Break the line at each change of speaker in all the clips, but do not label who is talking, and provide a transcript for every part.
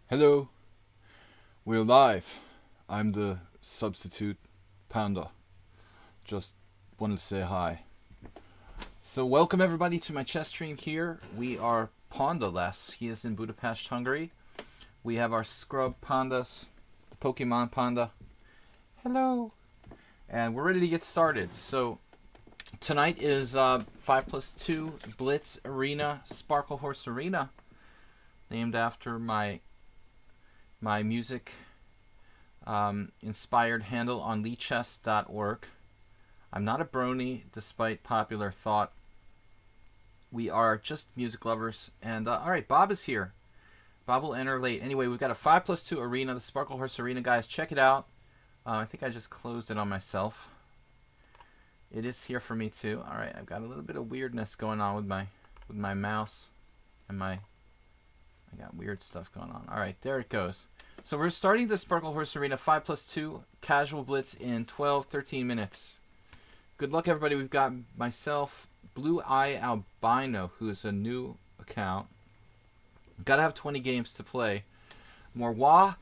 Hello, we're live. I'm the substitute panda. Just wanted to say hi. So welcome everybody to my chess stream here. We are Panda-less. He is in Budapest, Hungary. We have our scrub pandas, the Pokemon panda. Hello. And we're ready to get started. So tonight is 5+2 Blitz Arena, Sparkle Horse Arena, named after my music inspired handle on lichess.org. I'm not a brony, despite popular thought. We are just music lovers. And all right, Bob is here. Bob will enter late. Anyway, we've got a 5+2 arena, the Sparkle Horse Arena, guys. Check it out. I think I just closed it on myself. It is here for me too. All right, I've got a little bit of weirdness going on with my mouse and I got weird stuff going on. All right, there it goes. So we're starting the Sparkle Horse Arena 5+2 casual blitz in 12-13 minutes. Good luck, everybody. We've got myself, Blue Eye Albino, who is a new account. Got to have 20 games to play. Morwa,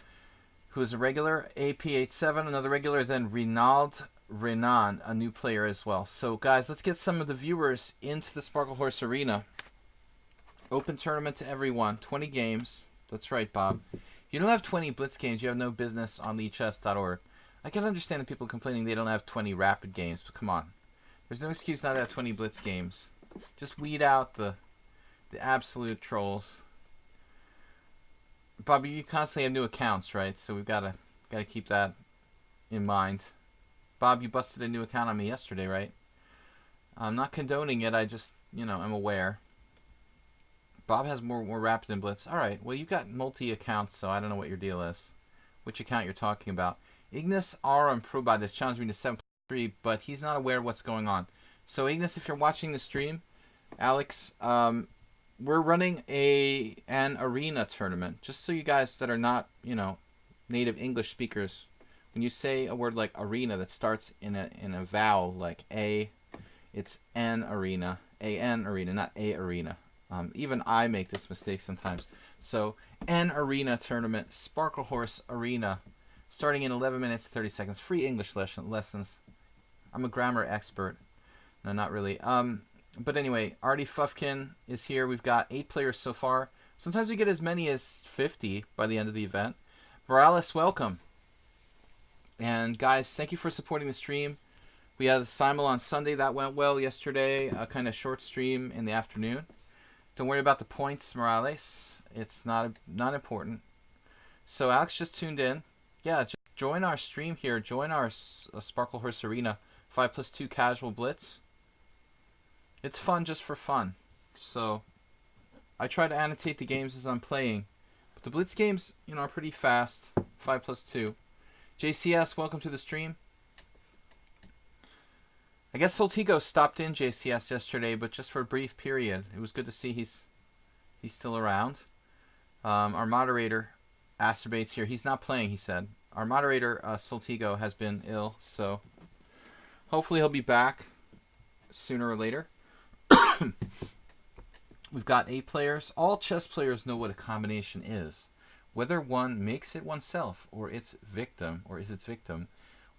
who is a regular, AP87, another regular, then Rinald Renan, a new player as well. So, guys, let's get some of the viewers into the Sparkle Horse Arena. Open tournament to everyone. 20 games. That's right, Bob. If you don't have 20 blitz games, you have no business on lichess.org. I can understand the people complaining they don't have 20 rapid games, but come on. There's no excuse not to have 20 blitz games. Just weed out the absolute trolls. Bob, you constantly have new accounts, right? So we've got to keep that in mind. Bob, you busted a new account on me yesterday, right? I'm not condoning it. I just, I'm aware. Bob has more rapid than blitz. All right. Well, you've got multi-accounts, so I don't know what your deal is. Which account you're talking about. Ignis Aram Probot has challenged me to 7+3, but he's not aware of what's going on. So, Ignis, if you're watching the stream, Alex, we're running an arena tournament. Just so you guys that are not, native English speakers, when you say a word like arena that starts in a vowel like A, it's an arena. A-N arena, not a arena. Even I make this mistake sometimes. So, an arena tournament, Sparkle Horse Arena, starting in 11 minutes 30 seconds. Free English lessons. I'm a grammar expert. No, not really. But anyway, Artie Fufkin is here. We've got 8 players so far. Sometimes we get as many as 50 by the end of the event. Morales, welcome. And guys, thank you for supporting the stream. We had the Simul on Sunday. That went well yesterday. A kind of short stream in the afternoon. Don't worry about the points, Morales. It's not important. So Alex just tuned in. Yeah, just join our stream here. Join our Sparkle Horse Arena 5+2 casual blitz. It's fun just for fun. So I try to annotate the games as I'm playing. But the blitz games, are pretty fast. 5+2. JCS, welcome to the stream. I guess Soltigo stopped in JCS yesterday, but just for a brief period. It was good to see he's still around. Our moderator, Acerbates here. He's not playing, he said. Our moderator, Soltigo, has been ill, so hopefully he'll be back sooner or later. We've got 8 players. All chess players know what a combination is. Whether one makes it oneself, or its victim,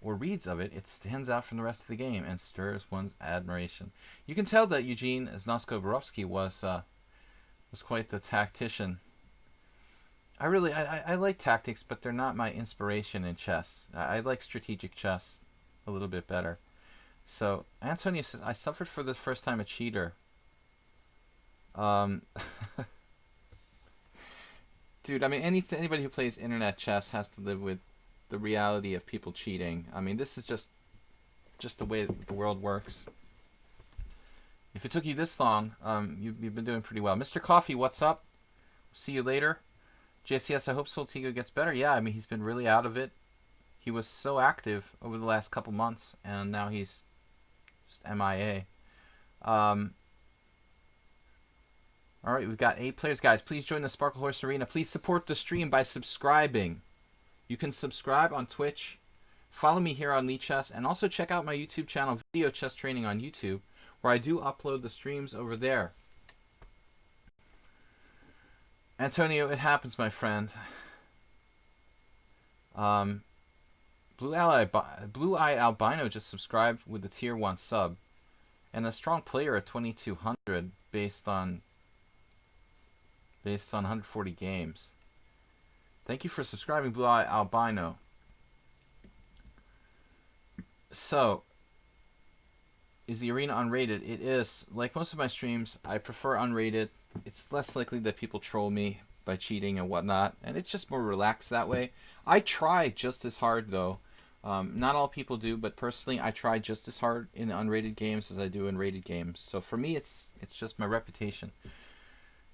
or reads of it, it stands out from the rest of the game and stirs one's admiration. You can tell that Eugene Znasko-Borovsky was quite the tactician. I like tactics, but they're not my inspiration in chess. I like strategic chess a little bit better. So Antonio says, I suffered for the first time a cheater. Dude, I mean, anybody who plays internet chess has to live with the reality of people cheating. I mean, this is just the way the world works. If it took you this long, you've been doing pretty well. Mr. Coffee, what's up? See you later. JCS, I hope Soltigo gets better. Yeah, I mean, he's been really out of it. He was so active over the last couple months, and now he's just MIA. All right, we've got 8 players. Guys, please join the Sparkle Horse Arena. Please support the stream by subscribing. You can subscribe on Twitch, follow me here on lichess, and also check out my YouTube channel, Video Chess Training on YouTube, where I do upload the streams over there. Antonio, it happens, my friend. Um, Blue Eye Albino just subscribed with the tier 1 sub, and a strong player at 2200 based on 140 games. Thank you for subscribing, Blue Eye Albino. So, is the arena unrated? It is. Like most of my streams, I prefer unrated. It's less likely that people troll me by cheating and whatnot, and it's just more relaxed that way. I try just as hard, though. Not all people do, but personally, I try just as hard in unrated games as I do in rated games. So for me, it's just my reputation.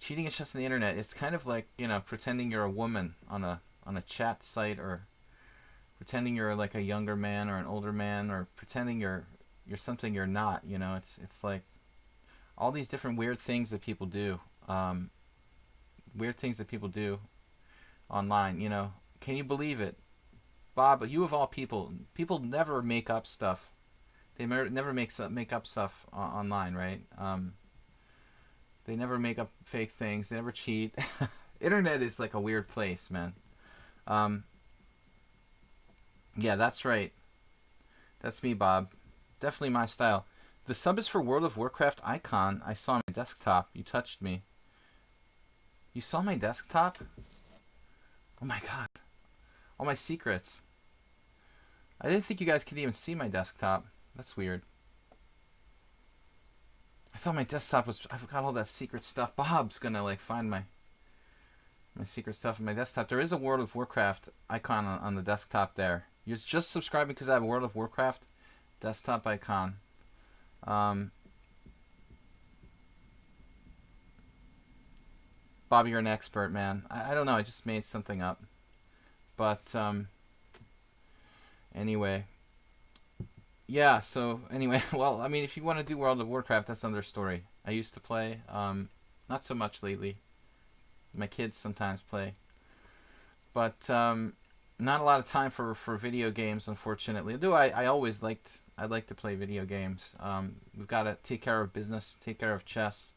Cheating is just on the internet. It's kind of like, pretending you're a woman on a chat site, or pretending you're like a younger man or an older man, or pretending you're something you're not. It's like all these different weird things that people do. Weird things that people do online. Can you believe it, Bob? You of all people never make up stuff. They never make up stuff online, right? They never make up fake things. They never cheat. Internet is like a weird place, man. Yeah, that's right. That's me, Bob. Definitely my style. The sub is for World of Warcraft icon. I saw my desktop. You touched me. You saw my desktop? Oh my god. All my secrets. I didn't think you guys could even see my desktop. That's weird. I thought my desktop was... I forgot all that secret stuff. Bob's gonna like find my secret stuff on my desktop. There is a World of Warcraft icon on the desktop there. You're just subscribing because I have a World of Warcraft desktop icon. Bob, you're an expert, man. I don't know. I just made something up. But anyway. Yeah, so anyway, well, I mean, if you want to do World of Warcraft, that's another story. I used to play, not so much lately. My kids sometimes play. But not a lot of time for video games, unfortunately. Though I always liked, I like to play video games. We've got to take care of business, take care of chess.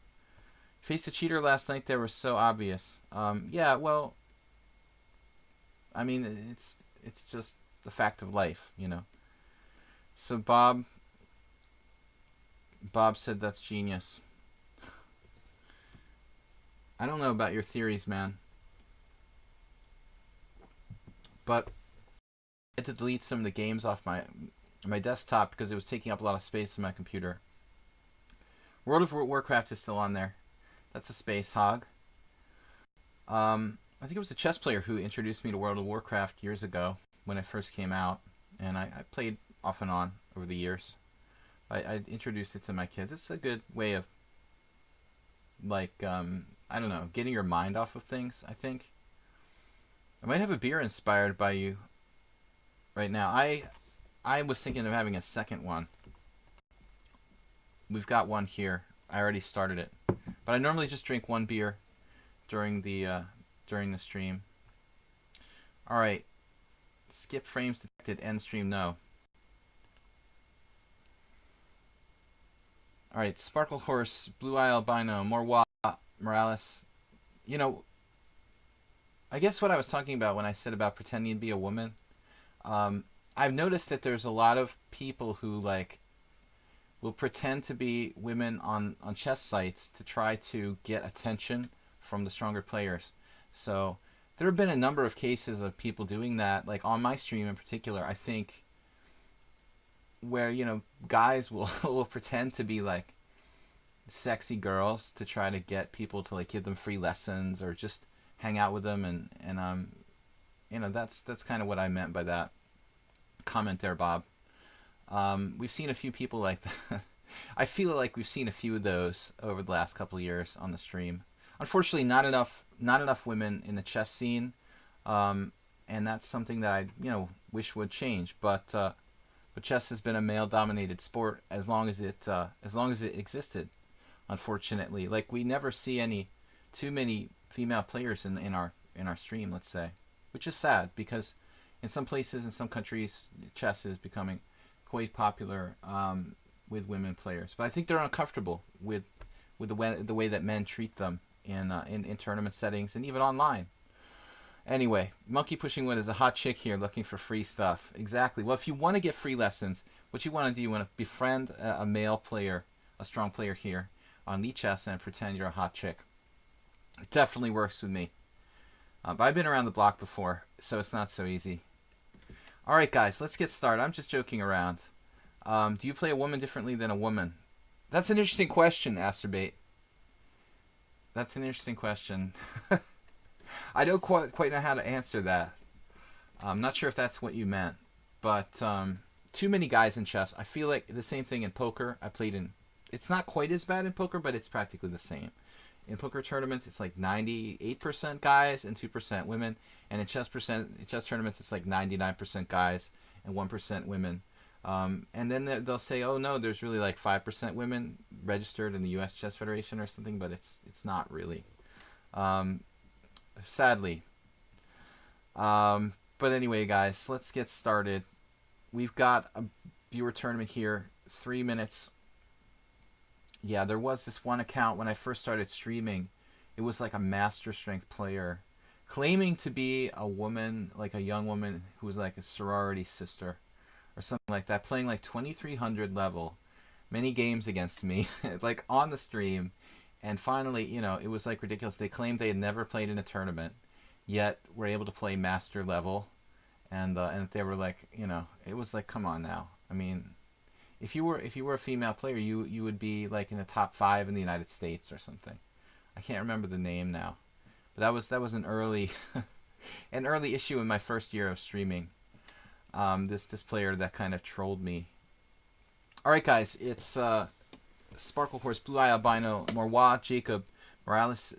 Faced a cheater last night. They were so obvious. Yeah, well, I mean, it's just the fact of life, So Bob said that's genius. I don't know about your theories, man. But I had to delete some of the games off my desktop because it was taking up a lot of space in my computer. World of Warcraft is still on there. That's a space hog. I think it was a chess player who introduced me to World of Warcraft years ago when it first came out, and I played off and on over the years. I introduced it to my kids. It's a good way of, like, I don't know, getting your mind off of things, I think. I might have a beer inspired by you right now. I was thinking of having a second one. We've got one here. I already started it. But I normally just drink one beer during the stream. All right. Skip frames detected. End stream no. All right. Sparkle Horse, Blue Eye Albino, Morwa, Morales. I guess what I was talking about when I said about pretending to be a woman. I've noticed that there's a lot of people who will pretend to be women on chess sites to try to get attention from the stronger players. So there have been a number of cases of people doing that, like on my stream in particular, I think, where, guys will pretend to be like sexy girls to try to get people to give them free lessons or just hang out with them, and that's kind of what I meant by that comment there, Bob. We've seen a few people like that. I feel like we've seen a few of those over the last couple of years on the stream. Unfortunately, not enough women in the chess scene, and that's something that I wish would change. But chess has been a male-dominated sport as long as it existed. Unfortunately, we never see too many female players in our stream, let's say, which is sad because in some places, in some countries, chess is becoming quite popular with women players. But I think they're uncomfortable with the way that men treat them in tournament settings and even online. Anyway, Monkey Pushing Wood is a hot chick here looking for free stuff. Exactly. Well, if you want to get free lessons, what you want to do, you want to befriend a male player, a strong player here on lichess and pretend you're a hot chick. It definitely works with me. But I've been around the block before, so it's not so easy. All right, guys, let's get started. I'm just joking around. Do you play a woman differently than a woman? That's an interesting question, Asterbait. That's an interesting question. I don't quite know how to answer that. I'm not sure if that's what you meant. But too many guys in chess. I feel like the same thing in poker. I played in... It's not quite as bad in poker, but it's practically the same. In poker tournaments, it's like 98% guys and 2% women. And in chess tournaments, it's like 99% guys and 1% women. And then they'll say, oh no, there's really like 5% women registered in the U.S. Chess Federation or something, but it's not really. Sadly. But anyway, guys, let's get started. We've got a viewer tournament here, 3 minutes. Yeah, there was this one account when I first started streaming. It was like a master strength player claiming to be a woman, like a young woman who was like a sorority sister or something like that, playing like 2300 level, many games against me, like on the stream. And finally, you know, it was like ridiculous. They claimed they had never played in a tournament, yet were able to play master level. And they were like, you know, it was like, come on now. I mean, if you were a female player, you would be like in the top 5 in the United States or something. I can't remember the name now, but that was an early an early issue in my first year of streaming. This player that kind of trolled me. All right, guys, it's Sparkle Horse, Blue Eye Albino, Morwa, Jacob, Morales,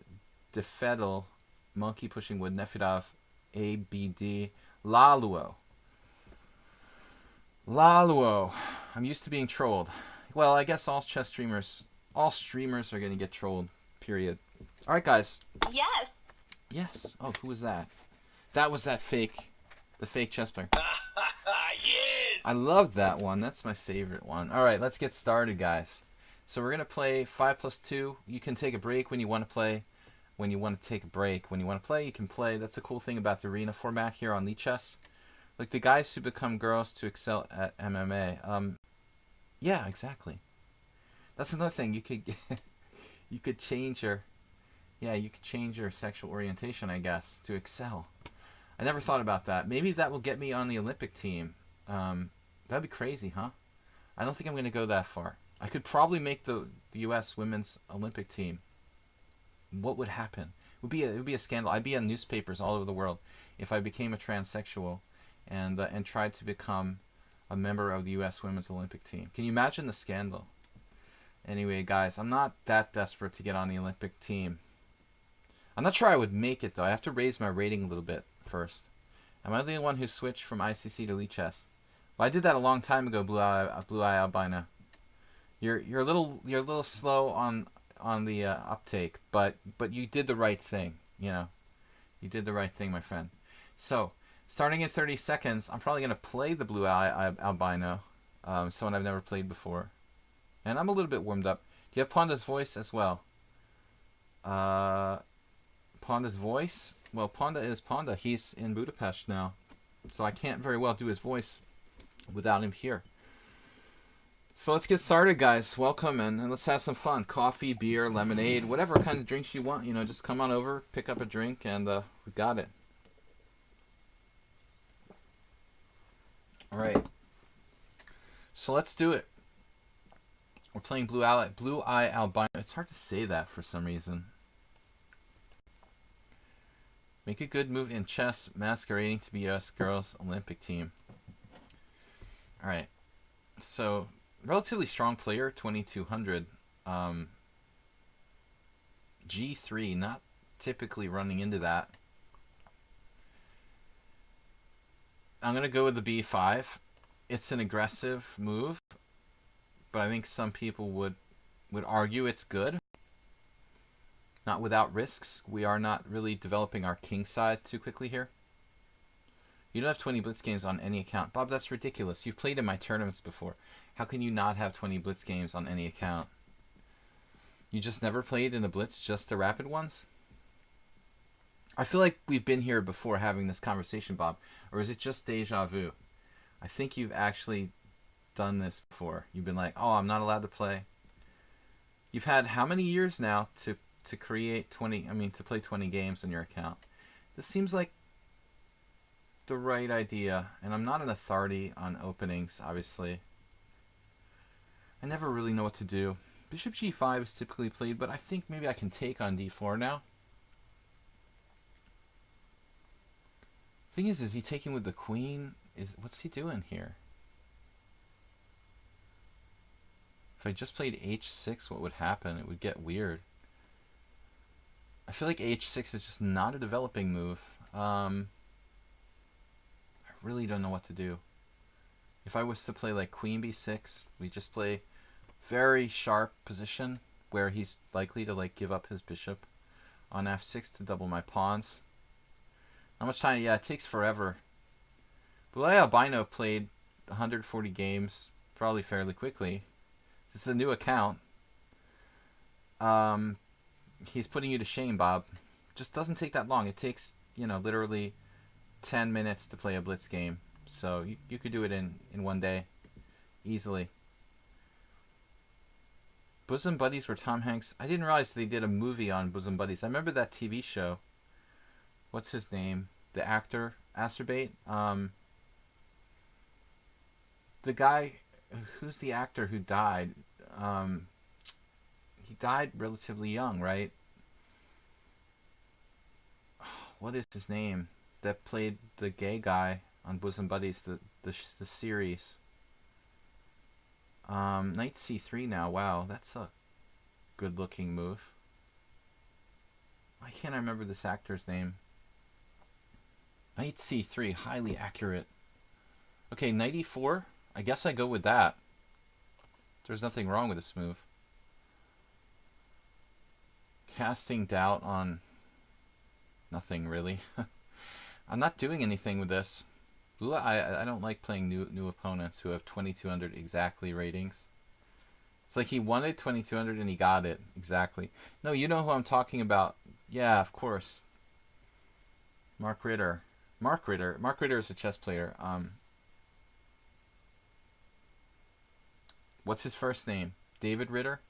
Defedel, Monkey Pushing Wood, Nefidov, ABD, Laluo. I'm used to being trolled. Well, I guess all streamers are going to get trolled, period. All right, guys.
Yes.
Yes. Oh, who was that? That was the fake chess player.
Yes.
I love that one. That's my favorite one. All right, let's get started, guys. So we're going to play 5+2. You can take a break when you want to play. When you want to take a break. When you want to play, you can play. That's the cool thing about the arena format here on lichess. Like the guys who become girls to excel at MMA. Yeah, exactly. That's another thing. You could you could change your sexual orientation, I guess, to excel. I never thought about that. Maybe that will get me on the Olympic team. That'd be crazy, huh? I don't think I'm going to go that far. I could probably make the U.S. women's Olympic team. What would happen? It would be a scandal. I'd be on newspapers all over the world if I became a transsexual and tried to become a member of the U.S. women's Olympic team. Can you imagine the scandal? Anyway, guys, I'm not that desperate to get on the Olympic team. I'm not sure I would make it, though. I have to raise my rating a little bit first. Am I the only one who switched from ICC to lichess? Well, I did that a long time ago, Blue Eye Albino. You're a little slow on the uptake, but you did the right thing. You know, you did the right thing, my friend. So, starting in 30 seconds, I'm probably gonna play the Blue Eye Albino, someone I've never played before, and I'm a little bit warmed up. Do you have Panda's voice as well? Panda's voice? Well, Panda is Panda. He's in Budapest now, so I can't very well do his voice without him here. So let's get started, guys. Welcome, and let's have some fun. Coffee, beer, lemonade, whatever kind of drinks you want. You know, just come on over, pick up a drink, and we got it. All right. So let's do it. We're playing Blue Eye Albino. It's hard to say that for some reason. Make a good move in chess, masquerading to be U.S. girls Olympic team. All right. So, relatively strong player, 2200. G3, not typically running into that. I'm going to go with the B5. It's an aggressive move, but I think some people would argue it's good. Not without risks. We are not really developing our king side too quickly here. You don't have 20 blitz games on any account. Bob, that's ridiculous. You've played in my tournaments before. How can you not have 20 blitz games on any account? You just never played in the blitz, just the rapid ones? I feel like we've been here before having this conversation, Bob. Or is it just deja vu? I think you've actually done this before. You've been like, oh, I'm not allowed to play. You've had how many years now to create 20, I mean, to play 20 games on your account? This seems like the right idea. And I'm not an authority on openings, obviously. I never really know what to do. Bishop g5 is typically played, but I think maybe I can take on d4 now. Thing is he taking with the queen? What's he doing here? If I just played h6, what would happen? It would get weird. I feel like h6 is just not a developing move. I really don't know what to do. If I was to play like queen b6, we just play very sharp position where he's likely to like give up his bishop on f6 to double my pawns. How much time? Yeah, it takes forever. Blue Albino played 140 games probably fairly quickly. This is a new account. He's putting you to shame, Bob. Just doesn't take that long. It takes, literally 10 minutes to play a blitz game. So you could do it in 1 day easily. Bosom Buddies were Tom Hanks. I didn't realize they did a movie on Bosom Buddies. I remember that TV show. What's his name? The actor, Acerbate. The guy, who's the actor who died? He died relatively young, right? What is his name? That played the gay guy on Bosom Buddies, the series. Knight c3 now. Wow, that's a good-looking move. Why can't I remember this actor's name? Knight c3, highly accurate. Okay, knight e4. I guess I go with that. There's nothing wrong with this move. Casting doubt on nothing, really. I'm not doing anything with this. I don't like playing new opponents who have 2200 exactly ratings. It's like he wanted 2200 and he got it exactly. No, you know who I'm talking about. Yeah, of course. Mark Ritter. Mark Ritter is a chess player. What's his first name? David Ritter?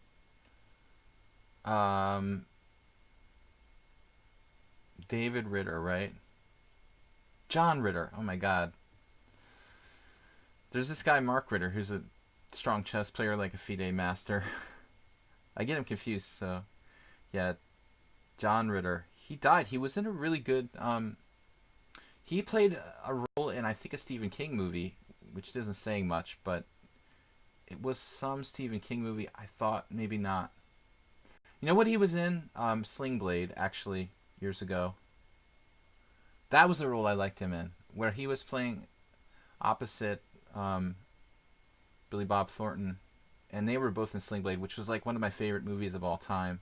David Ritter, right? John Ritter. Oh my god. There's this guy, Mark Ritter, who's a strong chess player, like a FIDE master. I get him confused, so... Yeah, John Ritter. He died. He was in a really good... he played a role in, I think, a Stephen King movie, which isn't saying much, but it was some Stephen King movie. I thought maybe not. You know what he was in? Sling Blade, actually, years ago. That was the role I liked him in, where he was playing opposite Billy Bob Thornton, and they were both in Sling Blade, which was like one of my favorite movies of all time.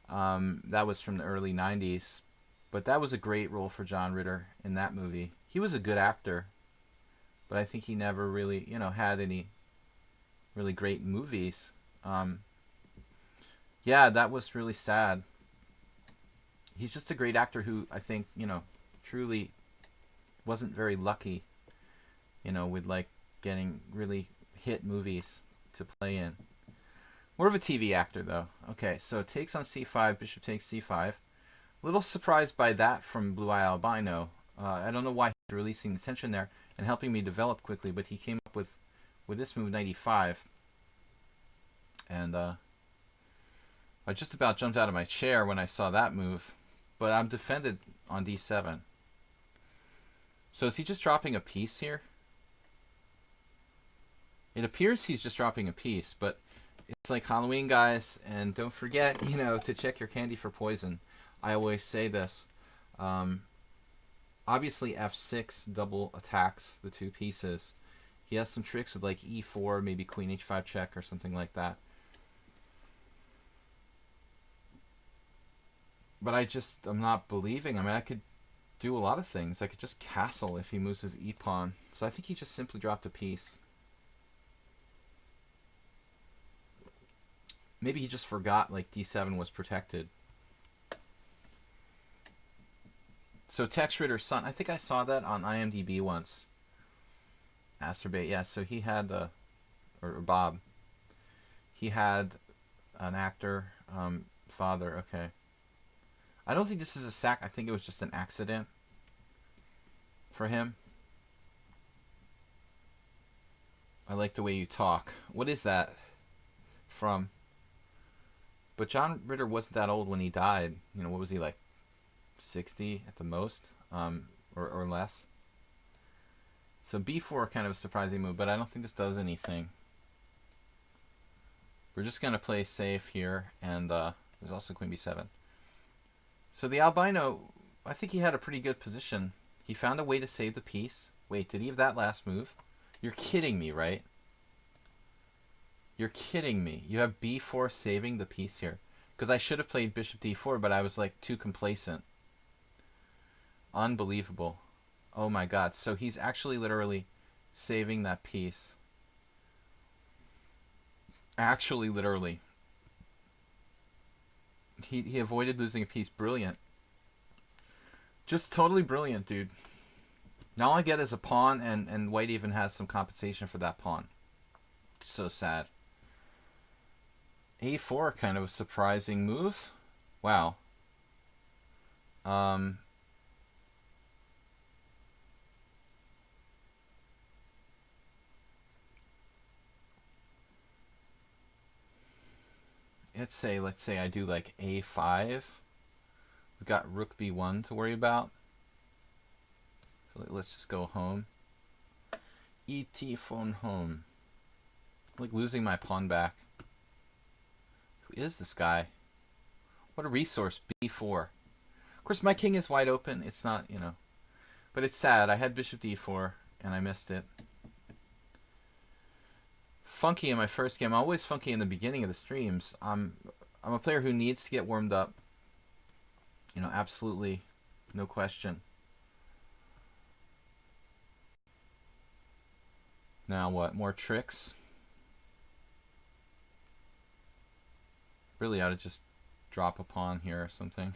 That was from the early 90s, but that was a great role for John Ritter in that movie. He was a good actor, but I think he never really, had any really great movies. Yeah, that was really sad. He's just a great actor who I think, truly wasn't very lucky, with like getting really hit movies to play in. More of a TV actor though. Okay, so takes on c5, bishop takes c5. A little surprised by that from Blue Eye Albino. I don't know why he's releasing the tension there and helping me develop quickly, but he came up with this move, knight e5. And I just about jumped out of my chair when I saw that move, but I'm defended on d7. So is he just dropping a piece here? It appears he's just dropping a piece, but it's like Halloween, guys, and don't forget, to check your candy for poison. I always say this. Obviously, f6 double attacks the two pieces. He has some tricks with like e4, maybe queen h5 check or something like that. But I'm not believing. I mean, I could do a lot of things. I could just castle if he moves his e-pawn. So I think he just simply dropped a piece. Maybe he just forgot like d7 was protected. So Tex Ritter's son, I think I saw that on IMDb once. Asterbate, yeah. So he had, or Bob, he had an actor, father. Okay. I don't think this is a sack. I think it was just an accident for him. I like the way you talk. What is that from? But John Ritter wasn't that old when he died. You know, what was he, like 60 at the most, or less? So b4, kind of a surprising move, but I don't think this does anything. We're just going to play safe here, and there's also queen b7. So the albino, I think he had a pretty good position. He found a way to save the piece. Wait, did he have that last move? You're kidding me, right? You're kidding me. You have b4 saving the piece here. Because I should have played bishop d4, but I was like too complacent. Unbelievable. Oh my god. So he's actually literally saving that piece. Actually, literally. He avoided losing a piece. Brilliant. Just totally brilliant, dude. Now all I get is a pawn, and white even has some compensation for that pawn. So sad. a4, kind of a surprising move. Wow. Let's say I do like a5. We've got rook b1 to worry about. So let's just go home. Et phone home. I'm like losing my pawn back. Who is this guy? What a resource. b4. Of course, my king is wide open. It's not, you know. But it's sad. I had bishop d4, and I missed it. Funky in my first game. I'm always funky in the beginning of the streams. I'm a player who needs to get warmed up. You know, absolutely. No question. Now what? More tricks? Really ought to just drop a pawn here or something.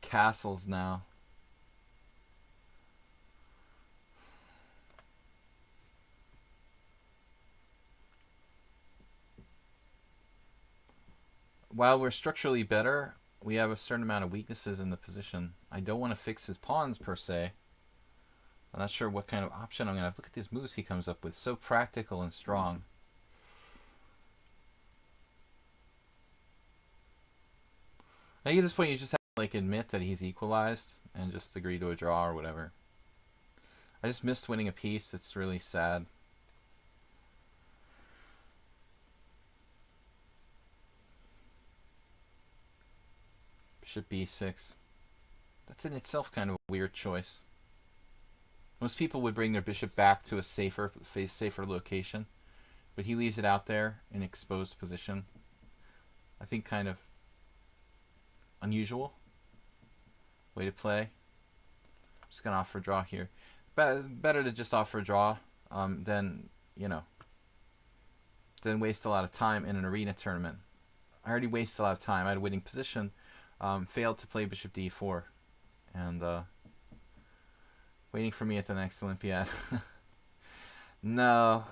Castles now. While we're structurally better, we have a certain amount of weaknesses in the position. I don't want to fix his pawns per se. I'm not sure what kind of option I'm going to have. Look at these moves he comes up with. So practical and strong. I think at this point you just have to like admit that he's equalized and just agree to a draw or whatever. I just missed winning a piece. It's really sad. Bishop b6. That's in itself kind of a weird choice. Most people would bring their bishop back to a safer location, but he leaves it out there in exposed position. I think kind of unusual way to play. I'm just gonna offer a draw here. Better to just offer a draw than, you know, than waste a lot of time in an arena tournament. I already wasted a lot of time. I had a winning position, failed to play bishop d4, and waiting for me at the next Olympiad. No,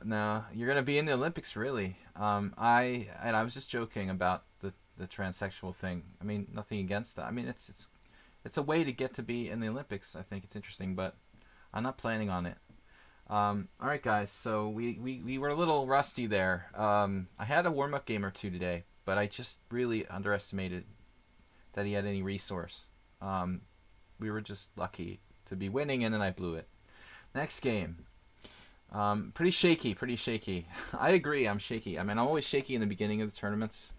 you're gonna be in the Olympics, really. I was just joking about the transsexual thing. I mean, nothing against that. I mean, it's a way to get to be in the Olympics. I think it's interesting, but I'm not planning on it. All right, guys. So we were a little rusty there. I had a warm-up game or two today, but I just really underestimated that he had any resource. We were just lucky to be winning, and then I blew it. Next game. Pretty shaky. I agree, I'm shaky. I mean, I'm always shaky in the beginning of the tournaments.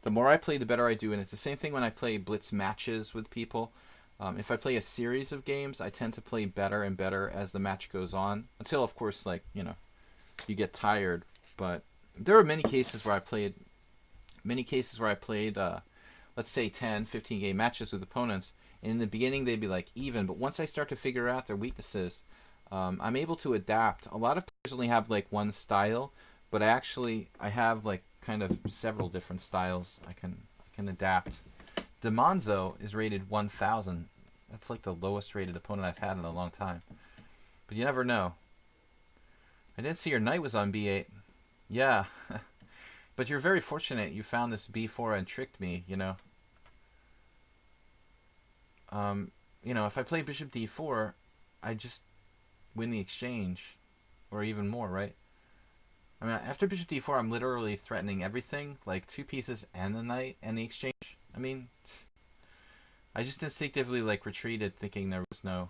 The more I play, the better I do, and it's the same thing when I play blitz matches with people. If I play a series of games, I tend to play better and better as the match goes on, until, of course, like, you know, you get tired. But there are many cases where I played, let's say 10, 15 game matches with opponents, and in the beginning they'd be like even, but once I start to figure out their weaknesses, I'm able to adapt. A lot of players only have like one style, but I have like kind of several different styles I can adapt. DeMonzo is rated 1000. That's like the lowest rated opponent I've had in a long time. But you never know. I didn't see your knight was on b8. Yeah. But you're very fortunate you found this b4 and tricked me, you know. If I play bishop d4, I just win the exchange. Or even more, right? I mean, after bishop d4, I'm literally threatening everything. Like 2 pieces and the knight and the exchange. I mean, I just instinctively retreated thinking there was no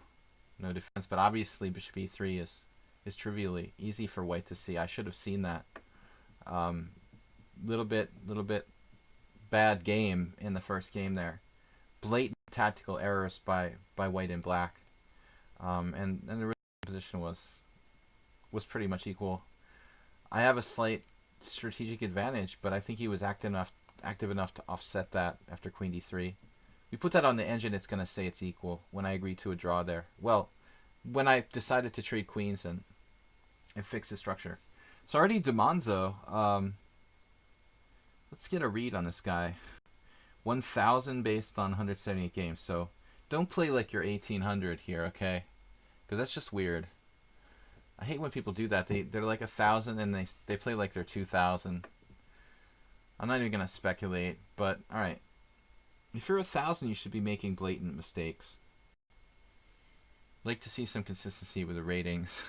defense. But obviously bishop e3 is trivially easy for white to see. I should have seen that. Little bit bad game in the first game there. Blatant tactical errors by white and black. And the position was pretty much equal. I have a slight strategic advantage, but I think he was active enough to offset that after queen d3. We put that on the engine, it's going to say it's equal when I agreed to a draw there. Well, when I decided to trade queens and fix the structure. So already DiManzo, let's get a read on this guy. 1,000 based on 178 games. So don't play like you're 1,800 here, okay? Because that's just weird. I hate when people do that. They're like 1,000 and they play like they're 2,000. I'm not even going to speculate, but alright. If you're 1,000, you should be making blatant mistakes. Like to see some consistency with the ratings.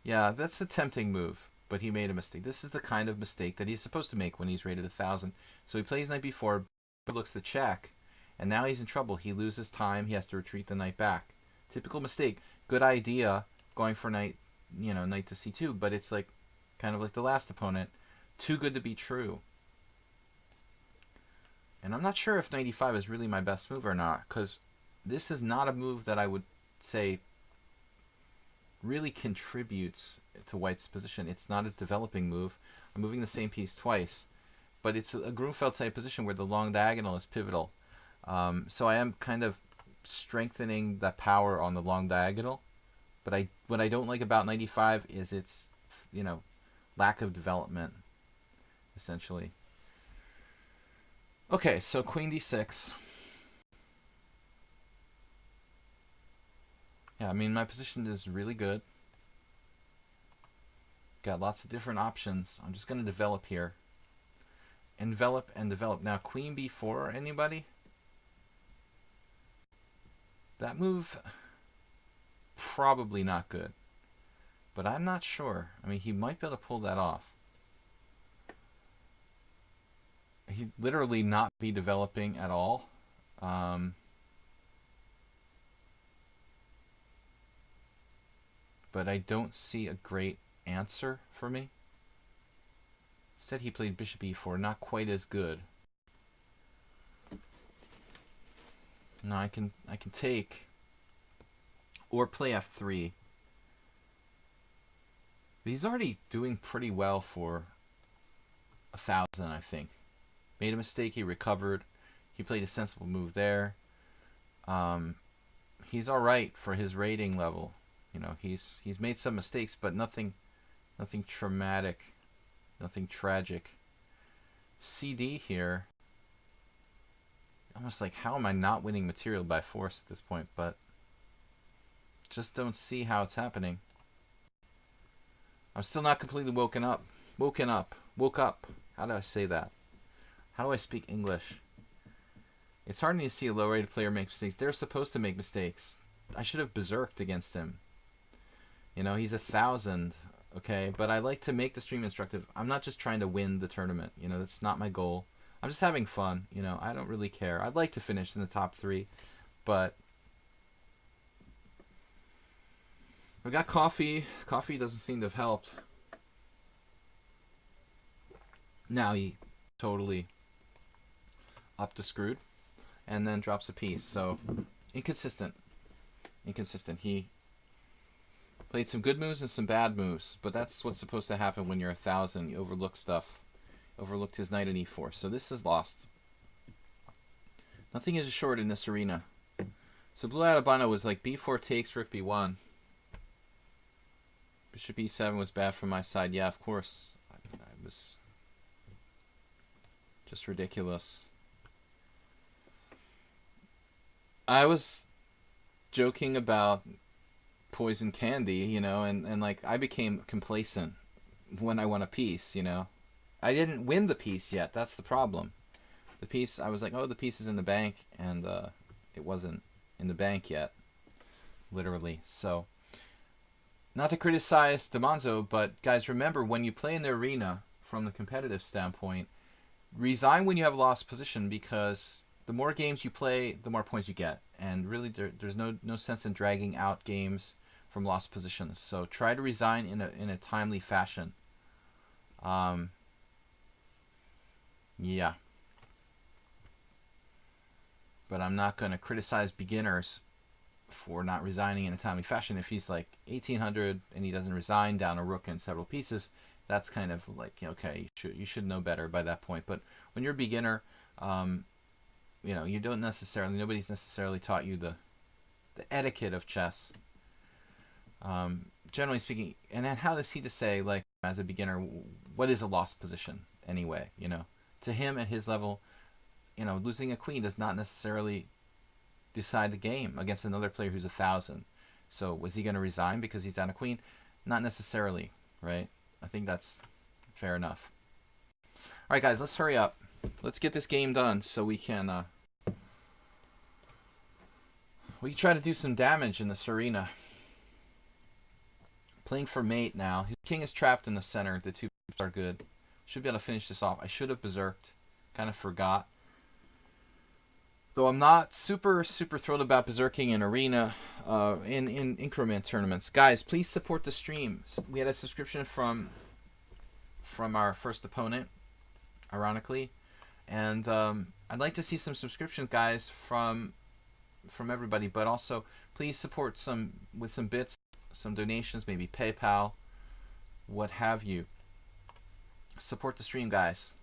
Yeah, that's a tempting move, but he made a mistake. This is the kind of mistake that he's supposed to make when he's rated 1,000. So he plays knight b4, looks the check, and now he's in trouble. He loses time. He has to retreat the knight back. Typical mistake. Good idea going for knight to c2, but it's like kind of like the last opponent. Too good to be true. And I'm not sure if knight e5 is really my best move or not, because this is not a move that I would say really contributes to white's position. It's not a developing move. I'm moving the same piece twice, but it's a Grunfeld type position where the long diagonal is pivotal. So I am kind of strengthening that power on the long diagonal. But what I don't like about knight e5 is its lack of development, essentially. Okay, so queen d6. Yeah, I mean, my position is really good. Got lots of different options. I'm just going to develop here. Envelop and develop. Now, queen b4, anybody? That move, probably not good. But I'm not sure. I mean, he might be able to pull that off. He'd literally not be developing at all. But I don't see a great answer for me. Instead, he played bishop e4, not quite as good. No, I can take or play f3. But he's already doing pretty well for 1,000, I think. Made a mistake, he recovered. He played a sensible move there. He's all right for his rating level. He's made some mistakes, but nothing traumatic, nothing tragic. CD here. Almost like, how am I not winning material by force at this point? But just don't see how it's happening. I'm still not completely woke up. How do I say that? How do I speak English? It's hard to see a low-rated player make mistakes. They're supposed to make mistakes. I should have berserked against him. He's 1,000, okay? But I like to make the stream instructive. I'm not just trying to win the tournament. That's not my goal. I'm just having fun. I don't really care. I'd like to finish in the top 3, but I got coffee. Coffee doesn't seem to have helped. Now he totally up to screwed and then drops a piece. So inconsistent. He played some good moves and some bad moves, but that's what's supposed to happen when you're 1,000. You overlook stuff. Overlooked his knight at e4, so this is lost. Nothing is assured in this arena. So Blue Alabano was like b4 takes, rook b1. Bishop e7 was bad from my side. Yeah, of course. I was just ridiculous. I was joking about poison candy, and like I became complacent when I won a piece. I didn't win the piece yet. That's the problem. The piece, I was like, oh, the piece is in the bank, and it wasn't in the bank yet, literally. So, not to criticize DeMonzo, but guys, remember when you play in the arena from the competitive standpoint, resign when you have lost position because the more games you play, the more points you get, and really there's no sense in dragging out games from lost positions. So try to resign in a timely fashion. Um, yeah, but I'm not going to criticize beginners for not resigning in a timely fashion. If he's like 1800 and he doesn't resign down a rook and several pieces, that's kind of like, okay, you should know better by that point. But when you're a beginner, um, you don't necessarily, nobody's necessarily taught you the etiquette of chess. Generally speaking, and then how is he to say, like, as a beginner, what is a lost position anyway? To him at his level, losing a queen does not necessarily decide the game against another player who's 1,000. So was he going to resign because he's down a queen? Not necessarily, right? I think that's fair enough. All right, guys, let's hurry up. Let's get this game done so we can try to do some damage in this arena. Playing for mate now. His king is trapped in the center. The two are good. Should be able to finish this off. I should have berserked. Kind of forgot. Though I'm not super thrilled about berserking in arena, in increment tournaments. Guys, please support the stream. We had a subscription from our first opponent, ironically, and I'd like to see some subscriptions, guys, from everybody. But also, please support with some bits, some donations, maybe PayPal, what have you. Support the stream, guys.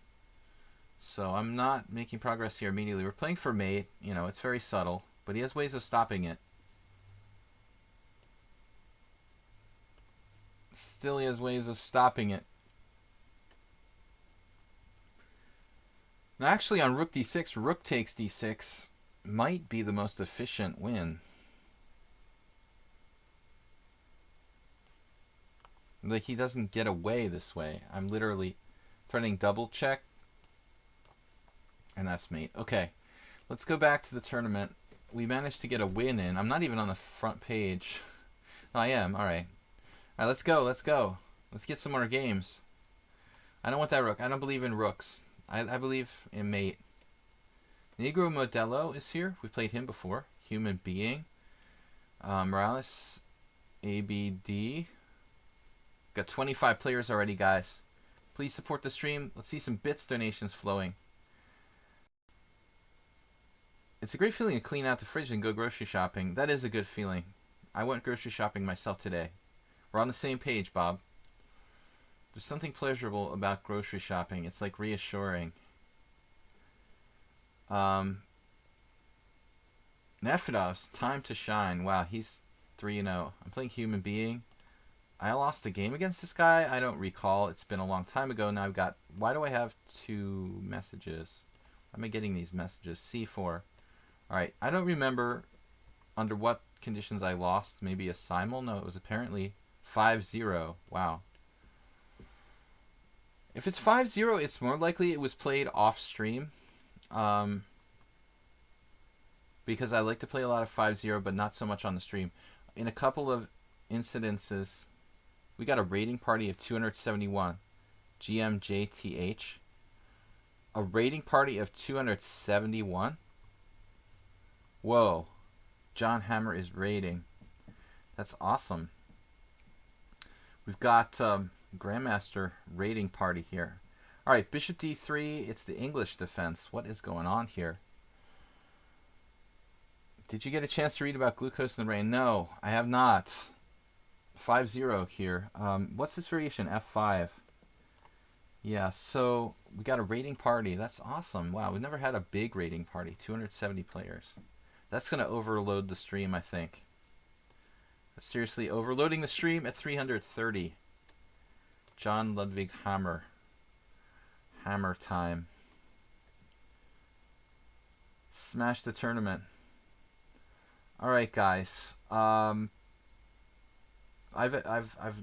So I'm not making progress here immediately. We're playing for mate. It's very subtle, but he has ways of stopping it. Still, he has ways of stopping it. Now, actually, on rook d6, rook takes d6 might be the most efficient win. Like, he doesn't get away this way. I'm literally threatening double check. And that's mate. Okay, let's go back to the tournament. We managed to get a win in. I'm not even on the front page. No, I am. All right. All right, let's go. Let's get some more games. I don't want that rook. I don't believe in rooks. I believe in mate. Negro Modelo is here. We played him before. Human being. Morales, ABD. Got 25 players already, guys. Please support the stream. Let's see some bits donations flowing. It's a great feeling to clean out the fridge and go grocery shopping. That is a good feeling. I went grocery shopping myself today. We're on the same page, Bob. There's something pleasurable about grocery shopping. It's like reassuring. Nefedov's time to shine. Wow, he's 3-0. I'm playing human being. I lost a game against this guy. I don't recall. It's been a long time ago. Now I've got... Why do I have 2 messages? Why am I getting these messages? C4. Alright, I don't remember under what conditions I lost. Maybe a simul? No, it was apparently 5-0. Wow. If it's 5-0, it's more likely it was played off stream. Because I like to play a lot of 5-0, but not so much on the stream. In a couple of incidences, we got a rating party of 271. GMJTH. A rating party of 271? Whoa. John Hammer is rating. That's awesome. We've got Grandmaster rating party here. Alright, Bishop D3. It's the English defense. What is going on here? Did you get a chance to read about glucose in the rain? No, I have not. 5-0 here. What's this variation? F5. Yeah, so we got a rating party. That's awesome. Wow, we've never had a big rating party. 270 players. That's going to overload the stream, I think. That's seriously overloading the stream at 330. John Ludwig Hammer. Hammer time. Smash the tournament. All right, guys. I've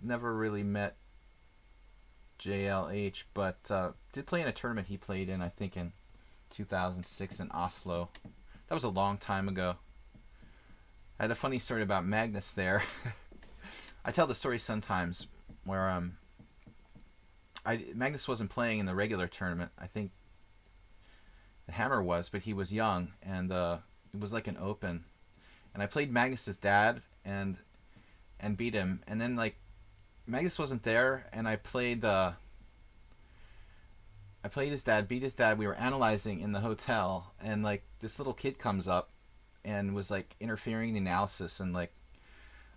never really met JLH, but did play in a tournament he played in. I think in 2006 in Oslo. That was a long time ago. I had a funny story about Magnus there. I tell the story sometimes where Magnus wasn't playing in the regular tournament. I think the Hammer was, but he was young, and it was like an open. And I played Magnus's dad and beat him. And then like Magnus wasn't there, and I played his dad, beat his dad. We were analyzing in the hotel, and like this little kid comes up and was like interfering in the analysis, and like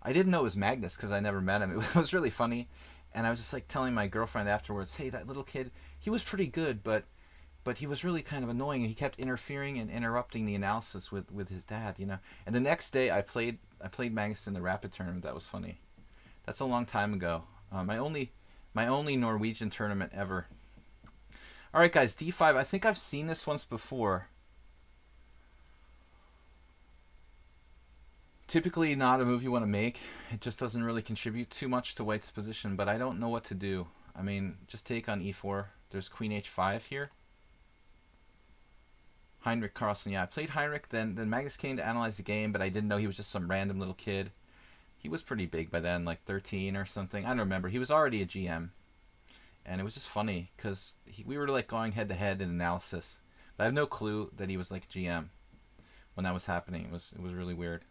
I didn't know it was Magnus because I never met him. It was really funny, and I was just like telling my girlfriend afterwards, "Hey, that little kid, he was pretty good, but he was really kind of annoying, and he kept interfering and interrupting the analysis with his dad, you know." And the next day, I played Magnus in the rapid tournament. That was funny. That's a long time ago. My only Norwegian tournament ever. All right, guys, D5. I think I've seen this once before. Typically not a move you want to make. It just doesn't really contribute too much to White's position, but I don't know what to do. I mean, just take on E4. There's Queen H5 here. Heinrich Carlsen. Yeah, I played Heinrich, then Magnus came to analyze the game, but I didn't know he was just some random little kid. He was pretty big by then, like 13 or something. I don't remember. He was already a GM. And it was just funny because we were like going head to head in analysis. But I have no clue that he was like GM when that was happening. It was really weird.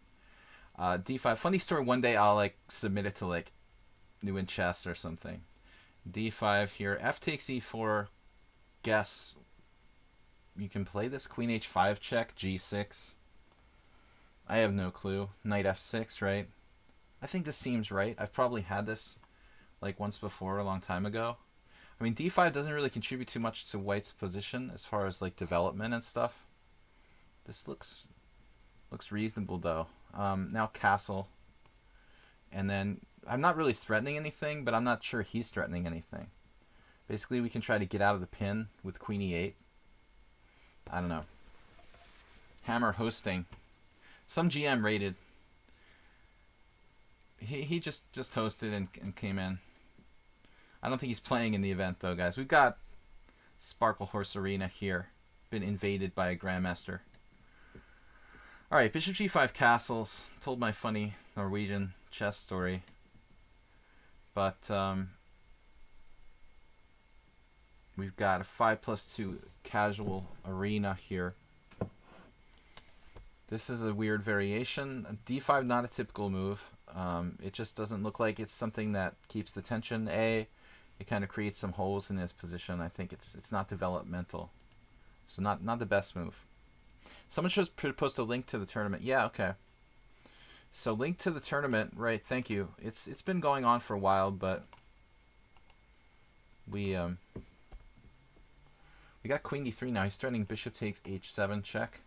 D5. Funny story. One day I'll like submit it to like New in Chess or something. D5 here. F takes E4. Guess. You can play this. Queen H5 check. G6. I have no clue. Knight F6, right? I think this seems right. I've probably had this like once before a long time ago. I mean, D5 doesn't really contribute too much to White's position as far as like development and stuff. This looks reasonable though. Now castle, and then I'm not really threatening anything, but I'm not sure he's threatening anything. Basically, we can try to get out of the pin with Queen E8. I don't know. Hammer hosting. Some GM rated. He just hosted and came in. I don't think he's playing in the event though, guys. We've got Sparkle Horse Arena here. Been invaded by a Grandmaster. Alright, Bishop G5 castles. Told my funny Norwegian chess story. But we've got a 5+2 casual arena here. This is a weird variation. D5 not a typical move. It just doesn't look like it's something that keeps the tension. It kind of creates some holes in his position. I think it's not developmental. So not the best move. Someone should post a link to the tournament. Yeah, okay. So link to the tournament, right? Thank you. It's been going on for a while, but we got Queen D3 now. He's threatening Bishop takes H7 check.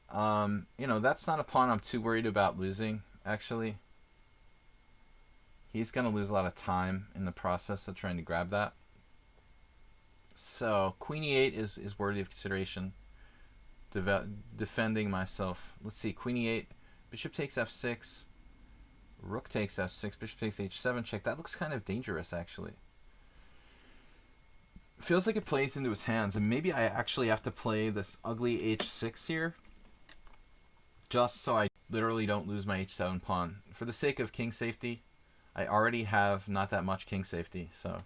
That's not a pawn I'm too worried about losing, actually. He's going to lose a lot of time in the process of trying to grab that. So, Queen E8 is worthy of consideration. Defending myself. Let's see, Queen E8, Bishop takes F6, Rook takes F6, Bishop takes H7 check. That looks kind of dangerous, actually. Feels like it plays into his hands, and maybe I actually have to play this ugly H6 here, just so I literally don't lose my H7 pawn. For the sake of king safety, I already have not that much king safety, so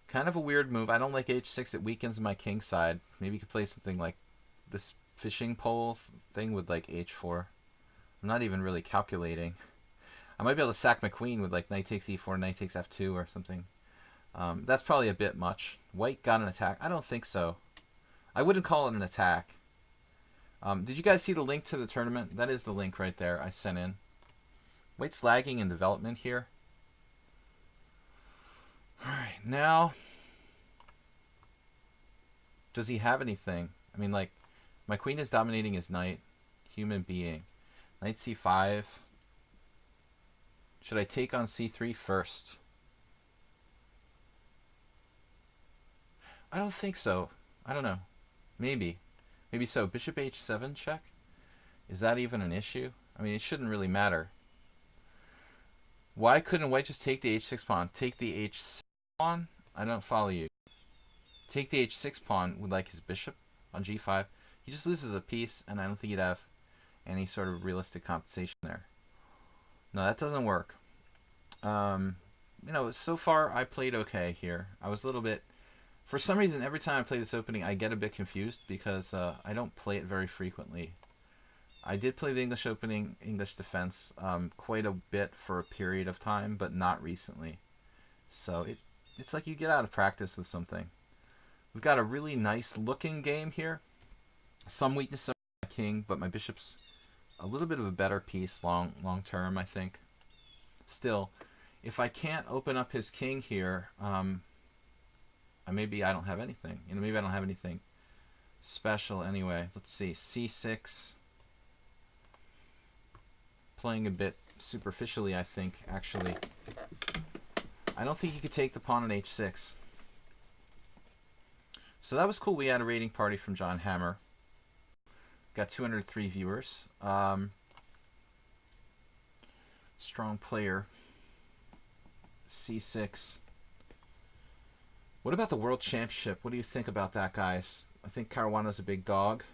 kind of a weird move. I don't like H6, it weakens my king side. Maybe you could play something like this fishing pole thing with like H4. I'm not even really calculating. I might be able to sack my queen with like knight takes E4, knight takes F2 or something. That's probably a bit much. White got an attack. I don't think so. I wouldn't call it an attack. Did you guys see the link to the tournament? That is the link right there I sent in. White's lagging in development here. Alright, now does he have anything? I mean, like, my queen is dominating his knight. Human being. Knight C5. Should I take on C3 first? I don't think so. I don't know. Maybe. Maybe so. Bishop H7 check? Is that even an issue? I mean, it shouldn't really matter. Why couldn't white just take the h6 pawn? Take the h6 pawn? I don't follow you. Take the h6 pawn with like his bishop on g5. He just loses a piece, and I don't think he'd have any sort of realistic compensation there. No, that doesn't work. You know, so far I played okay here. I was a little bit... For some reason, every time I play this opening, I get a bit confused because I don't play it very frequently. I did play the English opening, English defense, quite a bit for a period of time, but not recently. So it's like you get out of practice with something. We've got a really nice looking game here. Some weakness of my king, but my bishop's a little bit of a better piece long term, I think. Still, if I can't open up his king here, maybe I don't have anything. You know, maybe I don't have anything special anyway. Let's see, c6. Playing a bit superficially, I think, actually. I don't think he could take the pawn on h6. So that was cool. We had a rating party from John Hammer. Got 203 viewers. Strong player. c6. What about the World Championship? What do you think about that, guys? I think Caruana's a big dog.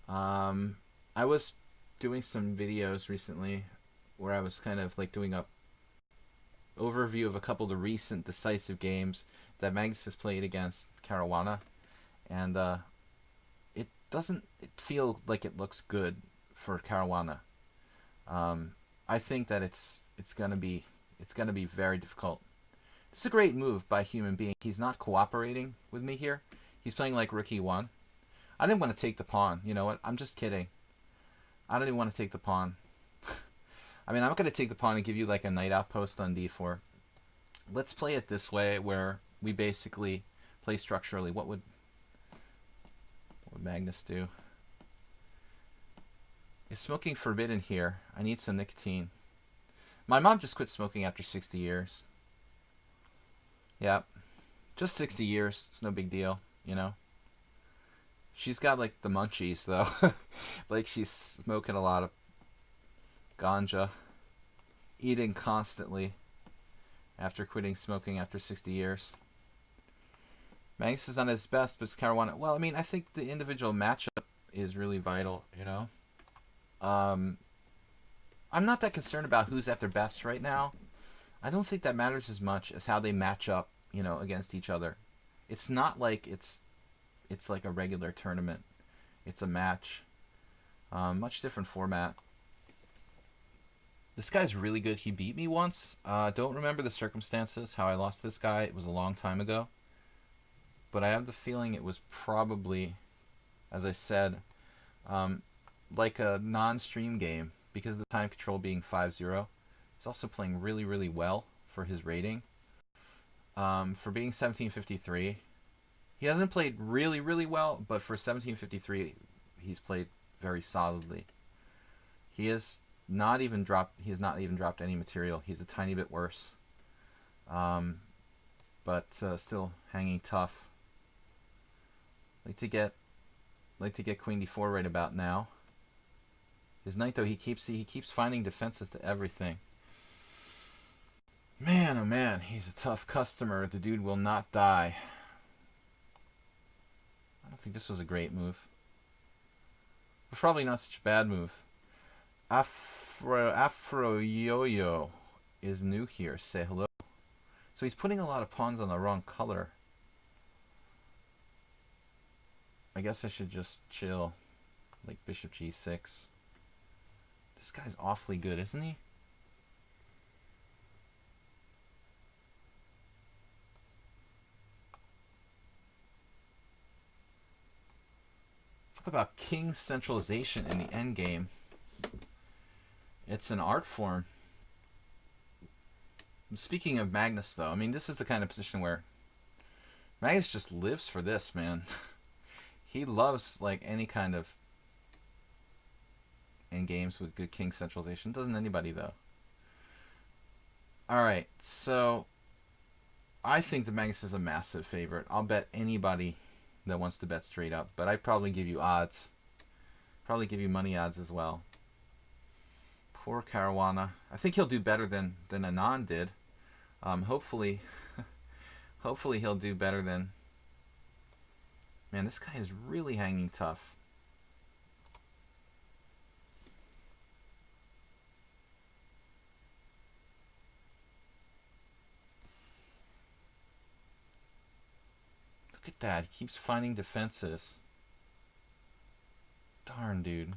I was doing some videos recently where I was kind of like doing a overview of a couple of the recent decisive games that Magnus has played against Caruana, and it doesn't feel like it looks good for Caruana. I think that it's gonna be very difficult. It's a great move by a human being. He's not cooperating with me here. He's playing like rook e1. I didn't want to take the pawn. You know what? I'm just kidding. I don't even want to take the pawn. I mean, I'm not going to take the pawn and give you like a knight outpost on d4. Let's play it this way where we basically play structurally. What would Magnus do? Is smoking forbidden here? I need some nicotine. My mom just quit smoking after 60 years. Yeah, just 60 years. It's no big deal, you know. She's got like the munchies though. Like she's smoking a lot of ganja, eating constantly after quitting smoking after 60 years. Magnus is on his best, but Caruana... Well, I mean, I think the individual matchup is really vital, you know. I'm not that concerned about who's at their best right now. I don't think that matters as much as how they match up, you know, against each other. It's not like it's like a regular tournament. It's a match. Much different format. This guy's really good. He beat me once. Don't remember the circumstances, how I lost this guy. It was a long time ago. But I have the feeling it was probably, as I said, like a non-stream game because of the time control being 5-0. He's also playing really, really well for his rating. For being 1753, he hasn't played really, really well, but for 1753, he's played very solidly. He has not even dropped any material. He's a tiny bit worse, but still hanging tough. Like to get queen d4 right about now. His knight though, he keeps finding defenses to everything. Man, oh man, he's a tough customer. The dude will not die. I don't think this was a great move. But probably not such a bad move. Afro Yo-Yo is new here. Say hello. So he's putting a lot of pawns on the wrong color. I guess I should just chill. Like bishop g6. This guy's awfully good, isn't he? Talk about king centralization in the endgame. It's an art form. Speaking of Magnus, though, I mean, this is the kind of position where Magnus just lives for this, man. He loves like any kind of endgames with good king centralization. Doesn't anybody, though? Alright, so I think the Magnus is a massive favorite. I'll bet anybody that wants to bet straight up, but I'd probably give you odds. Probably give you money odds as well. Poor Caruana. I think he'll do better than Anand did. Hopefully, hopefully he'll do better than. Man, this guy is really hanging tough. Look at that. He keeps finding defenses. Darn, dude.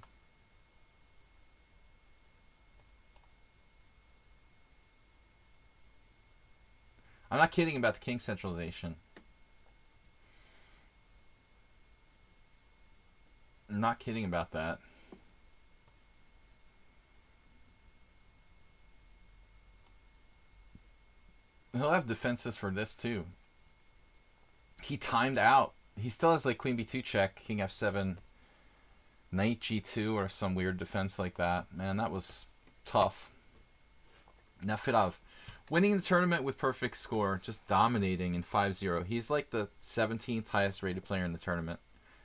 I'm not kidding about the king centralization. I'm not kidding about that. He'll have defenses for this too. He timed out. He still has like queen b2 check, king f7, knight g2 or some weird defense like that. Man, that was tough. Nefedov winning the tournament with perfect score, just dominating in 5-0. He's like the 17th highest rated player in the tournament,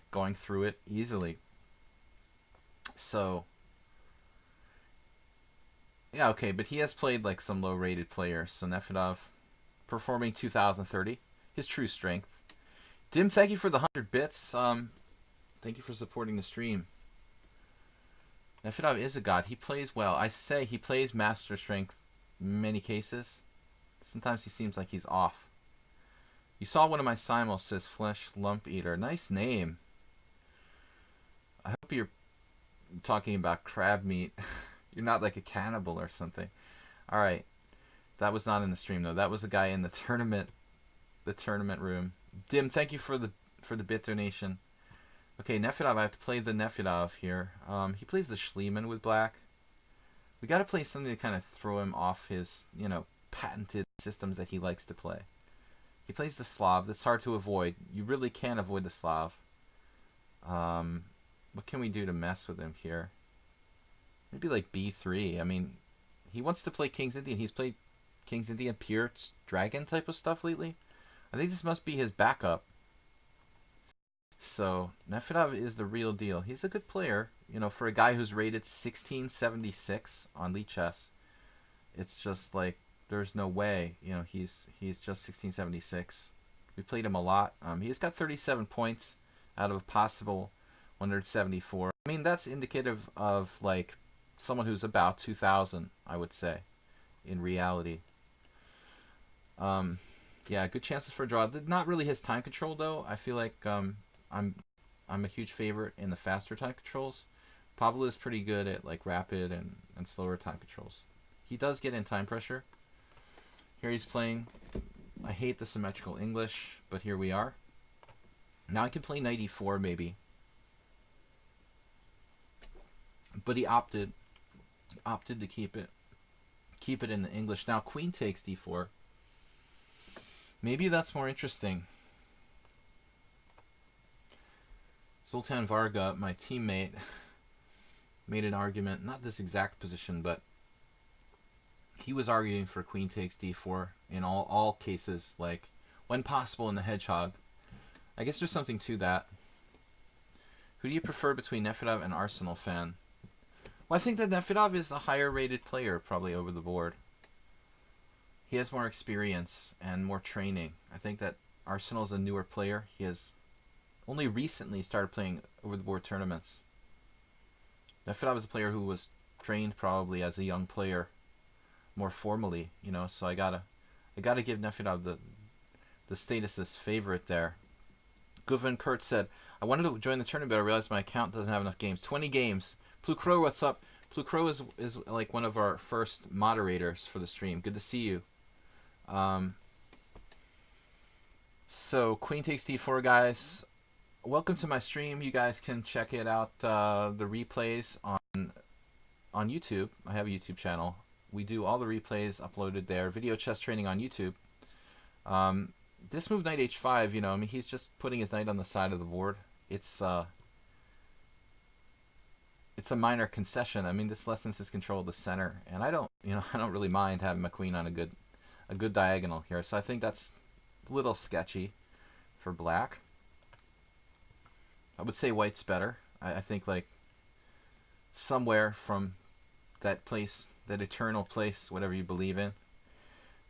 going through it easily. So, yeah, okay, but he has played like some low rated players. So Nefedov performing 2030, his true strength. Dim, thank you for the 100 bits. Thank you for supporting the stream. Nefedov is a god. He plays well. I say he plays master strength in many cases. Sometimes he seems like he's off. You saw one of my simul's, says Flesh Lump Eater. Nice name. I hope you're talking about crab meat. You're not like a cannibal or something. Alright. That was not in the stream though. That was a guy in the tournament room. Dim, thank you for the bit donation. Okay, Nefedov, I have to play the Nefedov here. He plays the Schliemann with black. We got to play something to kind of throw him off his, you know, patented systems that he likes to play. He plays the Slav. That's hard to avoid. You really can't avoid the Slav. What can we do to mess with him here? Maybe like b3. I mean, he wants to play King's Indian. He's played King's Indian, pure dragon type of stuff lately. I think this must be his backup. So, Nefedov is the real deal. He's a good player. You know, for a guy who's rated 1676 on lichess, it's just like, there's no way. You know, he's just 1676. We played him a lot. He's got 37 points out of a possible 174. I mean, that's indicative of, like, someone who's about 2,000, I would say, in reality. Yeah, good chances for a draw. Not really his time control, though. I feel like I'm a huge favorite in the faster time controls. Pablo is pretty good at like rapid and slower time controls. He does get in time pressure. Here he's playing. I hate the symmetrical English, but here we are. Now I can play knight e4 maybe. But he opted to keep it in the English. Now queen takes d4. Maybe that's more interesting. Zoltan Varga, my teammate, made an argument, not this exact position, but he was arguing for queen takes d4 in all cases, like when possible in the hedgehog. I guess there's something to that. Who do you prefer between Nefedov and Arsenal fan? Well, I think that Nefedov is a higher rated player probably over the board. He has more experience and more training. I think that Arsenal is a newer player. He has only recently started playing over the board tournaments. Nefedov is a player who was trained probably as a young player more formally, you know, so I gotta give Nefedov the status as favorite there. Guven Kurt said, I wanted to join the tournament, but I realized my account doesn't have enough games. 20 games. Blue Crow, what's up? Blue Crow is like one of our first moderators for the stream. Good to see you. So queen takes d4, guys. Welcome to my stream. You guys can check it out, the replays on YouTube. I have a YouTube channel. We do all the replays uploaded there. Video chess training on YouTube. This move knight h5, you know, I mean, he's just putting his knight on the side of the board. It's a minor concession. I mean, this lessens his control of the center, and I don't really mind having my queen on a good diagonal here. So I think that's a little sketchy for black. I would say white's better. I think like somewhere from that place, that eternal place, whatever you believe in.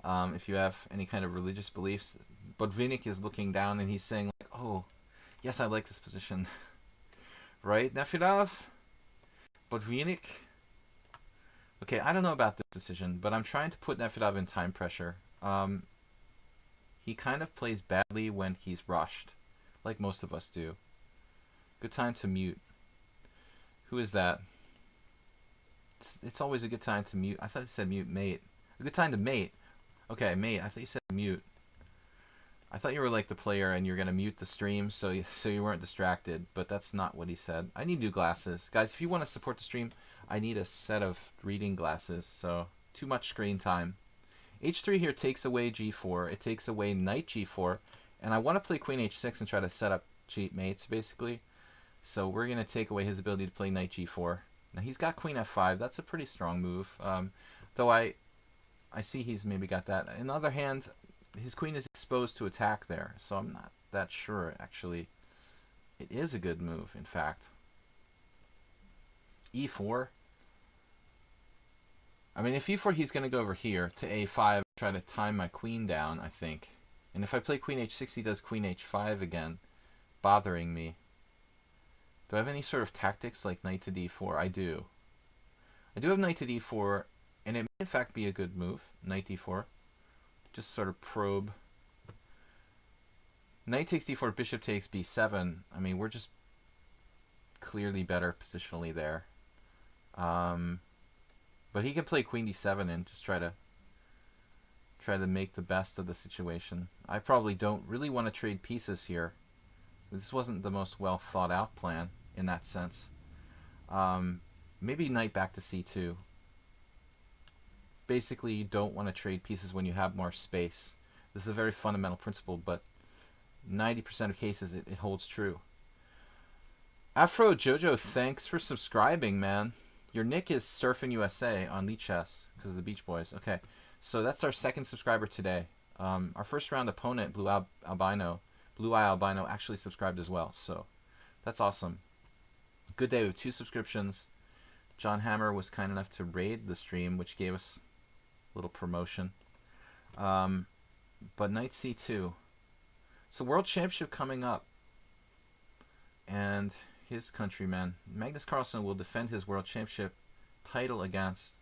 If you have any kind of religious beliefs. Botvinnik is looking down and he's saying, like, oh, yes, I like this position. Right, Nefedov? Botvinnik? Okay, I don't know about this decision, but I'm trying to put Nefedov in time pressure. He kind of plays badly when he's rushed, like most of us do. Good time to mute. Who is that? It's always a good time to mute. I thought it said mute mate. A good time to mate. Okay, mate. I thought you said mute. I thought you were like the player and you're gonna mute the stream so you weren't distracted, but that's not what he said. I need new glasses, guys. If you want to support the stream, I need a set of reading glasses. So too much screen time. H3 here takes away G4. It takes away knight G4, and I want to play Queen H6 and try to set up cheat mates basically. So we're gonna take away his ability to play knight G4. Now he's got Queen F5. That's a pretty strong move. Though I see he's maybe got that. On the other hand, his queen is exposed to attack there, so I'm not that sure, actually. It is a good move, in fact. E4. I mean, if E4, he's going to go over here to A5, try to time my queen down, I think. And if I play Queen H6, he does Queen H5 again, bothering me. Do I have any sort of tactics like knight to D4? I do. I do have knight to D4, and it may in fact be a good move, knight D4. Just sort of probe. Knight takes D4, bishop takes B7. I mean, we're just clearly better positionally there. But he can play Queen D7 and just try to make the best of the situation. I probably don't really want to trade pieces here. This wasn't the most well thought out plan in that sense. Maybe knight back to C2. Basically, you don't want to trade pieces when you have more space. This is a very fundamental principle, but 90% of cases it holds true. Afro Jojo, thanks for subscribing, man. Your nick is Surfing USA on lichess because of the Beach Boys. Okay, so that's our second subscriber today. Our first round opponent, Blue Eye Albino, actually subscribed as well. So that's awesome. Good day with 2 subscriptions. John Hammer was kind enough to raid the stream, which gave us little promotion. But knight c2. So world championship coming up, and his countryman Magnus Carlsen will defend his world championship title against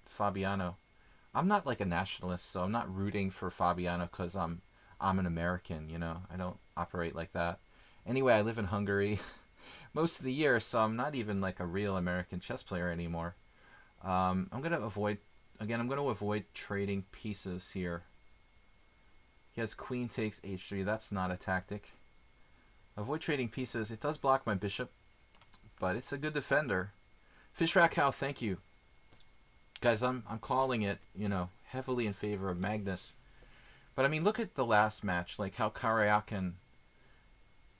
Fabiano. I'm not like a nationalist, so I'm not rooting for Fabiano because I'm an American, you know. I don't operate like that. Anyway, I live in Hungary most of the year, so I'm not even like a real American chess player anymore. I'm gonna avoid trading pieces here. He has queen takes h3. That's not a tactic. Avoid trading pieces. It does block my bishop, but it's a good defender. Fishrack Howe, thank you. Guys, I'm calling it, you know, heavily in favor of Magnus. But I mean, look at the last match, like how Karyakin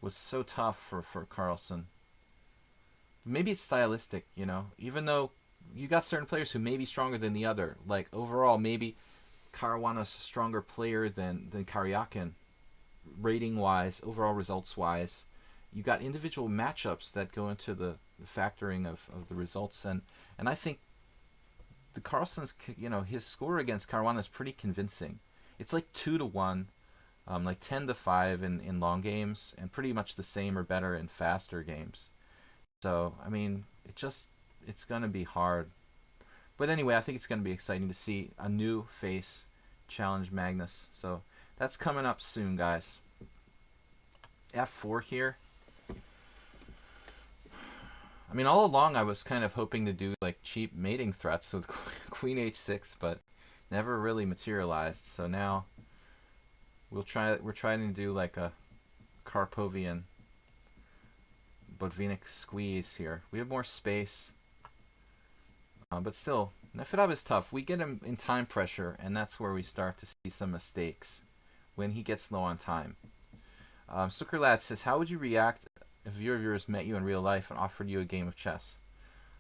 was so tough for Carlsen. Maybe it's stylistic, you know, even though you got certain players who may be stronger than the other. Like overall, maybe Caruana's a stronger player than Karyakin, rating wise, overall results wise. You got individual matchups that go into the factoring of the results, and I think the Carlsen's, you know, his score against Caruana is pretty convincing. It's like 2-1, like 10-5 in long games, and pretty much the same or better in faster games. So I mean, it's gonna be hard. But anyway, I think it's gonna be exciting to see a new face challenge Magnus. So that's coming up soon, guys. F4 here. I mean, all along I was kind of hoping to do like cheap mating threats with Queen H6, but never really materialized. So now we're trying to do like a Karpovian Botvinnik squeeze here. We have more space, but still, Nefedov is tough. We get him in time pressure, and that's where we start to see some mistakes when he gets low on time. Suckerlad says, how would you react if a viewer of yours met you in real life and offered you a game of chess?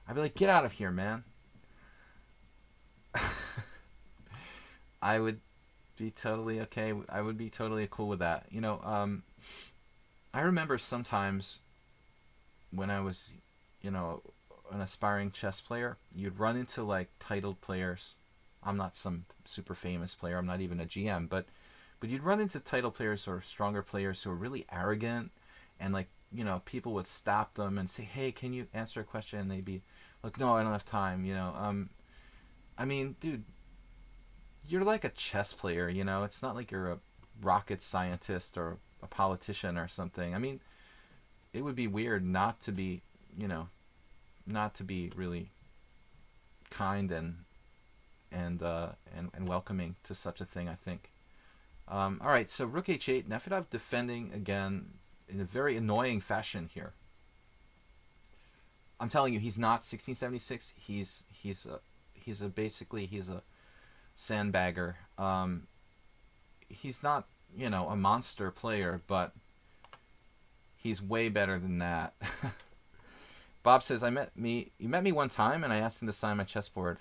I'd be like, get out of here, man. I would be totally okay. I would be totally cool with that. You know, I remember sometimes when I was, you know, an aspiring chess player, you'd run into like titled players. I'm not some super famous player. I'm not even a GM, but you'd run into title players or stronger players who are really arrogant, and like, you know, people would stop them and say, "Hey, can you answer a question?" And they'd be like, "No, I don't have time." You know, I mean, dude, you're like a chess player. You know, it's not like you're a rocket scientist or a politician or something. I mean, it would be weird not to be, you know, not to be really kind and welcoming to such a thing, I think. All right, so rook h8, Nefedov defending again in a very annoying fashion here. I'm telling you, he's not 1676. He's a basically he's a sandbagger. He's not, you know, a monster player, but he's way better than that. Bob says, you met me one time, and I asked him to sign my chessboard.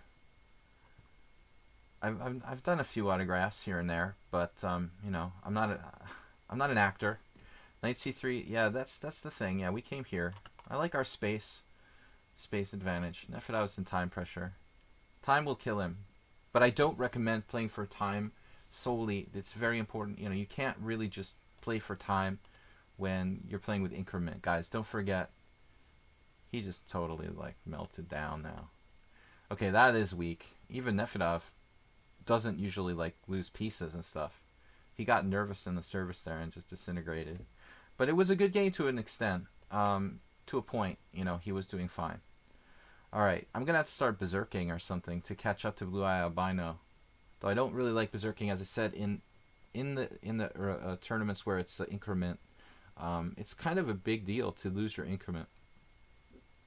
I've done a few autographs here and there, but you know, I'm not an actor. Knight c3, yeah, that's the thing. Yeah, we came here. I like our space advantage. Nefedov's in time pressure. Time will kill him, but I don't recommend playing for time solely. It's very important. You know, you can't really just play for time when you're playing with increment, guys. Don't forget. He just totally like melted down now. Okay, that is weak. Even Nefedov doesn't usually like lose pieces and stuff. He got nervous in the service there and just disintegrated. But it was a good game to an extent. To a point, you know, he was doing fine. All right, I'm gonna have to start berserking or something to catch up to Blue Eye Albino. Though I don't really like berserking, as I said, in the tournaments where it's increment. It's kind of a big deal to lose your increment.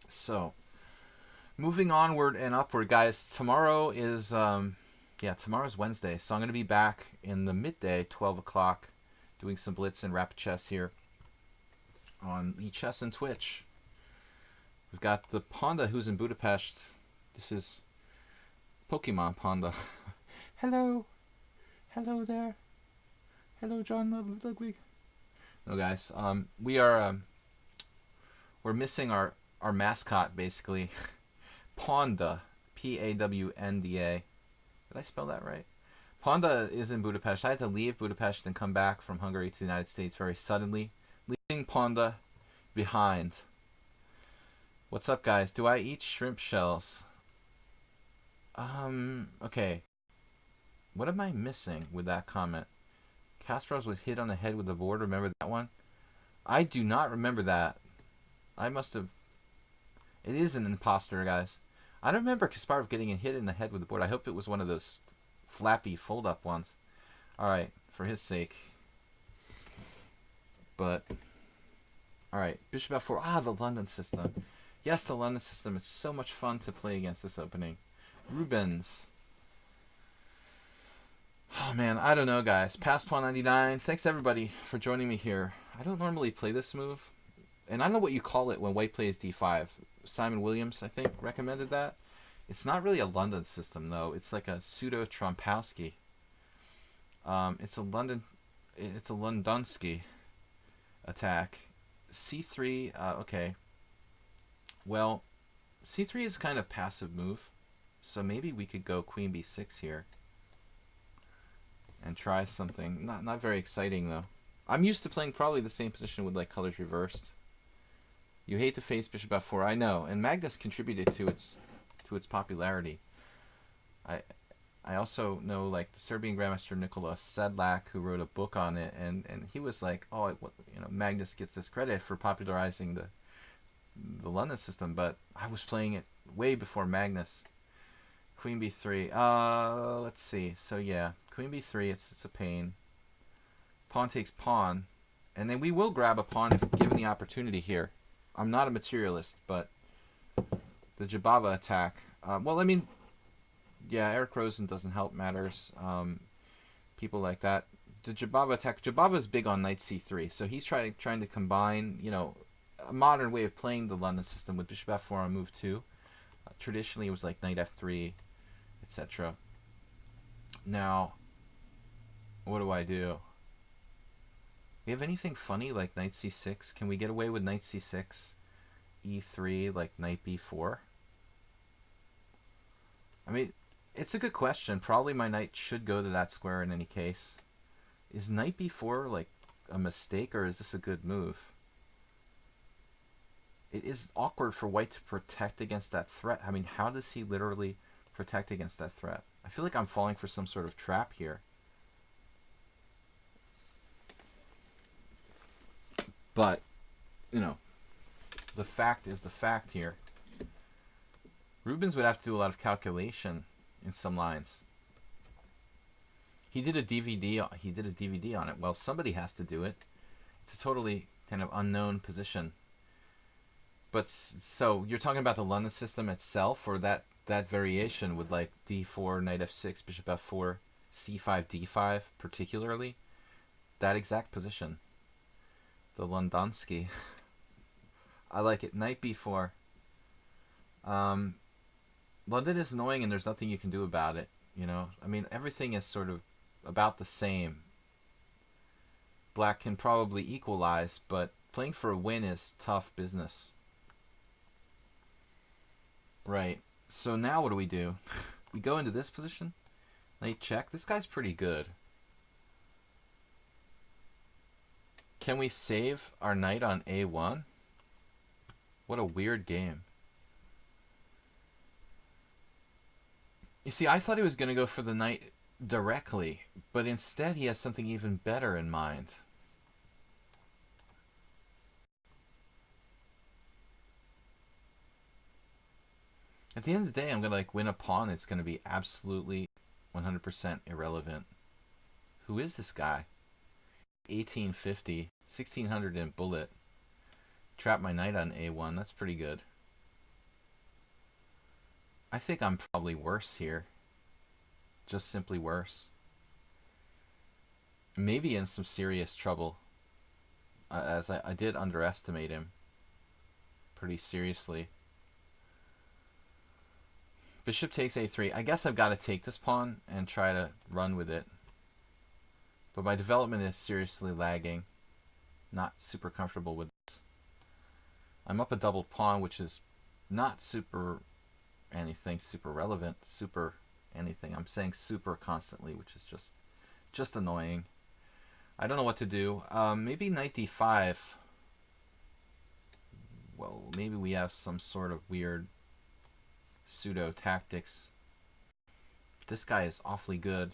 So, moving onward and upward, guys. Tomorrow is tomorrow's Wednesday, so I'm gonna be back in the midday, 12 o'clock, doing some blitz and rapid chess here on lichess and Twitch. We've got the Panda who's in Budapest. This is Pokemon Panda. Hello there. Hello, John Ludwig. No, guys. We're missing our mascot, basically. Panda. Pawnda. Did I spell that right? Pawnda is in Budapest. I had to leave Budapest and come back from Hungary to the United States very suddenly, leaving Pawnda behind. What's up, guys? Do I eat shrimp shells? Okay. What am I missing with that comment? Kasparov was hit on the head with the board. Remember that one? I do not remember that. I must have... It is an imposter, guys. I don't remember Kasparov getting hit in the head with the board. I hope it was one of those flappy fold-up ones. Alright, for his sake. But... Alright, Bishop F4. Ah, the London system. Yes, the London system. It's so much fun to play against this opening. Rubens. Oh, man, I don't know, guys. Pass pawn 99. Thanks, everybody, for joining me here. I don't normally play this move. And I don't know what you call it when white plays d5. Simon Williams, I think, recommended that. It's not really a London system, though. It's like a pseudo-Trompowski. It's a Londonsky attack. c3, okay. Well, c3 is kind of passive move. So maybe we could go queen b6 here. And try something. Not very exciting, though. I'm used to playing probably the same position with like colors reversed. You hate to face bishop f4, I know, and Magnus contributed to its popularity. I also know like the Serbian Grandmaster Nikola Sedlak, who wrote a book on it, and he was like, oh, you know, Magnus gets this credit for popularizing the London system, but I was playing it way before Magnus. Queen b3. Let's see. So yeah, queen b3. It's a pain. Pawn takes pawn, and then we will grab a pawn if given the opportunity here. I'm not a materialist, but the Jabava attack. Well, I mean, yeah, Eric Rosen doesn't help matters. People like that. The Jabava attack. Jabava is big on knight c3, so he's trying to combine, you know, a modern way of playing the London system with bishop f4 on move 2. Traditionally, it was like knight f3, etc. Now, what do I do? We have anything funny like knight c6? Can we get away with knight c6, e3, like knight b4? I mean, it's a good question. Probably my knight should go to that square in any case. Is knight b4 like a mistake, or is this a good move? It is awkward for white to protect against that threat. I mean, how does he literally protect against that threat? I feel like I'm falling for some sort of trap here. But, you know, the fact is the fact here. Rubens would have to do a lot of calculation in some lines. He did a DVD. He did a DVD on it. Well, somebody has to do it. It's a totally kind of unknown position. But so you're talking about the London system itself, or that variation with like d4, knight f6, bishop f4, c5, d5, particularly that exact position. The Londonsky. I like it. Knight b4. London is annoying, and there's nothing you can do about it. You know, I mean, everything is sort of about the same. Black can probably equalize, but playing for a win is tough business. Right. So now what do? We go into this position. Knight check. This guy's pretty good. Can we save our knight on a1? What a weird game. You see, I thought he was going to go for the knight directly, but instead he has something even better in mind. At the end of the day, I'm going to like win a pawn. It's going to be absolutely 100% irrelevant. Who is this guy? 1850, 1600 in bullet. Trap my knight on a1. That's pretty good. I think I'm probably worse here. Just simply worse. Maybe in some serious trouble. As I did underestimate him pretty seriously. Bishop takes a3. I guess I've got to take this pawn and try to run with it. But my development is seriously lagging. Not super comfortable with this. I'm up a doubled pawn, which is not super anything, super relevant, super anything. I'm saying super constantly, which is just annoying. I don't know what to do. Maybe knight d5. Well, maybe we have some sort of weird pseudo tactics. This guy is awfully good.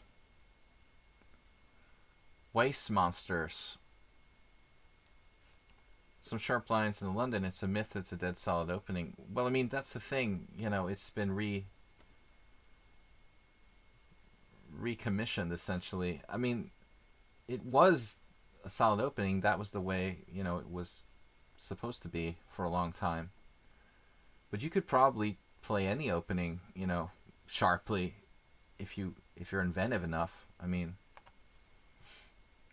Weiss monsters. Some sharp lines in London. It's a myth. It's a dead solid opening. Well, I mean, that's the thing. You know, it's been recommissioned essentially. I mean, it was a solid opening. That was the way, you know, it was supposed to be for a long time. But you could probably play any opening, you know, sharply if you're inventive enough. I mean,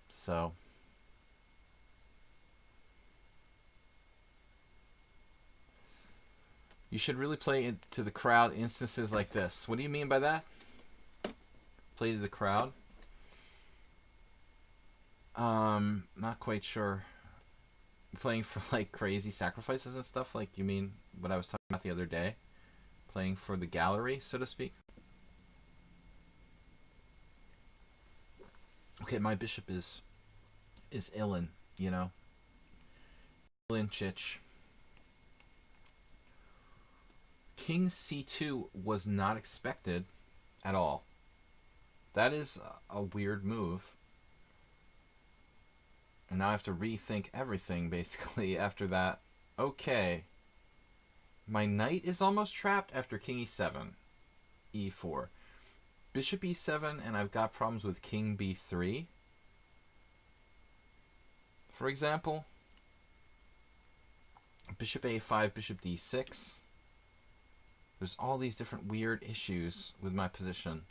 so you should really play it to the crowd instances like this. What do you mean by that? Play to the crowd? Not quite sure. Playing for like crazy sacrifices and stuff, like you mean what I was talking about the other day? Playing for the gallery, so to speak? Okay, my bishop is Ilan, you know. Ilan Chich. King c2 was not expected at all. That is a weird move. And now I have to rethink everything, basically, after that. Okay. My knight is almost trapped after king e7. e4. Bishop e7, and I've got problems with king b3. For example. Bishop a5, bishop d6. There's all these different weird issues with my position.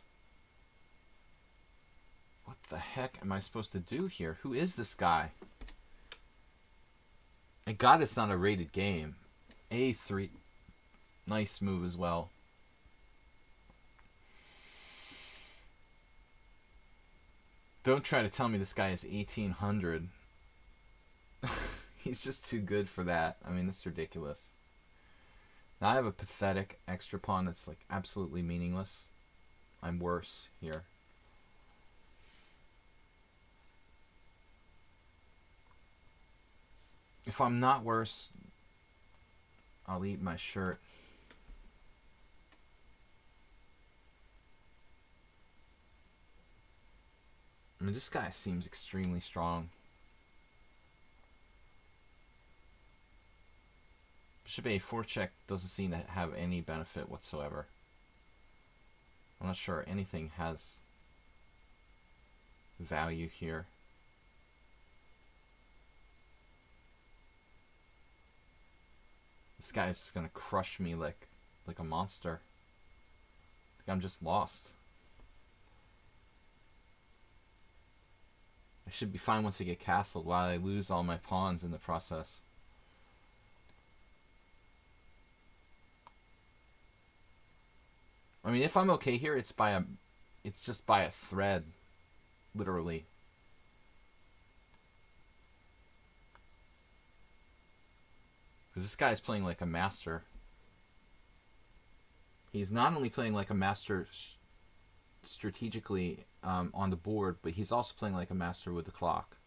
What the heck am I supposed to do here? Who is this guy? And God, it's not a rated game. A3. Nice move as well. Don't try to tell me this guy is 1800. He's just too good for that. I mean, that's ridiculous. Now I have a pathetic extra pawn that's like absolutely meaningless. I'm worse here. If I'm not worse, I'll eat my shirt. I mean, this guy seems extremely strong. Bishop a4 check doesn't seem to have any benefit whatsoever. I'm not sure anything has value here. This guy's just gonna crush me like a monster. I think I'm just lost. I should be fine once I get castled while I lose all my pawns in the process. I mean, if I'm okay here, it's just by a thread, literally. Because this guy's playing like a master. He's not only playing like a master strategically on the board, but he's also playing like a master with the clock.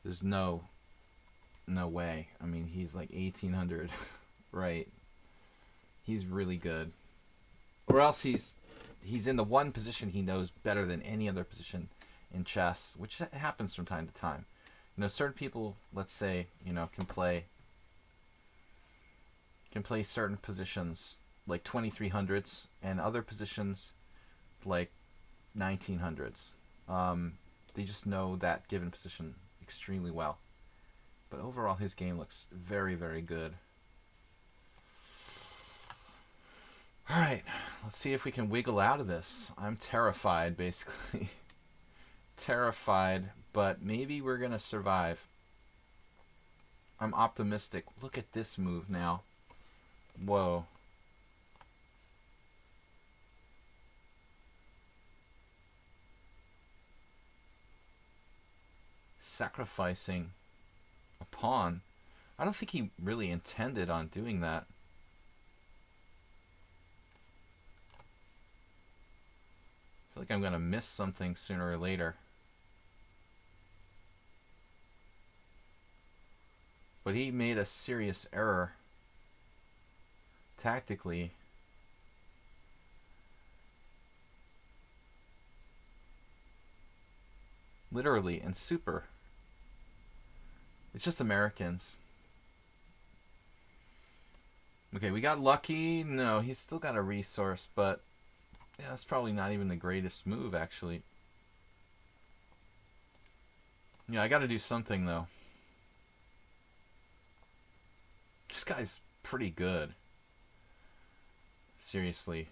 There's no way. I mean, he's like 1800, right? He's really good. Or else he's in the one position he knows better than any other position in chess, which happens from time to time. You know, certain people, let's say, you know, can play certain positions like 2300s and other positions like 1900s. They just know that given position extremely well. But overall, his game looks very, very good. All right, let's see if we can wiggle out of this. I'm terrified, basically. Terrified, but maybe we're going to survive. I'm optimistic. Look at this move now. Whoa. Sacrificing a pawn. I don't think he really intended on doing that. I feel like I'm going to miss something sooner or later. But he made a serious error tactically. Literally and super. It's just Americans. Okay, we got lucky. No, he's still got a resource, but yeah, that's probably not even the greatest move, actually. Yeah, I got to do something, though. This guy's pretty good. Seriously.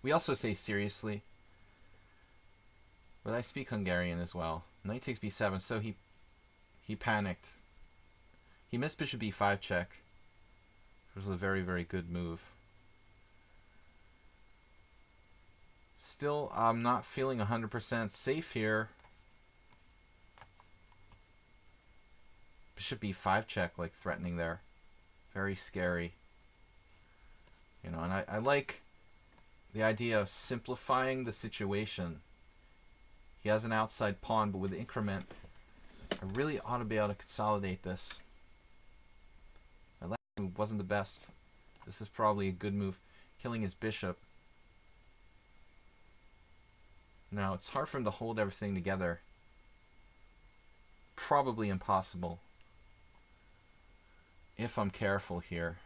We also say seriously. But I speak Hungarian as well. Knight takes b7, so he panicked. He missed bishop b5 check, which was a very, very good move. Still, I'm not feeling 100% safe here. Bishop b5 check, like threatening there. Very scary. You know, and I like the idea of simplifying the situation. He has an outside pawn, but with increment, I really ought to be able to consolidate this. My last move wasn't the best. This is probably a good move. Killing his bishop. Now, it's hard for him to hold everything together. Probably impossible. If I'm careful here.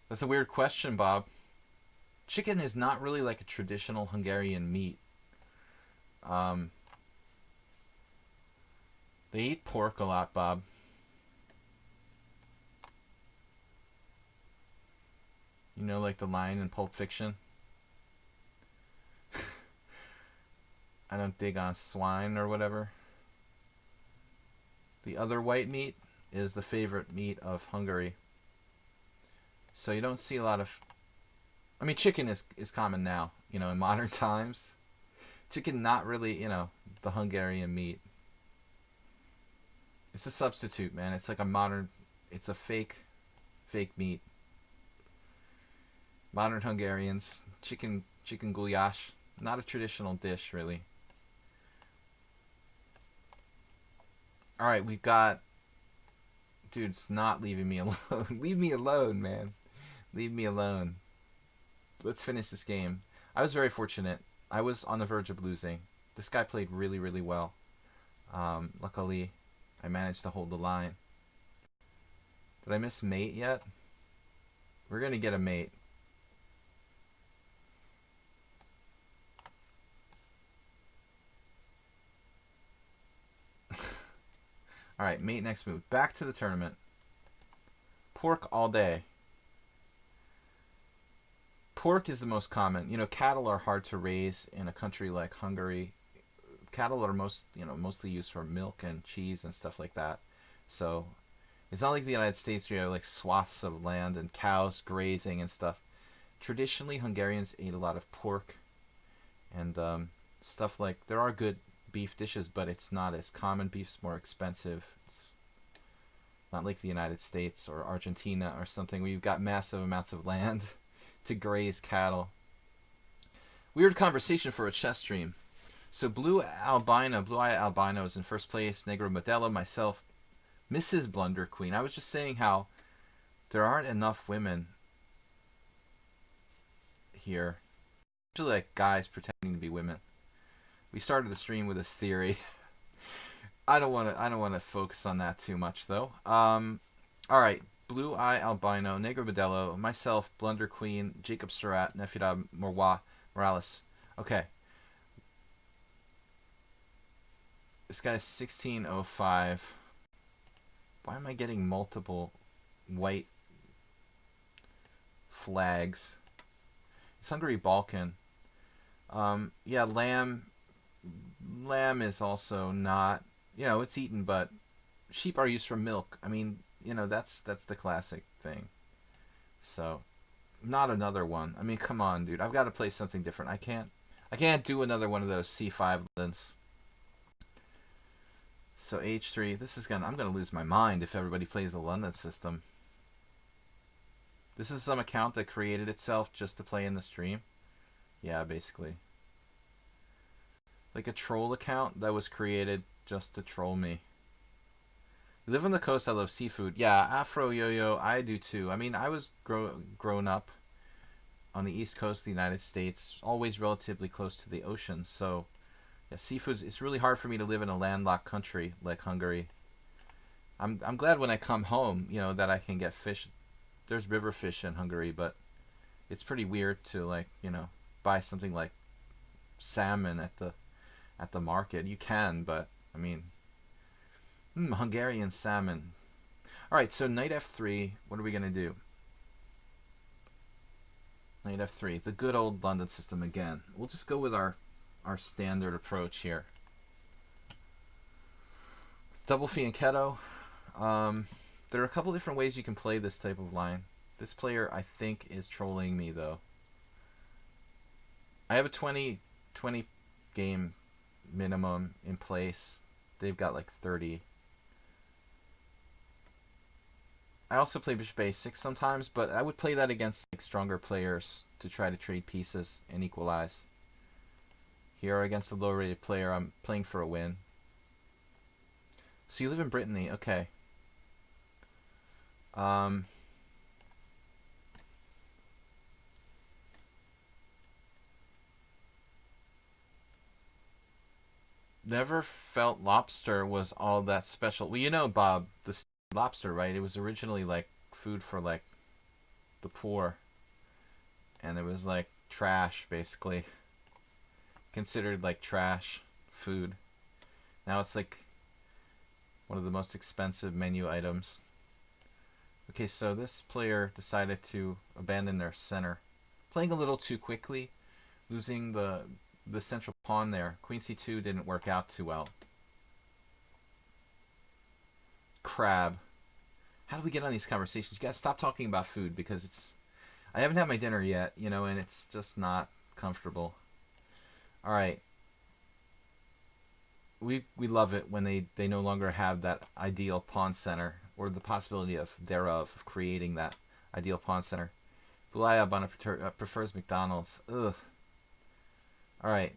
That's a weird question, Bob. Chicken is not really like a traditional Hungarian meat. They eat pork a lot, Bob. You know, like the line in Pulp Fiction? I don't dig on swine or whatever. The other white meat is the favorite meat of Hungary. So you don't see a lot of... I mean, chicken is common now, you know, in modern times. Chicken, not really, you know, the Hungarian meat. It's a substitute, man. It's like a modern. It's a fake meat. Modern Hungarians, chicken goulash. Not a traditional dish, really. All right, we've got. Dude, it's not leaving me alone. Leave me alone, man. Leave me alone. Let's finish this game. I was very fortunate. I was on the verge of losing. This guy played really, really well. Luckily, I managed to hold the line. Did I miss mate yet? We're going to get a mate. Alright, mate next move. Back to the tournament. Pork all day. Pork is the most common. You know, cattle are hard to raise in a country like Hungary. Cattle are mostly used for milk and cheese and stuff like that. So it's not like the United States where you have like swaths of land and cows grazing and stuff. Traditionally, Hungarians ate a lot of pork and stuff like, there are good beef dishes, but it's not as common. Beef's more expensive. It's not like the United States or Argentina or something where you've got massive amounts of land to graze cattle. Weird conversation for a chess stream. So Blue Eye Albino is in first place. Negro Modelo, myself, Mrs. Blunder Queen. I was just saying how there aren't enough women here. Usually like guys pretending to be women. We started the stream with this theory. I don't want to focus on that too much though. All right. Blue Eye Albino, Negro Modelo, myself, Blunder Queen, Jacob Surratt, Nefida Morales. Okay. This guy's 1605. Why am I getting multiple white flags? It's Hungary Balkan. Yeah, lamb is also not, it's eaten, but sheep are used for milk. I mean, that's the classic thing. So, not another one. I mean, come on, dude. I've got to play something different. I can't do another one of those C5 Londons. So H3, I'm gonna lose my mind if everybody plays the London system. This is some account that created itself just to play in the stream. Yeah, basically. Like a troll account that was created just to troll me. You live on the coast, I love seafood. Yeah, Afro Yo-Yo, I do too. I mean, I was grown up on the east coast of the United States, always relatively close to the ocean, so yeah, seafood, it's really hard for me to live in a landlocked country like Hungary. I'm glad when I come home, that I can get fish. There's river fish in Hungary, but it's pretty weird to buy something like salmon at the market. You can, but I mean, Hungarian salmon. All right, so knight f3. What are we gonna do? Knight f3. The good old London system again. We'll just go with our standard approach here. Double fianchetto. There are a couple different ways you can play this type of line. This player, I think, is trolling me, though. I have a 20 game minimum in place. They've got like 30. I also play bishop a6 sometimes, but I would play that against like stronger players to try to trade pieces and equalize. Here against a lower rated player, I'm playing for a win. So you live in Brittany, okay. Never felt lobster was all that special. Well, Bob, the lobster, right? It was originally like food for like the poor. And it was like trash, basically. Considered like trash food. Now it's like one of the most expensive menu items. Okay, so this player decided to abandon their center. Playing a little too quickly, losing the central pawn there. Queen c2 didn't work out too well. Crab. How do we get on these conversations? You guys stop talking about food because I haven't had my dinner yet, and it's just not comfortable. All right. we love it when they no longer have that ideal pawn center or the possibility of creating that ideal pawn center. Bulayabana prefers McDonald's. Ugh. All right.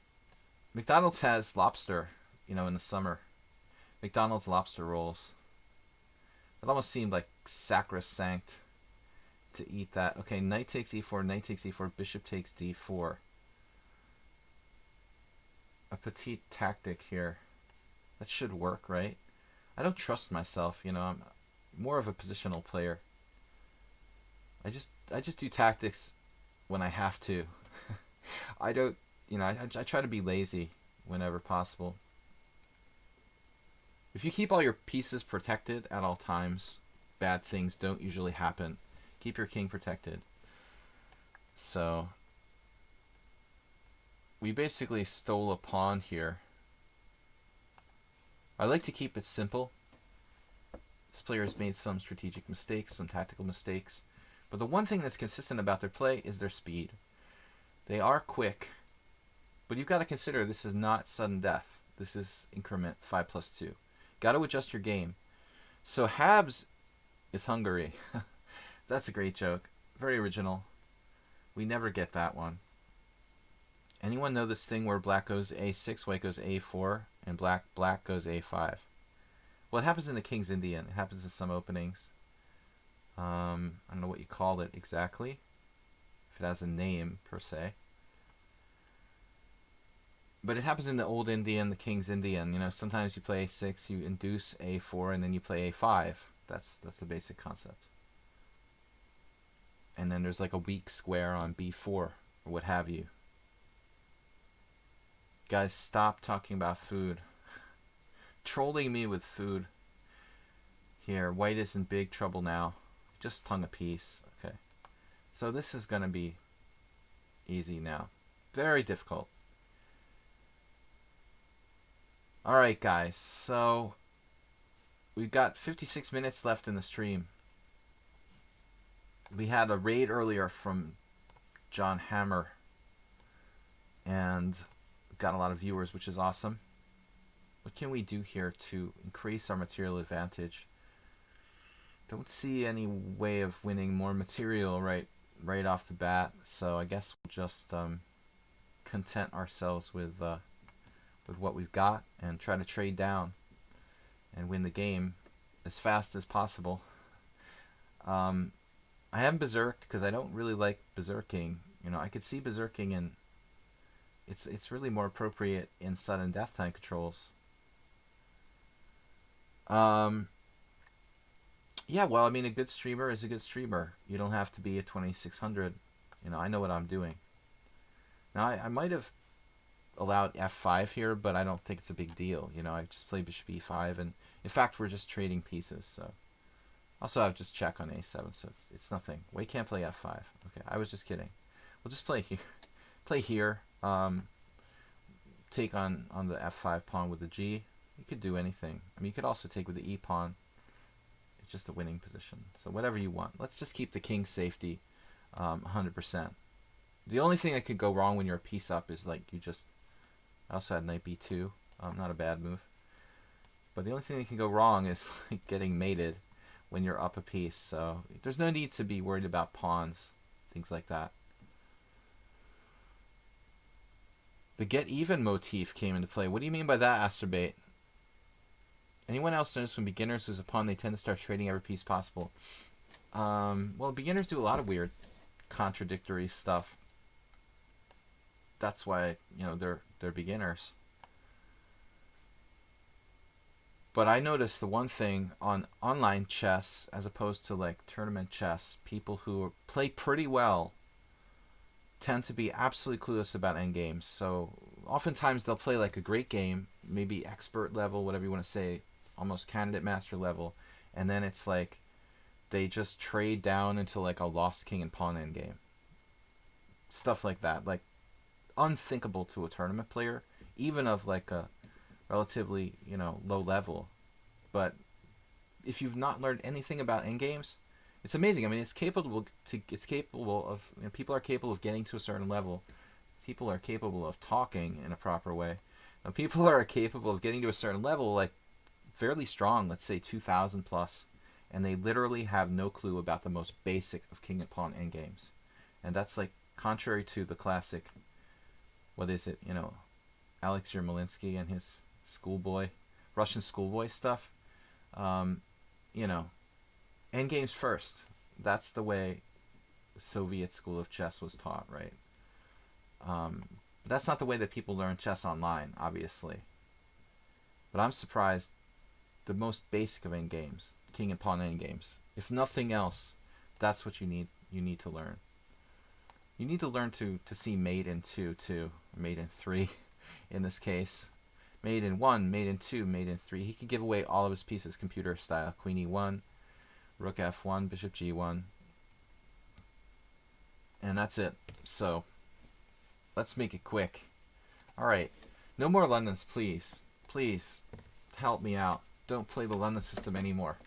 McDonald's has lobster, in the summer. McDonald's lobster rolls. It almost seemed like sacrosanct to eat that. Okay, knight takes e4, knight takes e4, bishop takes d4. A petite tactic here. That should work, right? I don't trust myself, I'm more of a positional player. I just do tactics when I have to. I don't, I try to be lazy whenever possible. If you keep all your pieces protected at all times, bad things don't usually happen. Keep your king protected. So, we basically stole a pawn here. I like to keep it simple. This player has made some strategic mistakes, some tactical mistakes. But the one thing that's consistent about their play is their speed. They are quick, but you've got to consider this is not sudden death. This is increment 5+2. Got to adjust your game. So Habs is Hungary. That's a great joke. Very original. We never get that one. Anyone know this thing where black goes a6, white goes a4, and black goes a5? Well, it happens in the King's Indian. It happens in some openings. I don't know what you call it exactly, if it has a name per se. But it happens in the Old Indian, the King's Indian. Sometimes you play a6, you induce a4, and then you play a5. That's the basic concept. And then there's like a weak square on b4, or what have you. Guys, stop talking about food. Trolling me with food. Here, white is in big trouble now. Just hung a piece. Okay. So this is going to be easy now. Very difficult. Alright, guys. So we've got 56 minutes left in the stream. We had a raid earlier from John Hammer. And got a lot of viewers, which is awesome. What can we do here to increase our material advantage? Don't see any way of winning more material right off the bat, so I guess we'll just content ourselves with what we've got and try to trade down and win the game as fast as possible. I haven't berserked because I don't really like berserking. I could see berserking, and it's really more appropriate in sudden death time controls. Yeah, well, I mean, a good streamer is a good streamer. You don't have to be a 2600. I know what I'm doing. Now, I might have allowed f5 here, but I don't think it's a big deal. I just play bishop e5, and in fact, we're just trading pieces. So, also, I've just check on a7, so it's nothing. White can't play f5. Okay, I was just kidding. We'll just play here. Play here. Take on the f5 pawn with the g. You could do anything. I mean, you could also take with the e pawn. It's just a winning position. So whatever you want. Let's just keep the king's safety 100%. The only thing that could go wrong when you're a piece up is like you just... I also had knight b2. Not a bad move. But the only thing that can go wrong is like getting mated when you're up a piece. So there's no need to be worried about pawns. Things like that. The get even motif came into play. What do you mean by that, Asterbait? Anyone else notice when beginners lose a pawn, they tend to start trading every piece possible? Well, beginners do a lot of weird, contradictory stuff. That's why, they're beginners. But I noticed the one thing on online chess, as opposed to like tournament chess, people who play pretty well tend to be absolutely clueless about endgames. So oftentimes they'll play like a great game, maybe expert level, whatever you want to say, almost candidate master level, and then it's like they just trade down into like a lost king and pawn endgame. Stuff like that, like unthinkable to a tournament player, even of like a relatively, low level. But if you've not learned anything about endgames, it's amazing. I mean, it's capable of, people are capable of getting to a certain level. People are capable of talking in a proper way. People are capable of getting to a certain level, like fairly strong, let's say 2,000 plus, and they literally have no clue about the most basic of king and pawn endgames. And that's like contrary to the classic, what is it, Alex Yermolinsky and his schoolboy, Russian schoolboy stuff. Um, you know, endgames first. That's the way the Soviet school of chess was taught, right? But that's not the way that people learn chess online, obviously. But I'm surprised the most basic of endgames, king and pawn endgames. If nothing else, that's what you need. You need to learn. You need to learn to see mate in 2 too, mate in 3, in this case. Mate in 1, mate in 2, mate in 3. He can give away all of his pieces computer style. Queen E1, rook F1, bishop G1, and that's it. So let's make it quick. All right, no more Londons, please. Please help me out. Don't play the London system anymore.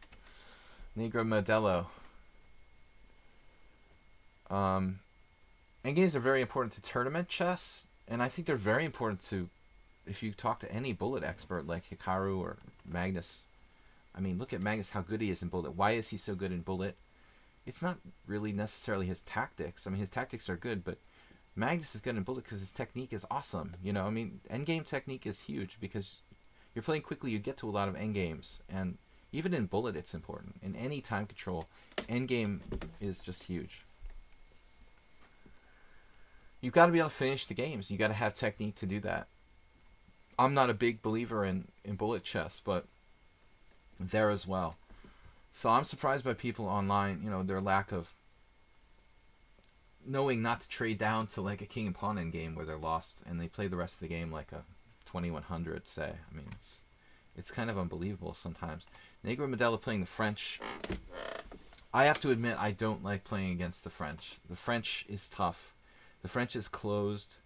Negro Modelo. Endgames are very important to tournament chess, and I think they're very important to, if you talk to any bullet expert like Hikaru or Magnus. I mean, look at Magnus, how good he is in bullet. Why is he so good in bullet? It's not really necessarily his tactics. I mean, his tactics are good, but Magnus is good in bullet because his technique is awesome. I mean, endgame technique is huge because you're playing quickly, you get to a lot of endgames, and even in bullet it's important. In any time control, endgame is just huge. You've got to be able to finish the games. You got to have technique to do that. I'm not a big believer in bullet chess, but there as well. So I'm surprised by people online, their lack of knowing not to trade down to like a king and pawn end game where they're lost and they play the rest of the game like a 2100, say. I mean, it's kind of unbelievable sometimes. Negro Modelo playing the French. I have to admit, I don't like playing against the French. The French is tough. The French is closed.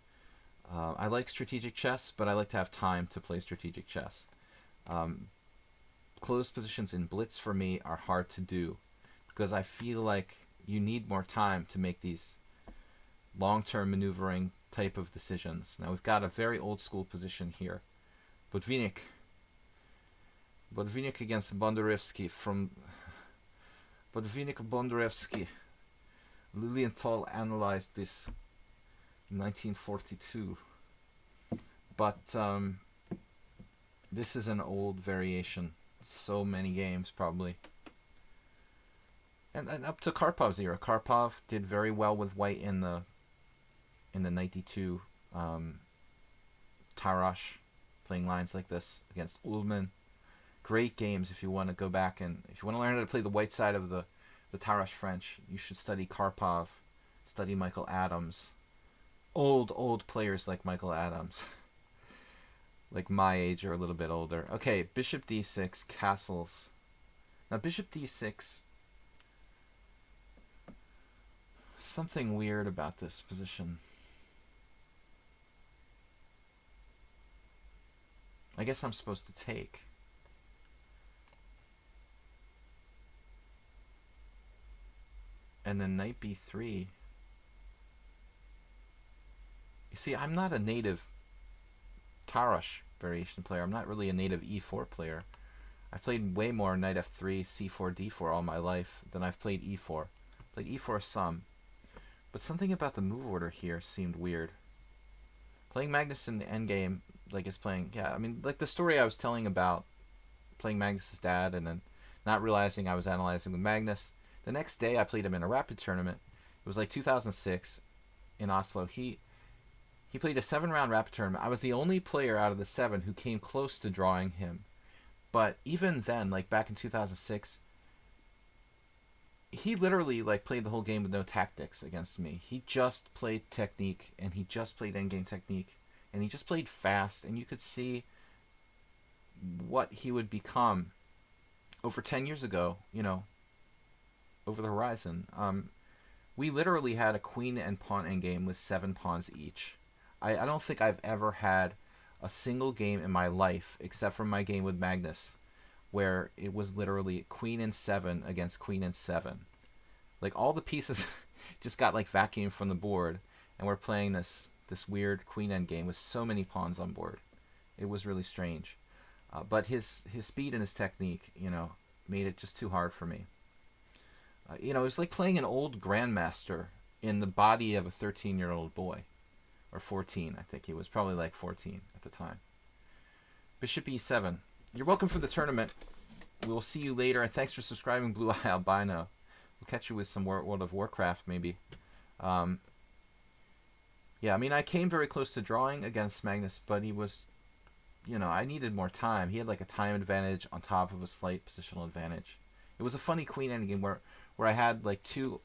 I like strategic chess, but I like to have time to play strategic chess. Closed positions in blitz for me are hard to do because I feel like you need more time to make these long-term maneuvering type of decisions. Now we've got a very old school position here. Botvinnik against Bondarevsky from Bondarevsky. Lilienthal analyzed this in 1942. But this is an old variation. So many games, probably. And up to Karpov's era. Karpov did very well with white in the 92 Tarash, playing lines like this against Ullman. Great games if you want to go back and if you want to learn how to play the white side of the Tarash French, you should study Karpov, study Michael Adams. Old players like Michael Adams. Like my age or a little bit older. Okay, bishop d6, castles. Now bishop d6, something weird about this position. I guess I'm supposed to take. And then knight b3. You see, I'm not a native Tarash variation player. I'm not really a native e4 player. I've played way more knight f3, c4, d4 all my life than I've played e4. Played e4 some. But something about the move order here seemed weird. Playing Magnus in the endgame, like it's playing, I mean, like the story I was telling about playing Magnus's dad and then not realizing I was analyzing with Magnus. The next day I played him in a rapid tournament. It was like 2006 in Oslo. He played a 7-round rapid tournament. I was the only player out of the 7 who came close to drawing him. But even then, like back in 2006, he literally like played the whole game with no tactics against me. He just played technique, and he just played endgame technique, and he just played fast, and you could see what he would become over 10 years ago, over the horizon. We literally had a queen and pawn endgame with 7 pawns each. I don't think I've ever had a single game in my life, except for my game with Magnus, where it was literally queen and 7 against queen and 7. Like all the pieces just got like vacuumed from the board, and we're playing this weird queen end game with so many pawns on board. It was really strange. But his speed and his technique, made it just too hard for me. It was like playing an old grandmaster in the body of a 13-year-old boy. Or 14, I think he was. Probably like 14 at the time. Bishop e7. You're welcome for the tournament. We'll see you later. And thanks for subscribing, Blue Eye Albino. We'll catch you with some World of Warcraft, maybe. Yeah, I mean, I came very close to drawing against Magnus, but he was, I needed more time. He had like a time advantage on top of a slight positional advantage. It was a funny queen endgame where I had like two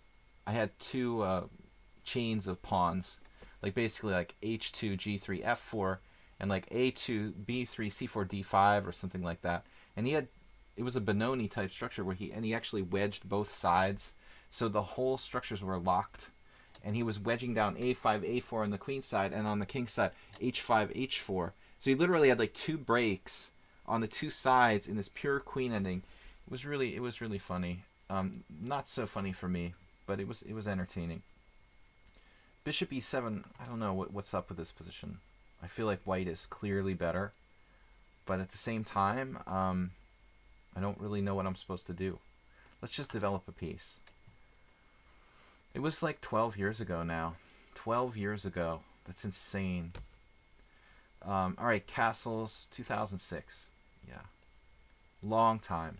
chains of pawns, like basically like h2, g3, f4, and like a2, b3, c4, d5 or something like that. And it was a Benoni type structure where he actually wedged both sides, so the whole structures were locked. And he was wedging down a5, a4 on the queen side, and on the king side, h5, h4. So he literally had like two breaks on the two sides in this pure queen ending. It was really funny. Not so funny for me, but it was entertaining. Bishop e7. I don't know what's up with this position. I feel like white is clearly better, but at the same time, I don't really know what I'm supposed to do. Let's just develop a piece. It was like 12 years ago now. 12 years ago. That's insane. All right, castles, 2006. Yeah. Long time.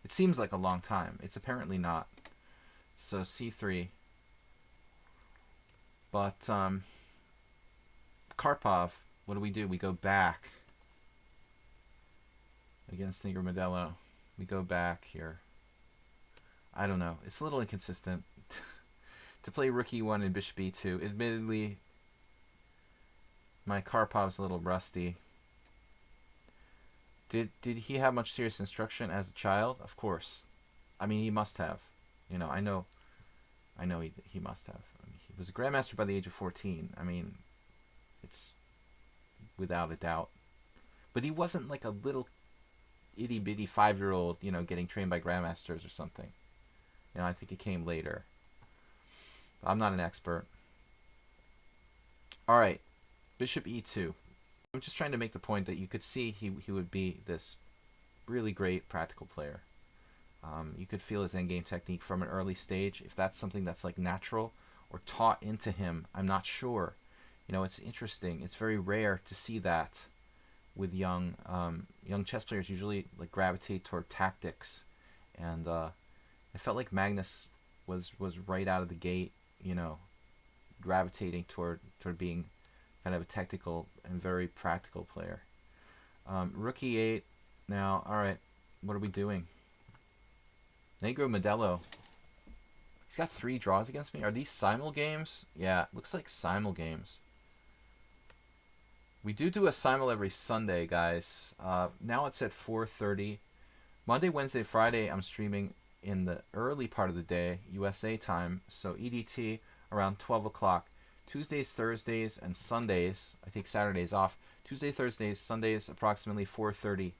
It seems like a long time. It's apparently not. So c3. But Karpov, what do? We go back against Negro Modelo. We go back here. I don't know. It's a little inconsistent. To play rook e1 and bishop e2. Admittedly, my Karpov's a little rusty. Did he have much serious instruction as a child? Of course. I mean, he must have. I know he must have. I mean, he was a grandmaster by the age of 14. I mean, it's without a doubt. But he wasn't like a little itty bitty 5-year-old, getting trained by grandmasters or something. I think it came later. I'm not an expert. All right, bishop e2. I'm just trying to make the point that you could see he would be this really great practical player. You could feel his endgame technique from an early stage. If that's something that's like natural or taught into him, I'm not sure. It's interesting. It's very rare to see that with young chess players. Usually like gravitate toward tactics, and I felt like Magnus was right out of the gate, gravitating toward being kind of a technical and very practical player. Rook e8 now. All right, what are we doing? Negro Modelo. He's got 3 draws against me. Are these simul games? Yeah, looks like simul games. We do a simul every Sunday, guys. Now it's at 4:30. Monday, Wednesday, Friday, I'm streaming in the early part of the day, USA time, so EDT around 12 o'clock. Tuesdays, Thursdays, and Sundays, I take Saturdays off. Tuesday, Thursdays, Sundays, approximately 4:30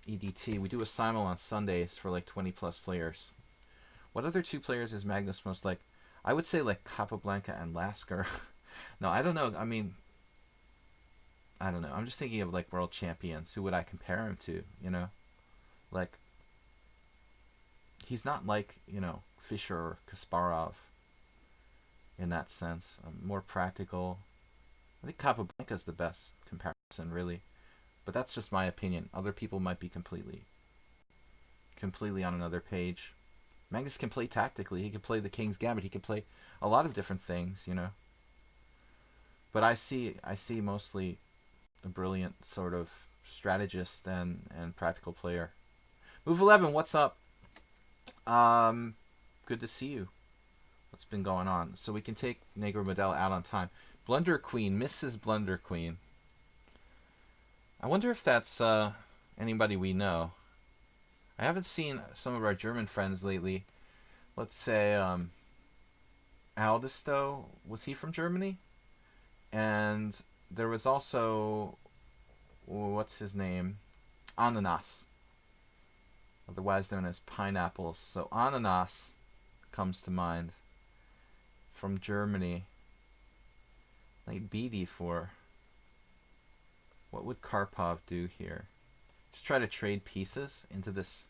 EDT. We do a simul on Sundays for like 20 plus players. What other 2 players is Magnus most like? I would say like Capablanca and Lasker. No, I don't know. I mean, I don't know. I'm just thinking of like world champions. Who would I compare him to? Like, he's not like, Fischer or Kasparov in that sense. More practical. I think Capablanca's the best comparison, really. But that's just my opinion. Other people might be completely on another page. Magnus can play tactically. He can play the King's Gambit. He can play a lot of different things, But I see mostly a brilliant sort of strategist and practical player. Move 11, what's up? Good to see you. What's been going on? So we can take Negro Modelo out on time. Blunder Queen, Mrs. Blunder Queen. I wonder if that's anybody we know. I haven't seen some of our German friends lately. Let's say Aldisto, was he from Germany? And there was also, what's his name? Ananas, otherwise known as pineapples. So Ananas comes to mind from Germany. Like BD4. What would Karpov do here? Just try to trade pieces into this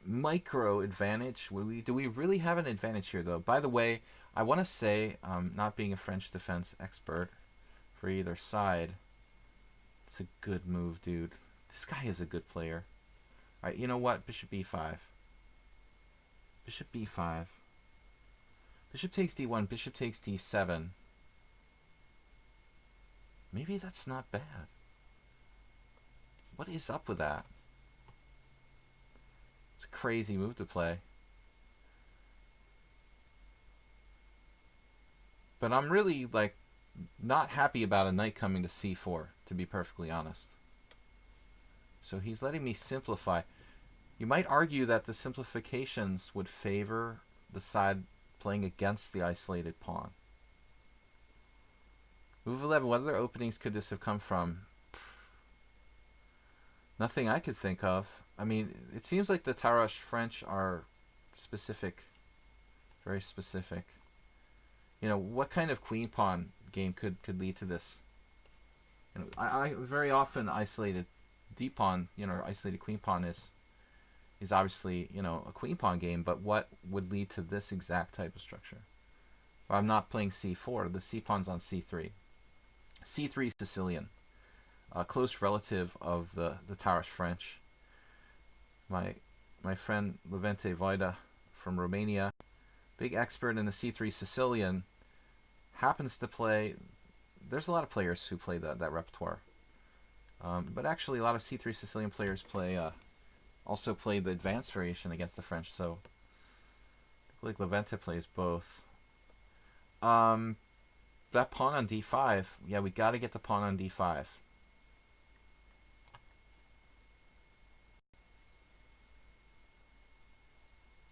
micro advantage. Do we really have an advantage here, though? By the way, I want to say, not being a French defense expert for either side, it's a good move, dude. This guy is a good player. All right, you know what? Bishop b5. Bishop b5. Bishop takes d1. Bishop takes d7. Maybe that's not bad. What is up with that? It's a crazy move to play. But I'm really, like, not happy about a knight coming to c4, to be perfectly honest. So he's letting me simplify. You might argue that the simplifications would favor the side playing against the isolated pawn. Move 11, what other openings could this have come from? Nothing I could think of. I mean, it seems like the Tarrasch French are specific. Very specific. You know, what kind of queen pawn game could lead to this? You know, I very often isolated d pawn, you know, isolated queen pawn is obviously, you know, a queen pawn game, but what would lead to this exact type of structure? Well, I'm not playing c4, the c pawn's on c3. c3 Sicilian, a close relative of the Tarrasch French. My friend Levente Voida from Romania, big expert in the c3 Sicilian, happens to play. There's a lot of players who play that repertoire, but actually a lot of c3 Sicilian players also play the advanced variation against the French. So I think Levente plays both. That pawn on d5. Yeah, we got to get the pawn on d5.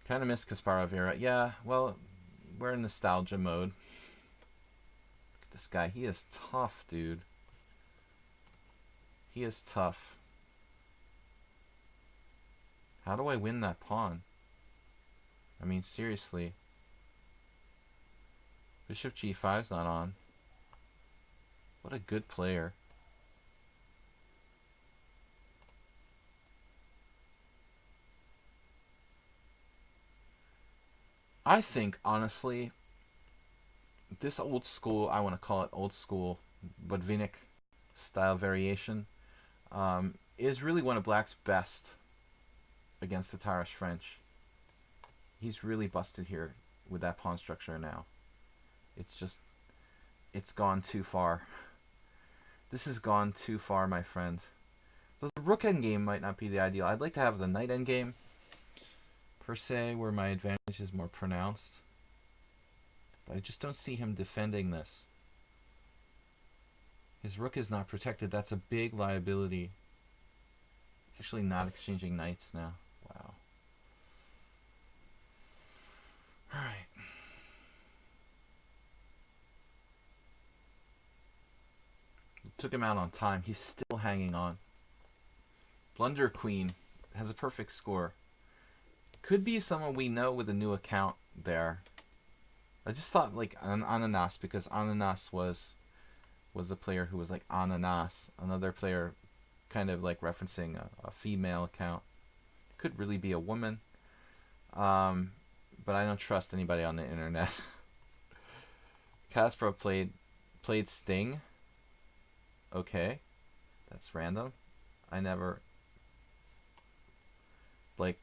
Kind of miss Kasparov era. Yeah, well, we're in nostalgia mode. Look at this guy. He is tough, dude. He is tough. How do I win that pawn? I mean, seriously. Bishop g5's not on. What a good player. I think, honestly, this old school, I want to call it old school, Botvinnik style variation, is really one of Black's best against the Tarrasch French. He's really busted here with that pawn structure now. It's gone too far. This has gone too far, my friend. The rook endgame might not be the ideal. I'd like to have the knight endgame, per se, where my advantage is more pronounced. But I just don't see him defending this. His rook is not protected. That's a big liability. He's actually not exchanging knights now. Wow. Alright. Took him out on time. He's still hanging on. Blunder Queen has a perfect score. Could be someone we know with a new account there. I just thought like Ananas, because Ananas was a player who was like Ananas. Another player kind of like referencing a female account. Could really be a woman. But I don't trust anybody on the internet. Kasparov played Sting. Okay, that's random. I never like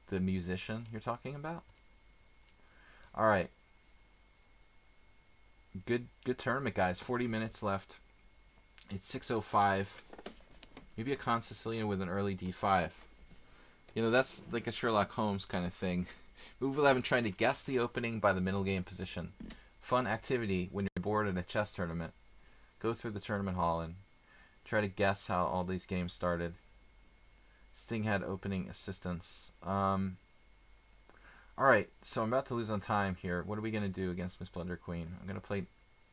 the musician you're talking about. All right, good tournament, guys. 40 minutes left. It's 6:05. Maybe a Con Sicilian with an early d5. You know, that's like a Sherlock Holmes kind of thing. Move 11, trying to guess the opening by the middle game position. Fun activity when you're bored at a chess tournament. Go through the tournament hall and try to guess how all these games started. Sting had opening assistance. Alright, so I'm about to lose on time here. What are we going to do against Miss Blunder Queen? I'm going to play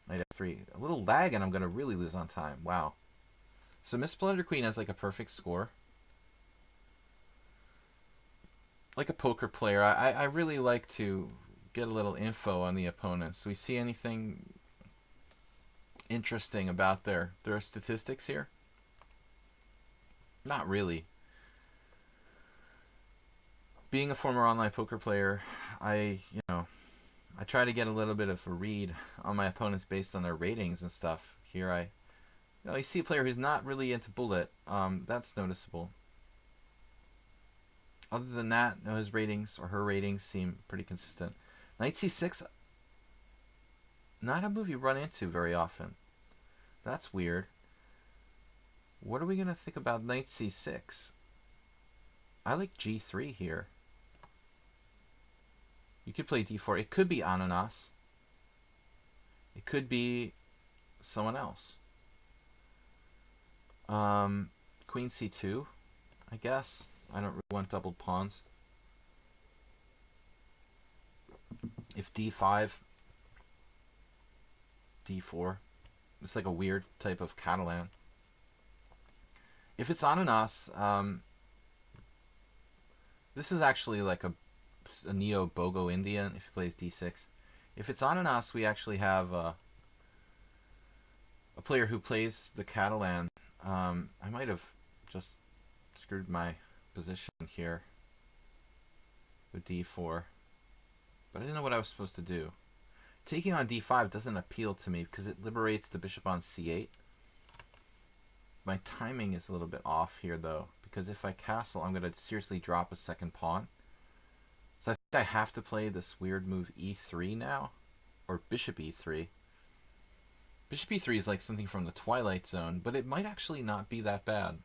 knight f3. A little lag and I'm going to really lose on time. Wow. So Miss Blunder Queen has like a perfect score. Like a poker player, I really like to get a little info on the opponents. Do we see anything interesting about their statistics here? Not really. Being a former online poker player, I try to get a little bit of a read on my opponents based on their ratings and stuff. Here you see a player who's not really into bullet. That's noticeable. Other than that, his ratings or her ratings seem pretty consistent. Knight c6, not a move you run into very often. That's weird. What are we going to think about knight c6? I like g3 here. You could play d4. It could be ananas. It could be someone else. Queen c2, I guess. I don't really want doubled pawns. If d5, d4. It's like a weird type of Catalan. If it's ananas, this is actually like a neo-Bogo Indian if he plays d6. If it's ananas, we actually have a player who plays the Catalan. I might have just screwed my position here with d4, but I didn't know what I was supposed to do. Taking on d5 doesn't appeal to me because it liberates the bishop on c8. My timing is a little bit off here though, because if I castle, I'm going to seriously drop a second pawn. So I think I have to play this weird move e3 now, or bishop e3. Bishop e3 is like something from the Twilight Zone, but it might actually not be that bad.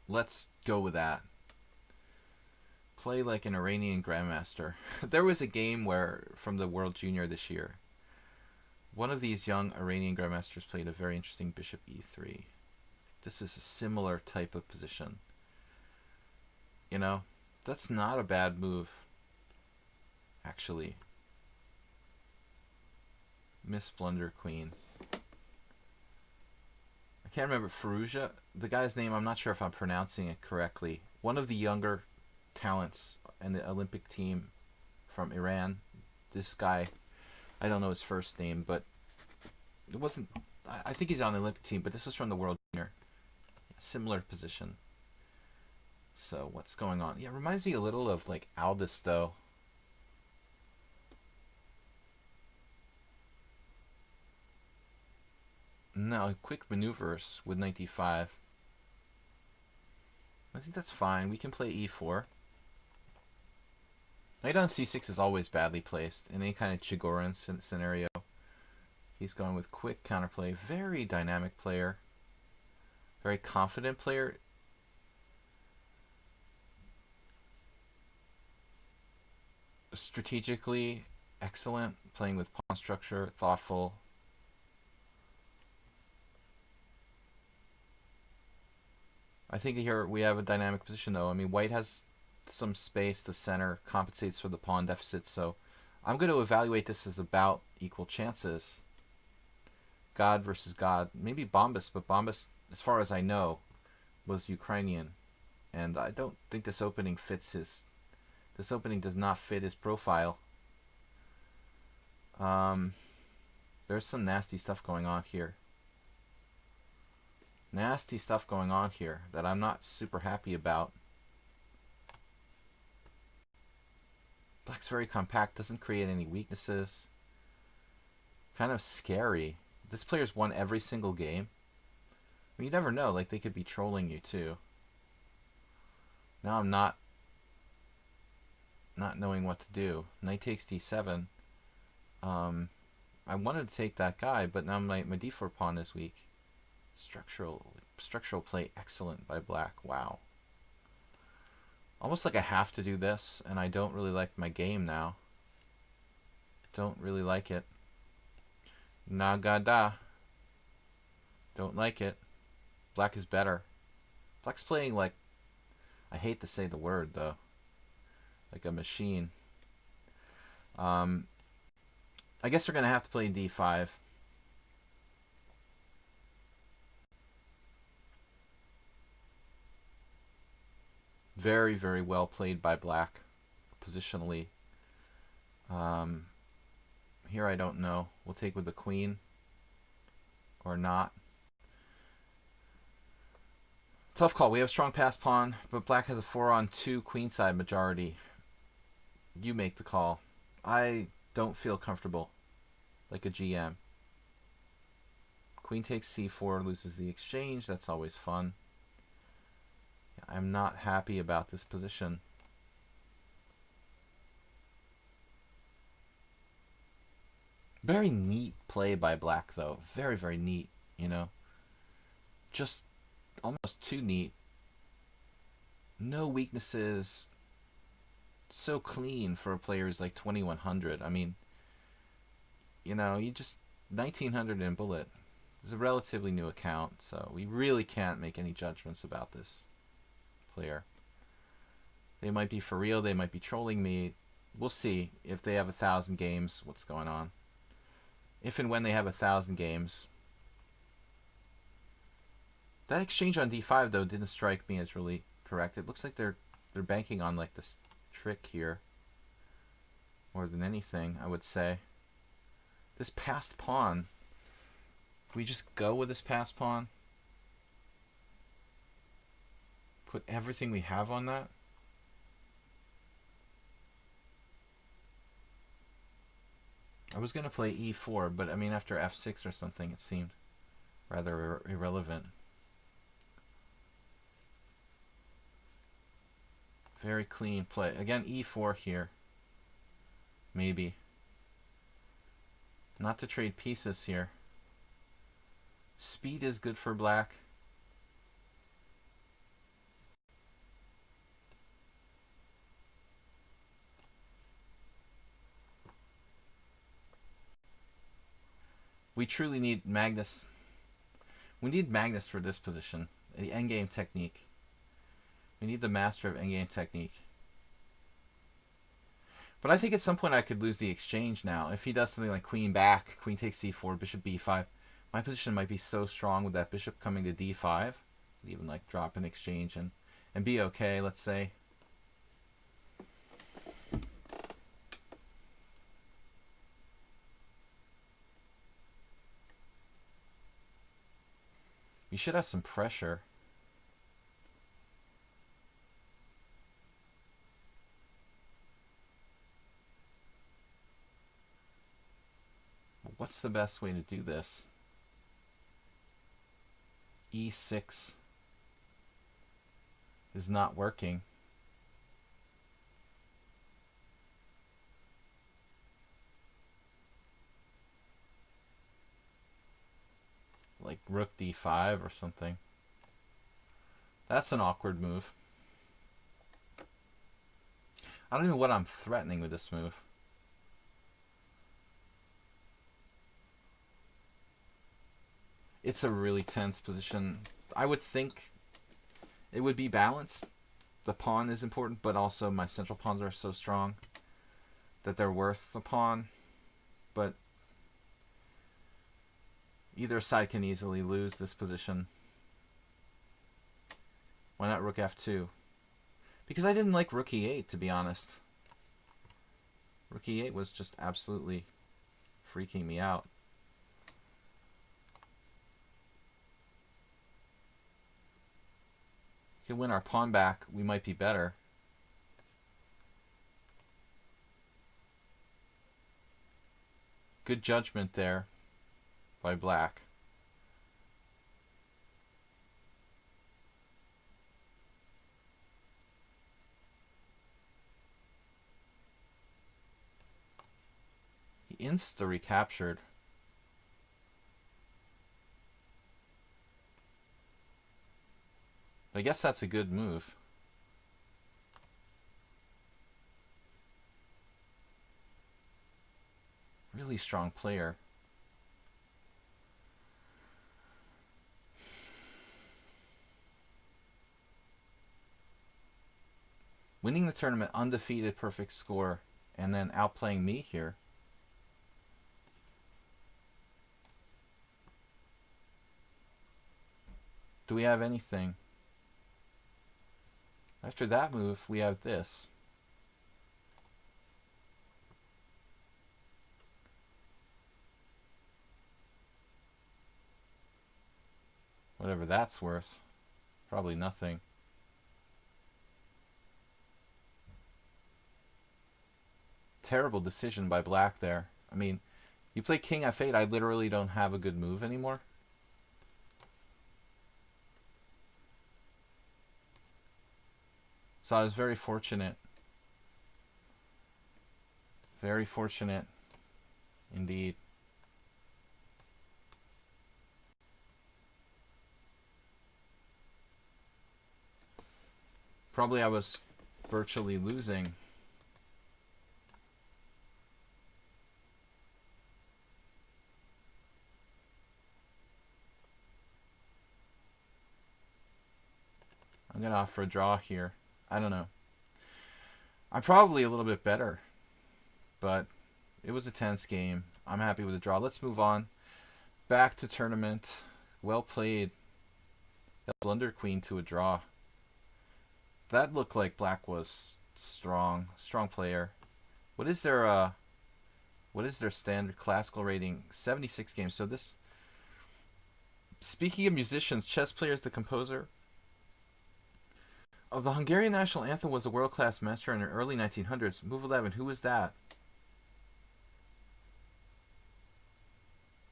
Let's go with that. Play like an Iranian grandmaster. There was a game where, from the World Junior this year, one of these young Iranian grandmasters played a very interesting bishop e3. This is a similar type of position. You know, that's not a bad move, actually. Miss Blunder Queen. I can't remember Firouzja, the guy's name. I'm not sure if I'm pronouncing it correctly. One of the younger talents in the Olympic team from Iran. This guy, I don't know his first name, but it wasn't. I think he's on the Olympic team, but this was from the World Junior. Similar position. So what's going on? Yeah, it reminds me a little of like Aldous though. No, quick maneuvers with knight d5. I think that's fine. We can play e4. Knight on c6 is always badly placed in any kind of Chigorin scenario. He's going with quick counterplay. Very dynamic player. Very confident player. Strategically excellent. Playing with pawn structure. Thoughtful. I think here we have a dynamic position though. I mean, white has some space. The center compensates for the pawn deficit. So I'm going to evaluate this as about equal chances. God versus God. Maybe Bombas, but Bombas, as far as I know, was Ukrainian. And I don't think this opening fits his... This opening does not fit his profile. There's some nasty stuff going on here. Nasty stuff going on here that I'm not super happy about. Black's very compact, doesn't create any weaknesses. Kind of scary. This player's won every single game. I mean, you never know, like they could be trolling you too. Now I'm not knowing what to do. Knight takes d7. I wanted to take that guy, but now my d4 pawn is weak. Structural play excellent by black. Wow. Almost like I have to do this, and I don't really like my game now. Don't really like it. Nagada. Don't like it. Black is better. Black's playing like... I hate to say the word, though. Like a machine. I guess we're going to have to play d5. Very, very well played by black, positionally. Here I don't know. We'll take with the queen. or not. Tough call. We have a strong pass pawn, but black has a 4-on-2 queenside majority. You make the call. I don't feel comfortable like a GM. Queen takes c4, loses the exchange. That's always fun. I'm not happy about this position. Very neat play by black, though. Very, very neat, you know. Just almost too neat. No weaknesses. So clean for a player who's like 2100. I mean, you know, you just 1900 in bullet. It's a relatively new account, so we really can't make any judgments about this player. They might be for real, they might be trolling me. We'll see if they have 1,000 games, what's going on. If and when they have 1,000 games. That exchange on d5, though, didn't strike me as really correct. It looks like they're banking on like this trick here more than anything, I would say. This passed pawn. Can we just go with this passed pawn? Put everything we have on that? I was going to play e4, but I mean after f6 or something it seemed rather irrelevant. Very clean play. Again, e4 here. Maybe. Not to trade pieces here. Speed is good for black. We truly need Magnus. We need Magnus for this position. The endgame technique. We need the master of endgame technique. But I think at some point I could lose the exchange now. If he does something like queen back, queen takes c4, bishop b5, my position might be so strong with that bishop coming to d5. Even like drop an exchange and be okay, let's say. We should have some pressure. What's the best way to do this? E6 is not working. Like rook d5 or something. That's an awkward move. I don't even know what I'm threatening with this move. It's a really tense position. I would think it would be balanced. The pawn is important, but also my central pawns are so strong that they're worth the pawn. But either side can easily lose this position. Why not rook f2? Because I didn't like rook e8, to be honest. Rook e8 was just absolutely freaking me out. If we can win our pawn back, we might be better. Good judgment there by black. He insta recaptured. I guess that's a good move. Really strong player. Winning the tournament undefeated, perfect score, and then outplaying me here. Do we have anything? After that move, we have this. that's worth. Probably nothing. Terrible decision by black there. I mean, you play king f8, I literally don't have a good move anymore. So I was very fortunate. Very fortunate indeed. Probably I was virtually losing. I'm going to offer a draw here. I don't know. I'm probably a little bit better, but it was a tense game. I'm happy with the draw. Let's move on. Back to tournament. Well played. Blunder queen to a draw. That looked like black was strong player. What is their standard classical rating? 76 games. So this, speaking of musicians, chess player is the composer of the Hungarian national anthem, was a world-class master in the early 1900s. Move 11. Who was that?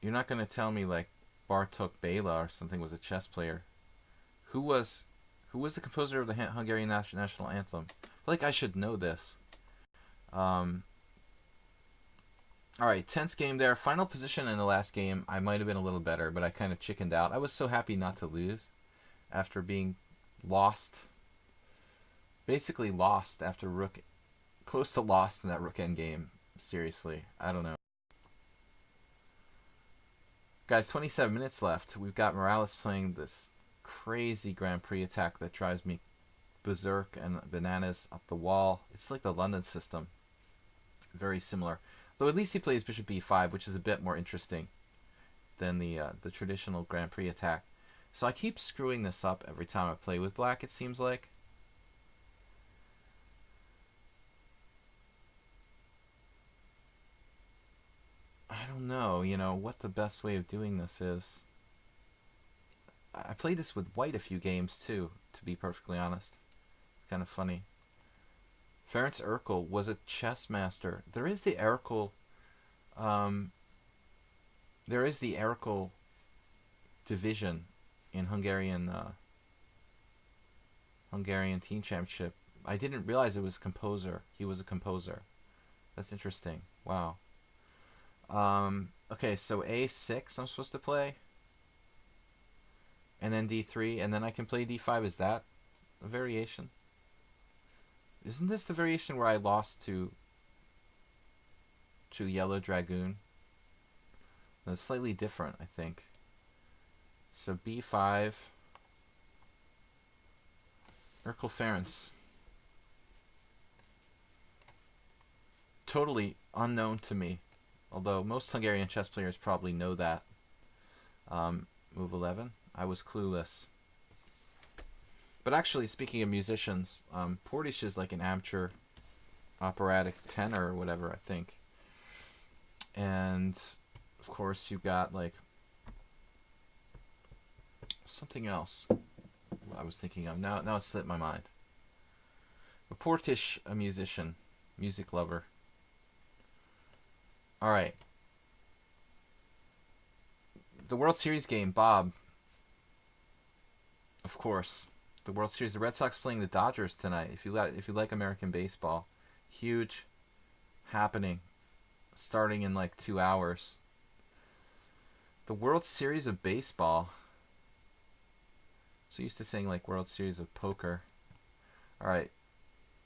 You're not going to tell me like Bartók Béla or something was a chess player. Who was the composer of the Hungarian national anthem? Like I should know this. All right, tense game there. Final position in the last game. I might have been a little better, but I kind of chickened out. I was so happy not to lose after being lost. Basically lost after rook, close to lost in that rook end game. Seriously, I don't know. Guys, 27 minutes left. We've got Morales playing this crazy Grand Prix attack that drives me berserk and bananas up the wall. It's like the London system. Very similar. Though at least he plays bishop b5, which is a bit more interesting than the traditional Grand Prix attack. So I keep screwing this up every time I play with black, it seems like. I don't know, what the best way of doing this is. I played this with white a few games too, to be perfectly honest. Kind of funny. Ferenc Erkel was a chess master. There is the Erkel division in Hungarian team championship. I didn't realize it was composer. He was a composer. That's interesting. Wow. Okay, so a6 I'm supposed to play. And then d3, and then I can play d5. Is that a variation? Isn't this the variation where I lost to Yellow Dragoon? No, it's slightly different, I think. So b5. Erkel Ferenc. Totally unknown to me. Although most Hungarian chess players probably know that. Move 11. I was clueless. But actually, speaking of musicians, Portish is like an amateur operatic tenor or whatever, I think. And, of course, you've got, like, something else I was thinking of. Now it slipped my mind. But Portish, a musician, music lover. All right. The World Series game, Bob. Of course, the World Series. The Red Sox playing the Dodgers tonight. If you like American baseball, huge happening, starting in like 2 hours. The World Series of baseball. So used to saying like World Series of poker. All right,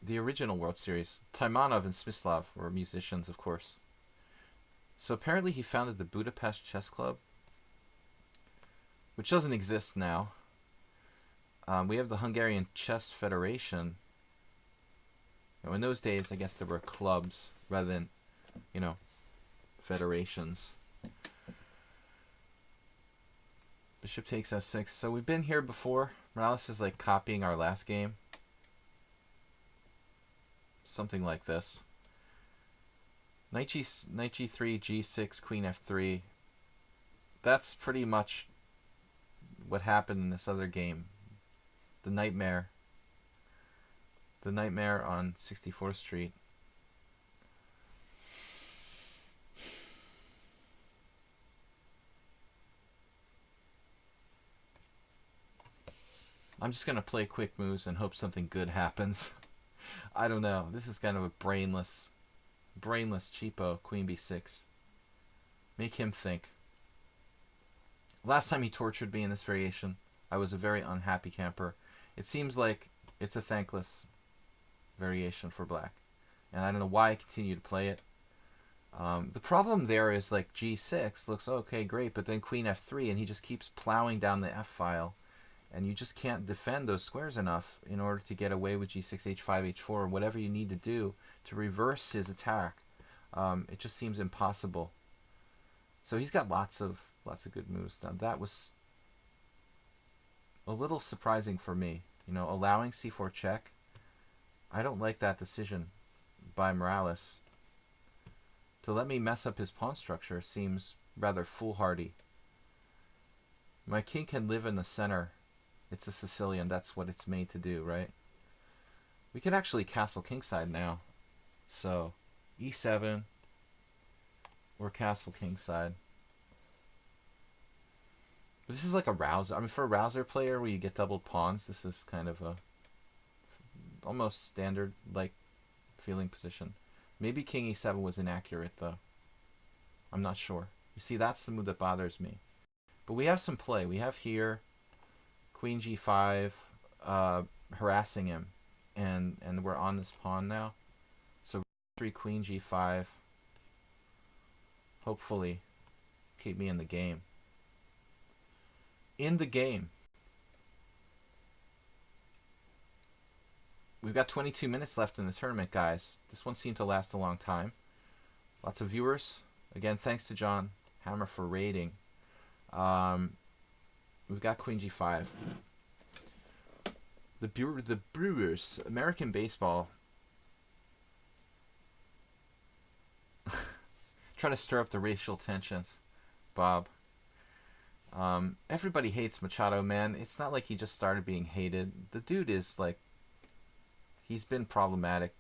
the original World Series. Taimanov and Smyslov were musicians, of course. So apparently he founded the Budapest Chess Club, which doesn't exist now. We have the Hungarian Chess Federation. In those days, I guess there were clubs rather than, federations. Bishop takes f6. So we've been here before. Morales is like copying our last game. Something like this. Knight g3, g6, queen f3. That's pretty much what happened in this other game. The nightmare. The nightmare on 64th Street. I'm just going to play quick moves and hope something good happens. I don't know. This is kind of a brainless cheapo queen b6. Make him think. Last time he tortured me in this variation, I was a very unhappy camper. It seems like it's a thankless variation for black. And I don't know why I continue to play it. The problem there is like g6 looks okay, great, but then queen f3 and he just keeps plowing down the f file. And you just can't defend those squares enough in order to get away with g6, h5, h4, or whatever you need to do to reverse his attack. It just seems impossible. So he's got lots of good moves. Now that was a little surprising for me. You know, allowing c4 check. I don't like that decision by Morales. To let me mess up his pawn structure seems rather foolhardy. My king can live in the center. It's a Sicilian. That's what it's made to do, right? We can actually castle kingside now. So, e7 or castle kingside. This is like a rouser. I mean, for a rouser player where you get doubled pawns, this is kind of a almost standard like feeling position. Maybe king e7 was inaccurate though. I'm not sure. You see, that's the move that bothers me. But we have some play. We have here queen g5 harassing him, and we're on this pawn now. So 3 queen g5 hopefully keep me in the game. In the game. We've got 22 minutes left in the tournament, guys. This one seemed to last a long time. Lots of viewers. Again, thanks to John Hammer for rating. We've got queen g5. The Brewers, American baseball, trying to stir up the racial tensions, Bob. Everybody hates Machado, man. It's not like he just started being hated. The dude is like, he's been problematic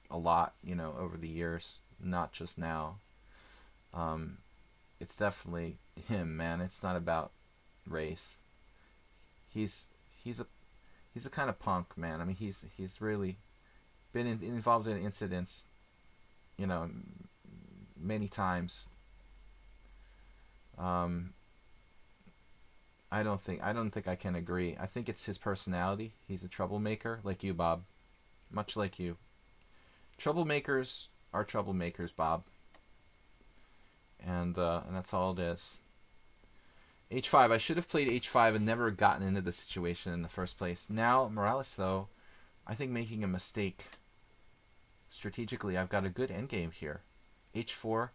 a lot, you know, over the years, not just now. It's definitely him, man. It's not about race. He's a kind of punk, man. I mean, he's really been involved in incidents, you know, many times. I don't think I can agree. I think it's his personality. He's a troublemaker, like you, Bob. Much like you. Troublemakers are troublemakers, Bob. And that's all it is. h5. I should have played h5 and never gotten into the situation in the first place. Now, Morales, though, I think making a mistake. Strategically, I've got a good endgame here. h4.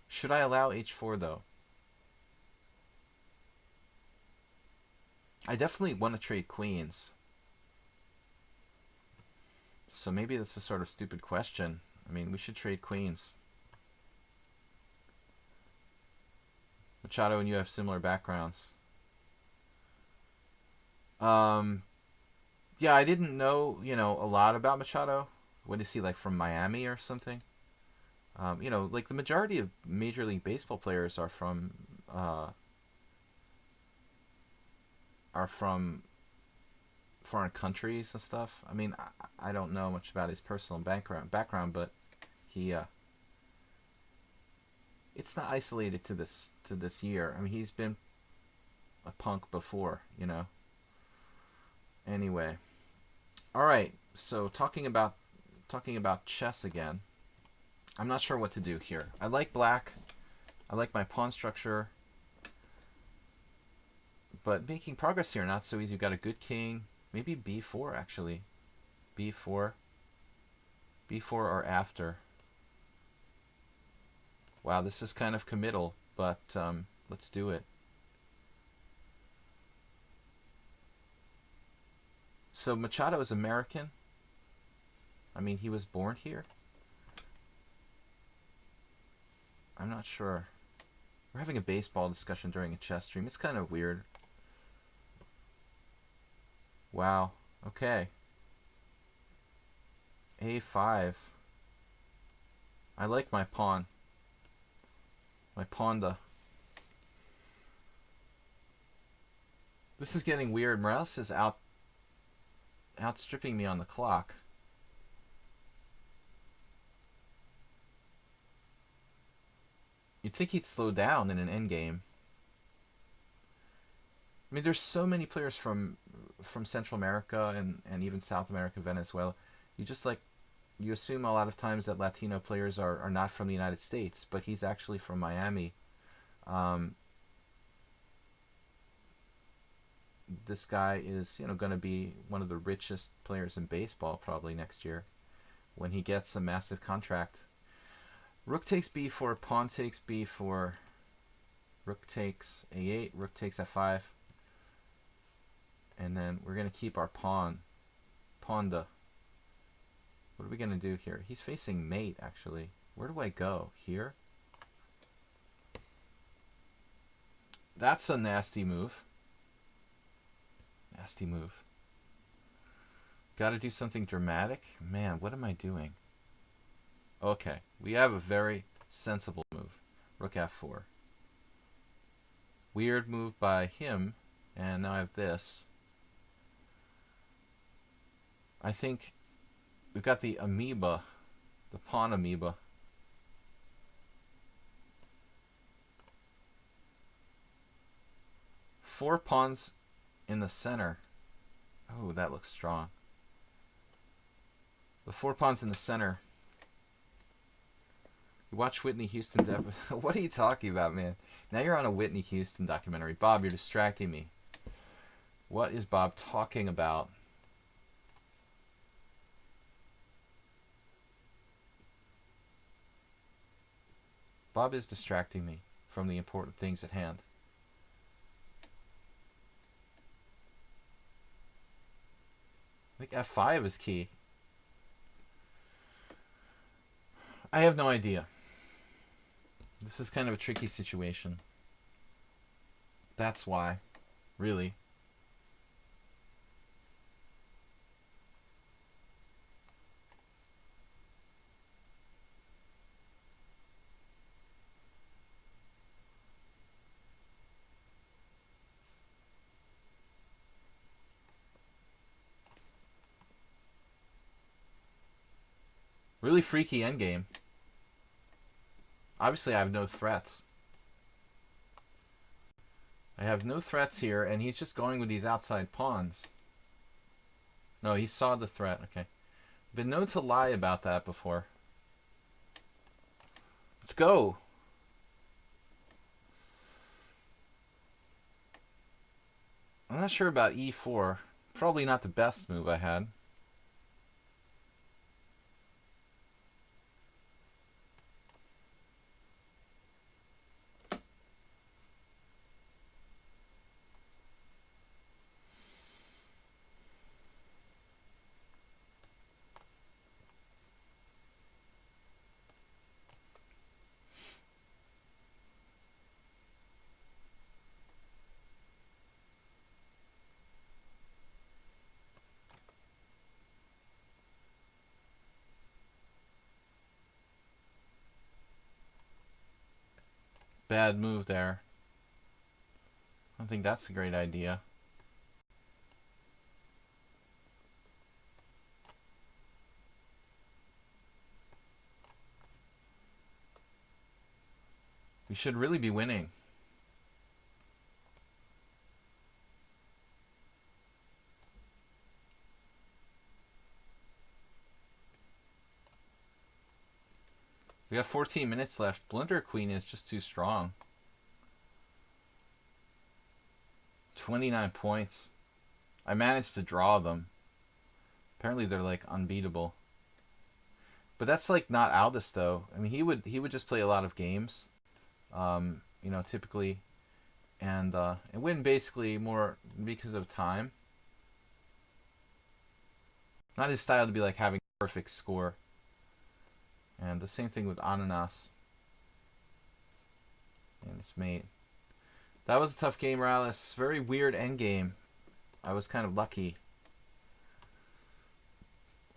Should I allow h4, though? I definitely want to trade queens. So maybe that's a sort of stupid question. I mean, we should trade queens. Machado and you have similar backgrounds. Yeah, I didn't know, you know, a lot about Machado. What is he, like, from Miami or something? You know, like the majority of Major League Baseball players are from foreign countries and stuff. I mean, I don't know much about his personal background, but he it's not isolated to this year. I mean, he's been a punk before, you know. Anyway, all right. So talking about chess again. I'm not sure what to do here. I like black. I like my pawn structure. But making progress here, not so easy. You've got a good king. Maybe b4, actually. b4. b4 or after. Wow, this is kind of committal, but let's do it. So Machado is American. I mean, he was born here. I'm not sure. We're having a baseball discussion during a chess stream. It's kind of weird. Wow. Okay. A5. I like my pawn. My ponda. This is getting weird. Morales is outstripping me on the clock. You'd think he'd slow down in an endgame. I mean, there's so many players from Central America and even South America, Venezuela. You just like you assume a lot of times that Latino players are not from the United States, but he's actually from Miami. Um, this guy is going to be one of the richest players in baseball probably next year when he gets a massive contract. Rook takes b4, pawn takes b4, rook takes a8, rook takes f5, and then we're going to keep our ponda. What are we going to do here? He's facing mate, actually. Where do I go? Here? That's a nasty move. Nasty move. Got to do something dramatic? Man, what am I doing? Okay, we have a very sensible move. Rook f4. Weird move by him, and now I have this. I think we've got the amoeba, the pawn amoeba. Four pawns in the center. Oh, that looks strong. The 4 pawns in the center. You watch Whitney Houston. What are you talking about, man? Now you're on a Whitney Houston documentary. Bob, you're distracting me. What is Bob talking about? Bob is distracting me from the important things at hand. I think f5 is key. I have no idea. This is kind of a tricky situation. That's why, really. Really freaky endgame. Obviously, I have no threats. I have no threats here, and he's just going with these outside pawns. No, he saw the threat. Okay. Been known to lie about that before. Let's go. I'm not sure about e4. Probably not the best move I had. Bad move there. I don't think that's a great idea. We should really be winning. We have 14 minutes left. Blunder Queen is just too strong. 29 points. I managed to draw them. Apparently they're like unbeatable. But that's like not Aldous though. I mean, he would just play a lot of games, typically, and win basically more because of time. Not his style to be like having a perfect score. And the same thing with Ananas. And its mate. That was a tough game, Morales. Very weird endgame. I was kind of lucky.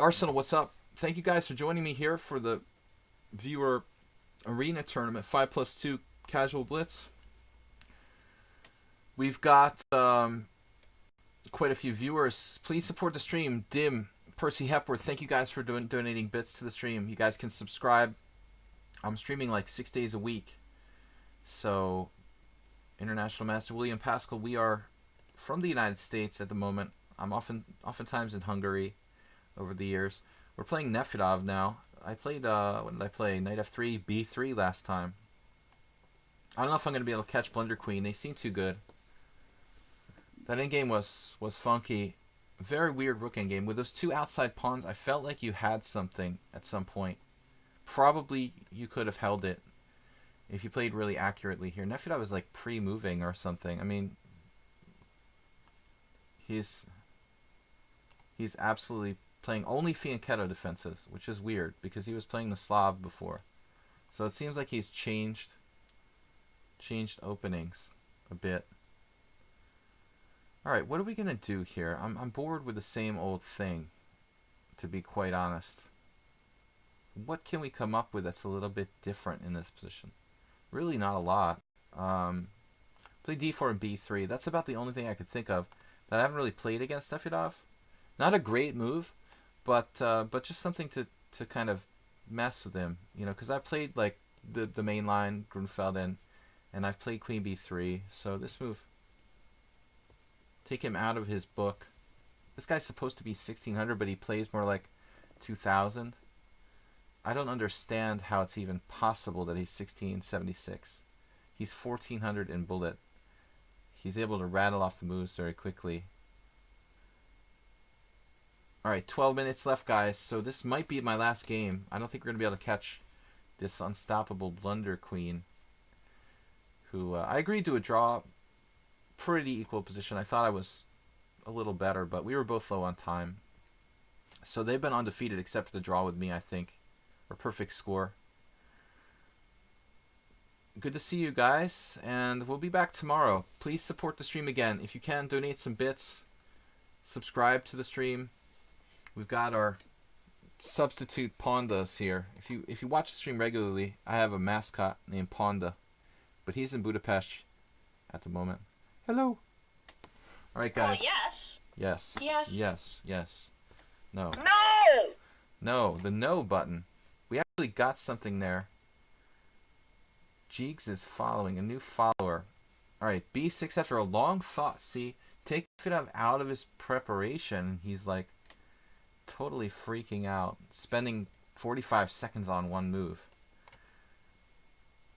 Arsenal, what's up? Thank you guys for joining me here for the viewer arena tournament 5+2 casual blitz. We've got quite a few viewers. Please support the stream. Dim, Percy Hepworth, thank you guys for donating bits to the stream. You guys can subscribe. I'm streaming like 6 days a week. So, International Master William Pascal, we are from the United States at the moment. I'm oftentimes in Hungary over the years. We're playing Nefedov now. I played, what did I play? Knight f3, b3 last time. I don't know if I'm going to be able to catch Blunder Queen. They seem too good. That endgame was funky. Very weird rook endgame. With those two outside pawns, I felt like you had something at some point. Probably you could have held it if you played really accurately here. Nefedov was like pre-moving or something. I mean, he's absolutely playing only fianchetto defenses, which is weird because he was playing the Slav before. So it seems like he's changed openings a bit. All right, what are we gonna do here? I'm bored with the same old thing, to be quite honest. What can we come up with that's a little bit different in this position? Really not a lot. Play d4 and b3. That's about the only thing I could think of that I haven't really played against Nefedov. Not a great move, but just something to kind of mess with him, you know, because I played like the main line Grunfeld and I've played queen b3, so this move, take him out of his book. This guy's supposed to be 1600, but he plays more like 2000. I don't understand how it's even possible that he's 1676. He's 1400 in bullet. He's able to rattle off the moves very quickly. Alright, 12 minutes left, guys, so this might be my last game. I don't think we're going to be able to catch this unstoppable Blunder Queen, who I agreed to a draw. Pretty equal position. I thought I was a little better, but we were both low on time. So they've been undefeated except for the draw with me, I think. Or perfect score. Good to see you guys, and we'll be back tomorrow. Please support the stream again. If you can, donate some bits. Subscribe to the stream. We've got our substitute Pondas here. If you watch the stream regularly, I have a mascot named Ponda, but he's in Budapest at the moment. Hello. All right, guys.
Yes.
Yes.
Yes.
Yes. Yes. No.
No!
No. The no button. We actually got something there. Jeegs is following. A new follower. All right. B6 after a long thought. See, take Fidov out of his preparation. He's like totally freaking out. Spending 45 seconds on one move.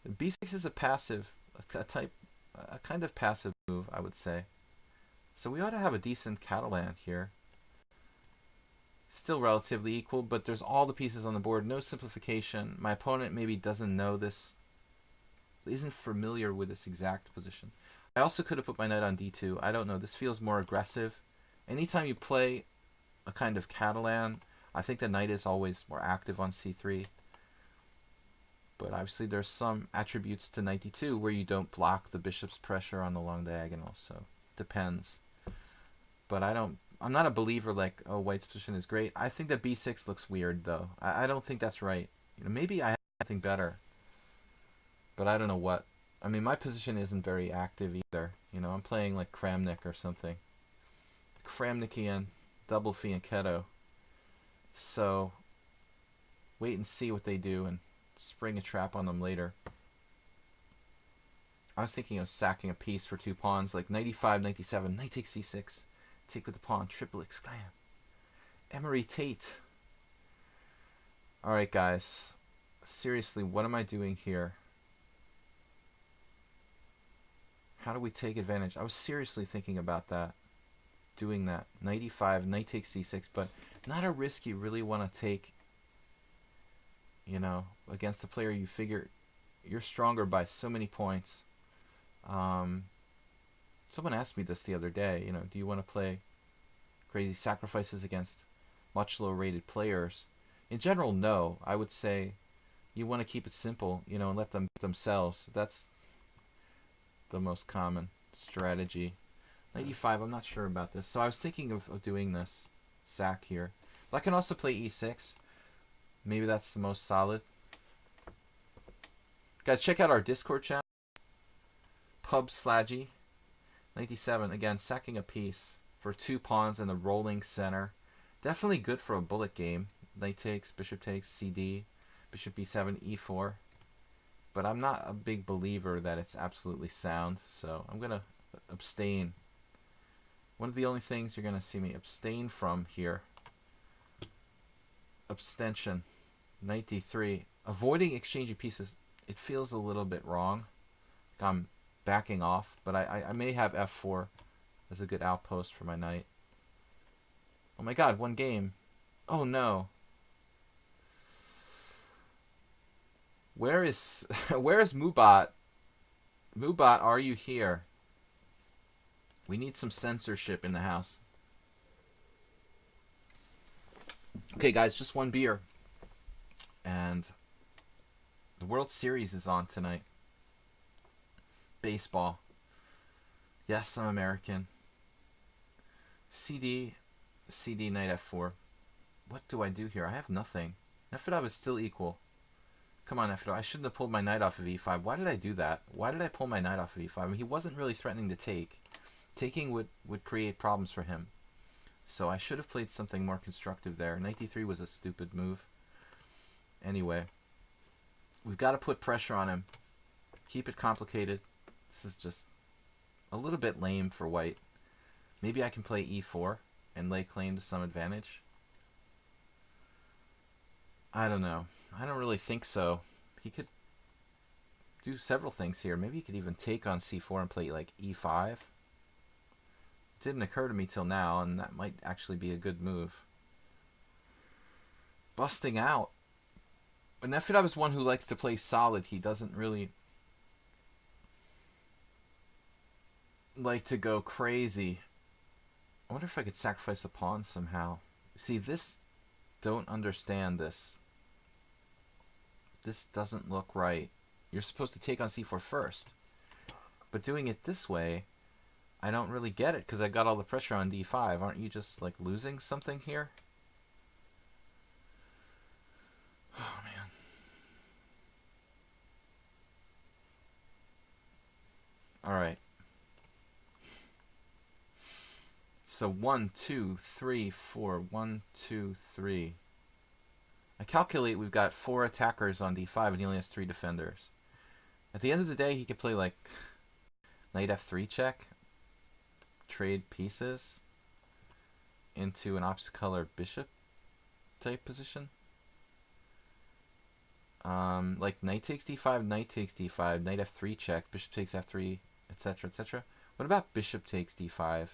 B6 is a passive, a kind of passive move, I would say. So we ought to have a decent Catalan here. Still relatively equal, but there's all the pieces on the board. No simplification. My opponent maybe doesn't know this, isn't familiar with this exact position. I also could have put my knight on d2. I don't know. This feels more aggressive. Anytime you play a kind of Catalan, I think the knight is always more active on c3. But obviously there's some attributes to knight d2 where you don't block the bishop's pressure on the long diagonal, so depends. But I'm not a believer like, oh, white's position is great. I think that b6 looks weird, though. I don't think that's right. You know, maybe I have something better, but I don't know what. I mean, my position isn't very active either. You know, I'm playing like Kramnik or something. Kramnikian, double fianchetto. So, wait and see what they do and spring a trap on them later. I was thinking of sacking a piece for two pawns, like knight e5, knight d7, knight takes c6, take with the pawn, triple exclaim. Emery Tate. Alright, guys. Seriously, what am I doing here? How do we take advantage? I was seriously thinking about that. Doing that. Knight e5, knight takes c6, but not a risk you really want to take, you know, against a player you figure you're stronger by so many points. Someone asked me this the other day, you know, do you want to play crazy sacrifices against much lower rated players? In general, no. I would say you want to keep it simple, you know, and let them themselves. That's the most common strategy. Knight e5, I'm not sure about this. So I was thinking of doing this sack here. But I can also play e6. Maybe that's the most solid. Guys, check out our Discord channel. Pub Sladgie 97. Again, sacking a piece for 2 pawns and a rolling center. Definitely good for a bullet game. Knight takes, bishop takes, CD, bishop b7, e4. But I'm not a big believer that it's absolutely sound, so I'm going to abstain. One of the only things you're going to see me abstain from here. Abstention. Knight d3. Avoiding exchanging pieces, it feels a little bit wrong. I'm backing off, but I may have f4 as a good outpost for my knight. Oh my god, one game. Oh no. Where is Mubat? Mubat, are you here? We need some censorship in the house. Okay, guys, just one beer. And the World Series is on tonight. Baseball. Yes, I'm American. CD knight f4. What do I do here? I have nothing. F5 is still equal. Come on, F5. I shouldn't have pulled my knight off of e5. Why did I do that? Why did I pull my knight off of e5? I mean, he wasn't really threatening to take. Taking would create problems for him. So I should have played something more constructive there. Knight d3 was a stupid move. Anyway, we've got to put pressure on him. Keep it complicated. This is just a little bit lame for white. Maybe I can play e4 and lay claim to some advantage. I don't know. I don't really think so. He could do several things here. Maybe he could even take on c4 and play like e5. It didn't occur to me till now, and that might actually be a good move. Busting out. And Nefedov is one who likes to play solid. He doesn't really like to go crazy. I wonder if I could sacrifice a pawn somehow. See, this... Don't understand this. This doesn't look right. You're supposed to take on c4 first. But doing it this way, I don't really get it because I got all the pressure on d5. Aren't you just like losing something here? Oh man. Alright. So 1, 2, 3, 4. 1, 2, 3. I calculate we've got 4 attackers on d5 and he only has 3 defenders. At the end of the day, he could play like knight f3 check, trade pieces into an opposite color bishop type position. Like knight takes d5, knight takes d5, knight f3 check, bishop takes f3, etc., etc. What about bishop takes d5?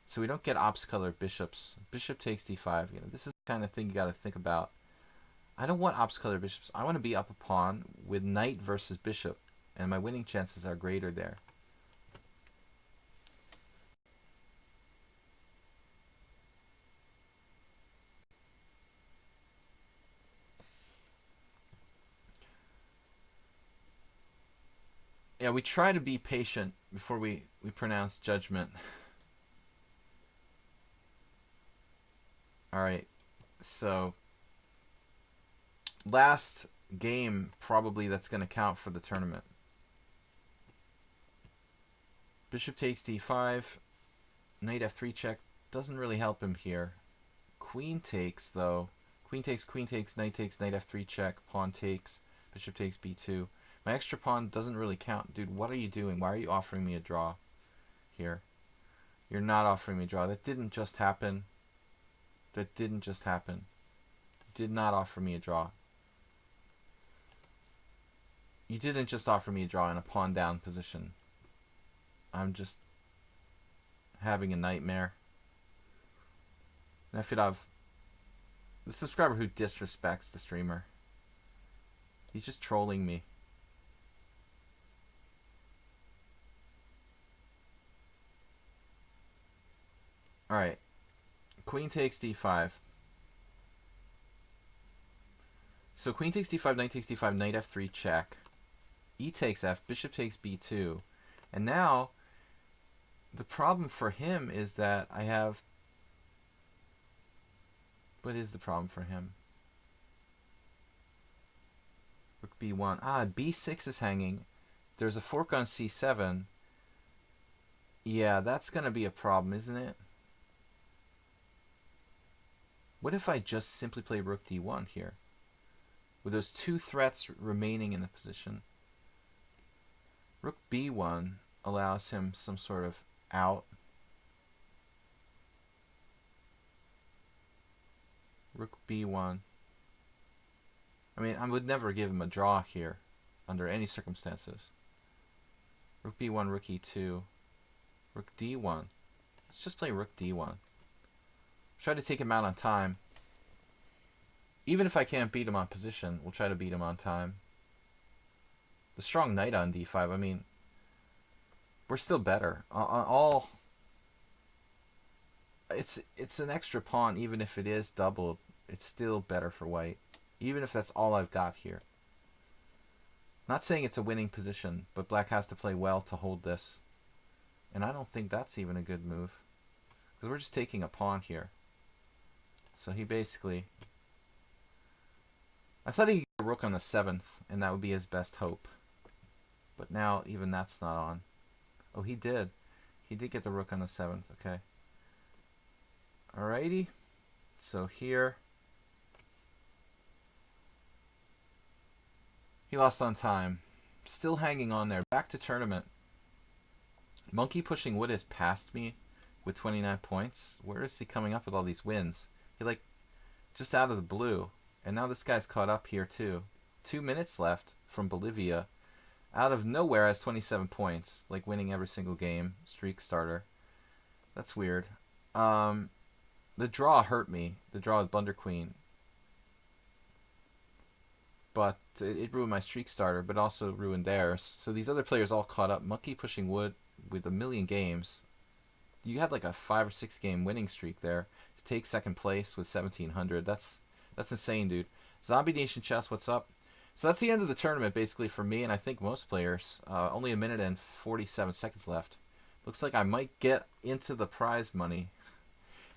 So we don't get opposite color bishops. Bishop takes d5. You know, this is the kind of thing you got to think about. I don't want opposite color bishops. I want to be up a pawn with knight versus bishop, and my winning chances are greater there. Yeah, we try to be patient before we pronounce judgment. Alright, so last game probably that's going to count for the tournament. Bishop takes d5, knight f3 check doesn't really help him here. Queen takes though. Queen takes, knight takes, knight f3 check, pawn takes, bishop takes b2. My extra pawn doesn't really count. Dude, what are you doing? Why are you offering me a draw here? You're not offering me a draw. That didn't just happen. That didn't just happen. You did not offer me a draw. You didn't just offer me a draw in a pawn down position. I'm just having a nightmare. Nefedov, the subscriber who disrespects the streamer. He's just trolling me. Alright. Queen takes d5. So queen takes d5, knight takes d5, knight f3 check. E takes f, bishop takes b2. And now, the problem for him is that I have What is the problem for him? Rook b1. Ah, b6 is hanging. There's a fork on c7. Yeah, that's going to be a problem, isn't it? What if I just simply play rook d1 here? With those two threats remaining in the position. Rook b1 allows him some sort of out. Rook b1. I mean, I would never give him a draw here under any circumstances. Rook b1, rook e2, rook d1. Let's just play rook d1. Try to take him out on time. Even if I can't beat him on position, we'll try to beat him on time. The strong knight on d5, I mean, we're still better. It's an extra pawn, even if it is doubled. It's still better for white, even if that's all I've got here. Not saying it's a winning position, but black has to play well to hold this. And I don't think that's even a good move, because we're just taking a pawn here. So he basically... I thought he'd get a rook on the 7th, and that would be his best hope. But now even that's not on. Oh, he did. He did get the rook on the 7th. Okay. Alrighty. So here... he lost on time. Still hanging on there. Back to tournament. Monkey Pushing Wood has passed me with 29 points. Where is he coming up with all these wins? He like just out of the blue. And now this guy's caught up here too. 2 minutes left from Bolivia. Out of nowhere has 27 points. Like winning every single game. Streak starter. That's weird. The draw hurt me. The draw with Blunder Queen. But it ruined my streak starter, but also ruined theirs. So these other players all caught up. Monkey Pushing Wood with 1,000,000 games. You had like a 5 or 6 game winning streak there. To take second place with 1,700. That's insane, dude. Zombie Nation Chess, what's up? So that's the end of the tournament, basically, for me, and I think most players. Only 1 minute and 47 seconds left. Looks like I might get into the prize money.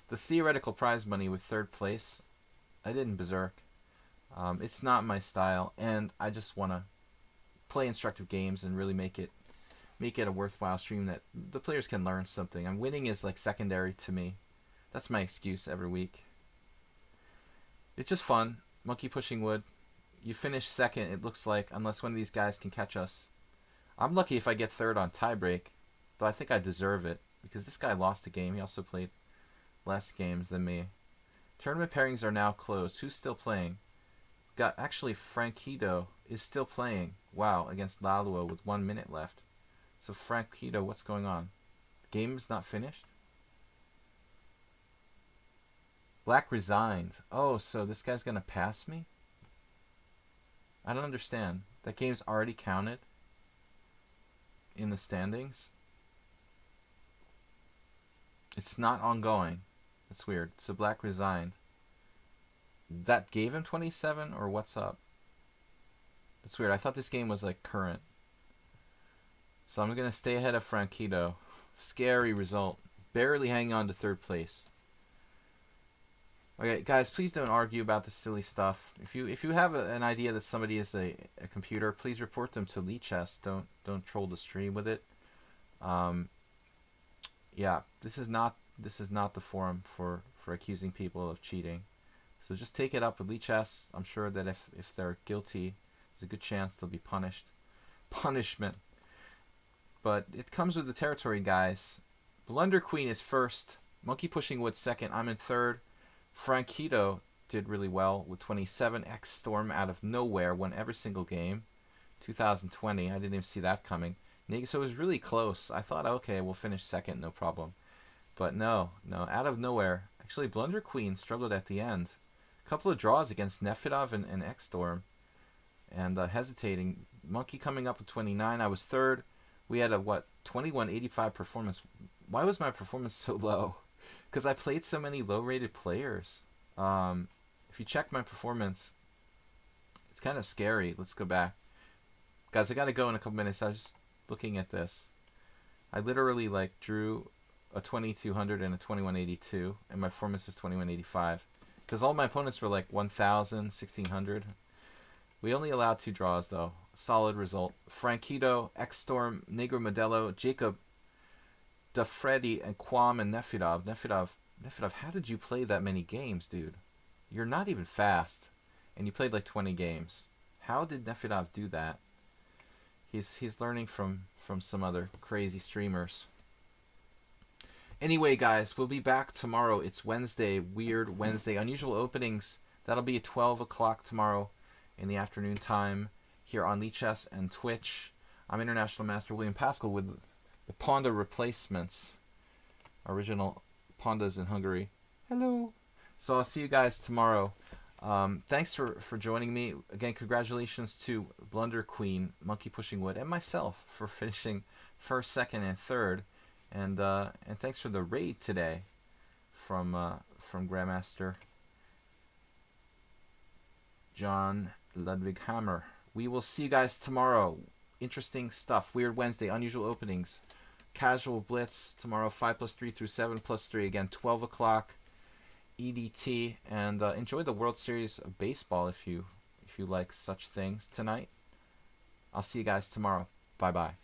The theoretical prize money with 3rd place. I didn't berserk. It's not my style, and I just want to play instructive games and really make it a worthwhile stream that the players can learn something. And winning is like secondary to me. That's my excuse every week. It's just fun. Monkey Pushing Wood. You finish second, it looks like, unless one of these guys can catch us. I'm lucky if I get 3rd on tiebreak, but I think I deserve it because this guy lost a game. He also played less games than me. Tournament pairings are now closed. Who's still playing? Got actually Franquito is still playing. Wow, against Lalua with 1 minute left. So Franquito, what's going on? Game's not finished? Black resigned. Oh, so this guy's gonna pass me? I don't understand. That game's already counted in the standings. It's not ongoing. That's weird. So black resigned. That gave him 27, or what's up? That's weird. I thought this game was like current. So I'm gonna stay ahead of Franquito. Scary result. Barely hanging on to 3rd place. Okay, guys, please don't argue about this silly stuff. If you have an idea that somebody is a computer, please report them to lichess. Don't troll the stream with it. Yeah, this is not the forum for accusing people of cheating. So just take it up with lichess. I'm sure that if they're guilty, there's a good chance they'll be punished. Punishment. But it comes with the territory, guys. Blunder Queen is 1st. Monkey Pushing Wood 2nd. I'm in 3rd. Franquito did really well with 27. X Storm out of nowhere won every single game. 2020. I didn't even see that coming. So it was really close. I thought, okay, we'll finish 2nd, no problem. But no, out of nowhere. Actually, Blunder Queen struggled at the end. A couple of draws against Nefedov and X Storm. And hesitating. Monkey coming up with 29. I was 3rd. We had a, 2185 performance. Why was my performance so low? Because I played so many low-rated players. If you check my performance, it's kind of scary. Let's go back. Guys, I got to go in a couple minutes. I was just looking at this. I literally drew a 2200 and a 2182, and my performance is 2185. Because all my opponents were like 1,000, 1,600. We only allowed 2 draws, though. Solid result. Franquito, X-Storm, Negro Modelo, Jacob, Dafreddy, and Quam, and Nefidov. Nefidov, how did you play that many games, dude? You're not even fast. And you played like 20 games. How did Nefidov do that? He's learning from some other crazy streamers. Anyway, guys, we'll be back tomorrow. It's Wednesday, Weird Wednesday. Unusual openings. That'll be at 12 o'clock tomorrow in the afternoon time here on lichess and Twitch. I'm International Master William Pascal with the Ponda replacements. Original Pondas in Hungary. Hello. So I'll see you guys tomorrow. Thanks for joining me. Again, congratulations to Blunder Queen, Monkey Pushing Wood, and myself for finishing first, second, and third. And thanks for the raid today from Grandmaster John Ludwig Hammer. We will see you guys tomorrow. Interesting stuff. Weird Wednesday, unusual openings, casual blitz tomorrow. 5+3 through 7+3. Again, 12 o'clock EDT. And enjoy the World Series of Baseball if you like such things tonight. I'll see you guys tomorrow. Bye bye.